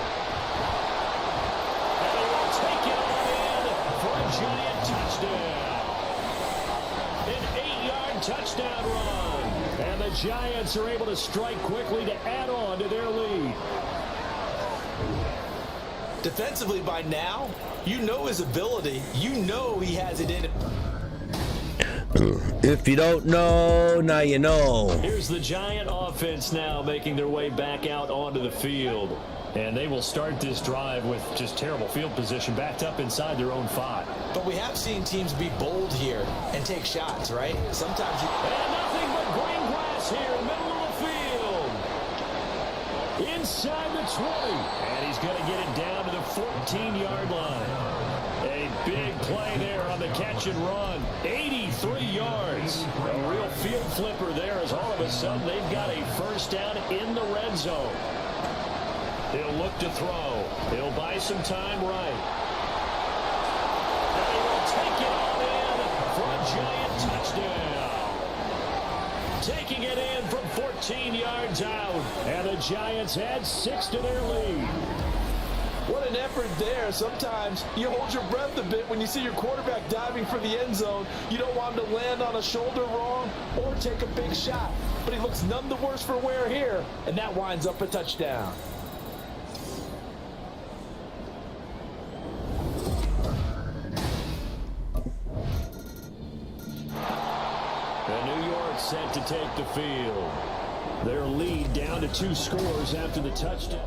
And they will take it on in for a Giant touchdown. An 8-yard touchdown run. And the Giants are able to strike quickly to add on to their lead. Defensively by now, you know his ability. You know he has it in it. If you don't know, now you know. Here's the Giant offense now making their way back out onto the field. And they will start this drive with just terrible field position, backed up inside their own 5. But we have seen teams be bold here and take shots, right? Sometimes you... And nothing but green grass here, middle of the field. Inside the 20. And he's going to get it down to the 14-yard line. A big play there on the catch and run. 83 yards. A real field flipper there as all of a sudden they've got a first down in the red zone. He'll look to throw. He'll buy some time right. And he will take it on in for a Giant touchdown. Taking it in from 14 yards out. And the Giants add 6 to their lead. What an effort there. Sometimes you hold your breath a bit when you see your quarterback diving for the end zone. You don't want him to land on a shoulder wrong or take a big shot. But he looks none the worse for wear here. And that winds up a touchdown. Set to take the field. Their lead down to 2 scores after the touchdown.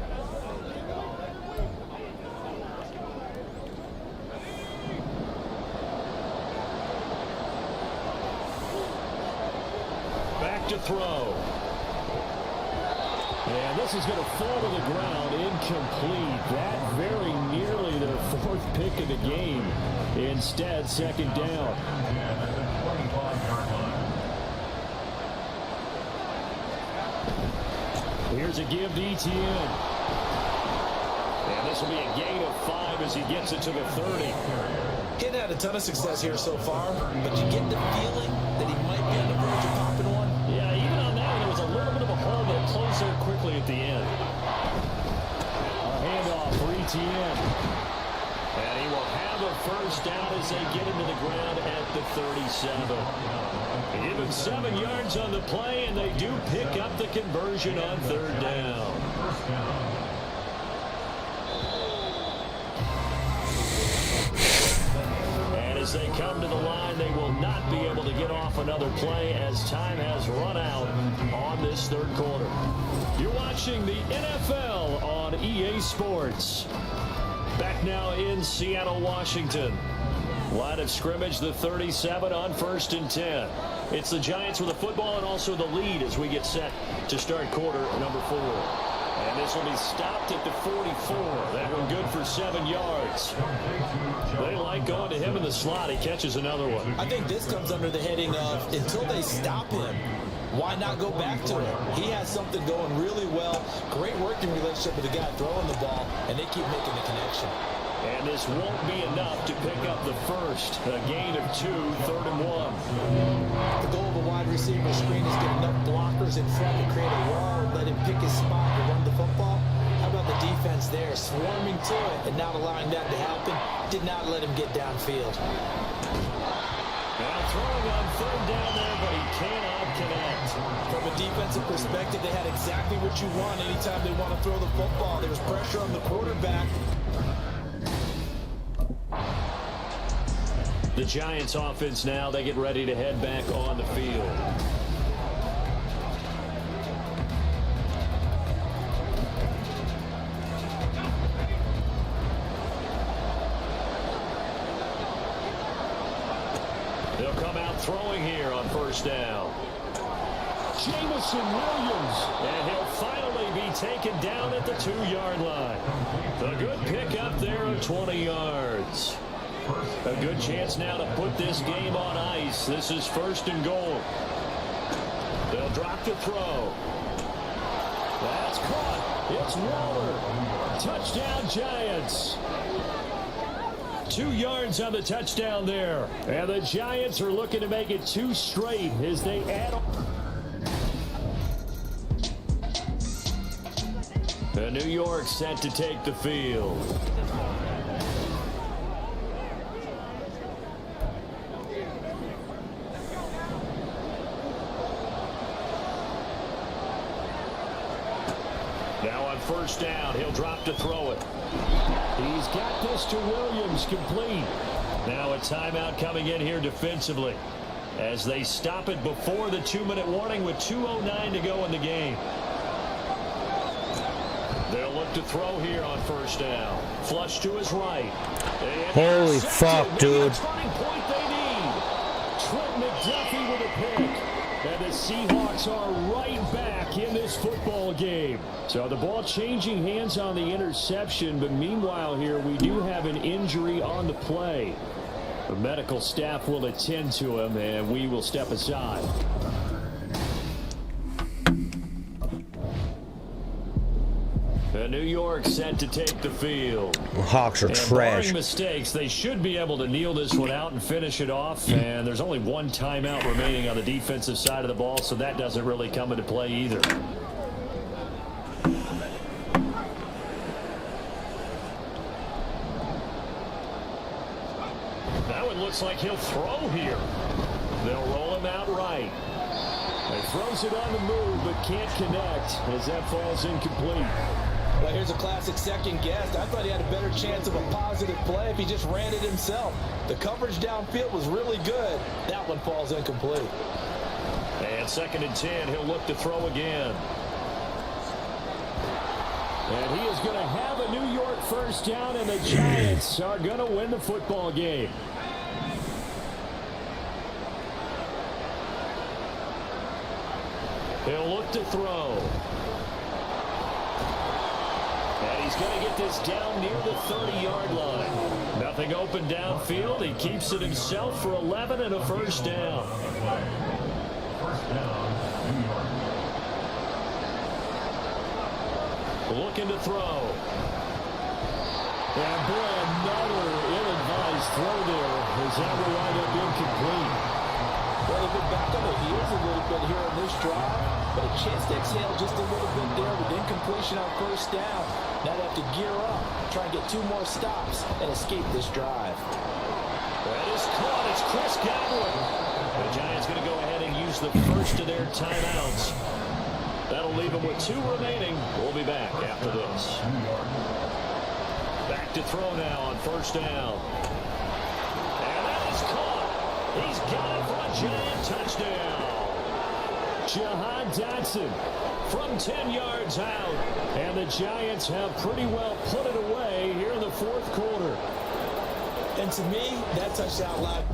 Back to throw. And this is going to fall to the ground incomplete. That very nearly their 4th pick of the game. Instead, second down. Here's a give to Etienne. And this will be a gain of 5 as he gets it to the 30. He hadn't had a ton of success here so far, but you get the feeling that he might be on the verge of popping one. Yeah, even on that one, there was a little bit of a hole that closed there quickly at the end. A handoff for Etienne. And he will have a first down as they get into the ground at the 37. Even 7 yards on the play, and they do pick up the conversion on 3rd down. And as they come to the line, they will not be able to get off another play as time has run out on this 3rd quarter. You're watching the NFL on EA Sports. Back now in Seattle, Washington. Line of scrimmage, the 37 on 1st and 10. It's the Giants with the football and also the lead as we get set to start quarter number 4. And this will be stopped at the 44. That one good for 7 yards. They like going to him in the slot. He catches another one. I think this comes under the heading of until they stop him, why not go back to him? He has something going really well. Great working relationship with the guy throwing the ball, and they keep making the connection. And this won't be enough to pick up the first. A gain of 2, 3rd and 1. The goal of a wide receiver screen is get enough blockers in front to create a wall and let him pick his spot to run the football. How about the defense there, swarming to it and not allowing that to happen? Did not let him get downfield. Now throwing on third down there, but he cannot connect. From a defensive perspective, they had exactly what you want anytime they want to throw the football. There was pressure on the quarterback. The Giants offense now, they get ready to head back on the field. They'll come out throwing here on first down. Jamison Williams, and he'll finally be taken down at the 2-yard line. A good pickup there of 20 yards. A good chance now to put this game on ice. This is first and goal. They'll drop the throw. That's caught. It's Waller. Touchdown, Giants. 2 yards on the touchdown there. And the Giants are looking to make it 2 straight as they add on. New York set to take the field. Now on first down, he'll drop to throw it. He's got this to Williams, complete. Now a timeout coming in here defensively as they stop it before the 2-minute warning with 2:09 to go in the game. They'll look to throw here on first down. Flush to his right. Holy fuck, dude. Turning point they need. Trent McDuffie with a pick. And the Seahawks are right back in this football game. So the ball changing hands on the interception, but meanwhile here we do have an injury on the play. The medical staff will attend to him, and we will step aside. New York set to take the field. Hawks are and trash. Barring mistakes, they should be able to kneel this one out and finish it off. And there's only one timeout remaining on the defensive side of the ball, so that doesn't really come into play either. That one looks like he'll throw here. They'll roll him out right. He throws it on the move, but can't connect as that falls incomplete. Well, here's a classic second guess. I thought he had a better chance of a positive play if he just ran it himself. The coverage downfield was really good. That one falls incomplete. And 2nd and 10, he'll look to throw again. And he is going to have a New York first down, and the Giants are going to win the football game. He'll look to throw. And he's going to get this down near the 30-yard line. Nothing open downfield. He keeps it himself for 11 and a first down. Looking to throw. And boy, another ill-advised throw there. As that will wind up incomplete. Well, they've been back on their heels a little bit here on this drive, but a chance to exhale just a little bit there with incompletion on first down. Now they have to gear up, try and get 2 more stops, and escape this drive. That is caught. It's Chris Godwin. The Giants going to go ahead and use the first of their timeouts. That'll leave them with 2 remaining. We'll be back after this. Back to throw now on first down. And that is caught. He's got it for a Giant touchdown. Jahan Dotson from 10 yards out. And the Giants have pretty well put it away here in the 4th quarter. And to me, that touchdown allowed.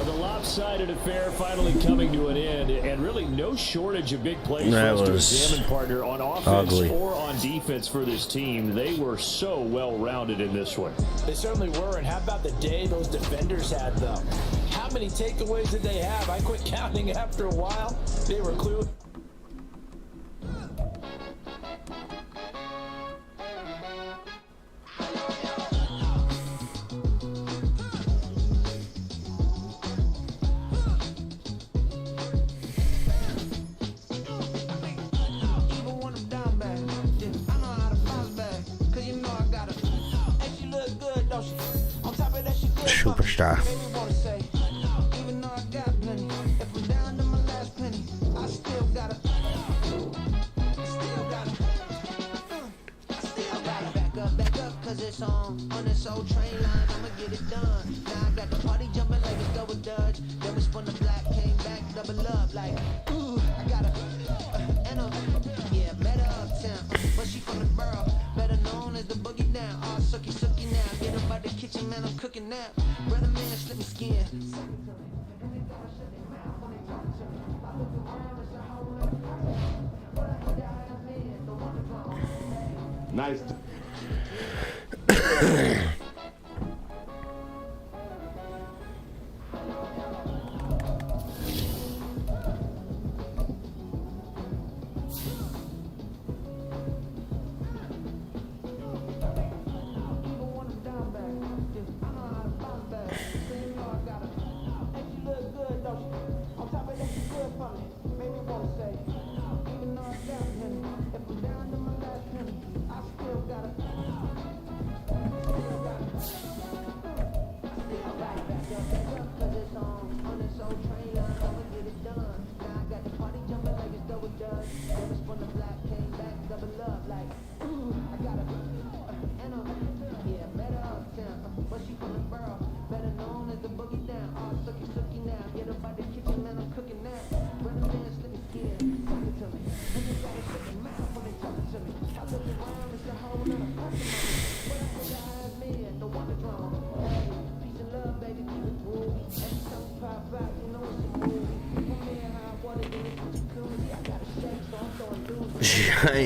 The lopsided affair finally coming to an end, and really no shortage of big plays for That us to was examine, partner, on offense ugly. or on defense for this team. They were so well-rounded in this one. They certainly were, and how about the day those defenders had, though? How many takeaways did they have? I quit counting after a while. They were clueless. superstar. On this old train line, I'ma get it done. Now I got the party jumping like it's double dutch. Then we spun the black, came back, double up like, ooh, I got a, yeah, met her uptown, but she from the borough, better known as the boogie down. All sucky now, get up out the kitchen, man, I'm cooking now. Brother man, slip me skin. Nice.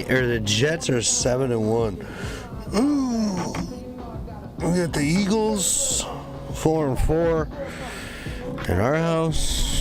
The Jets are 7-1. Ooh. We got the Eagles 4-4 in our house.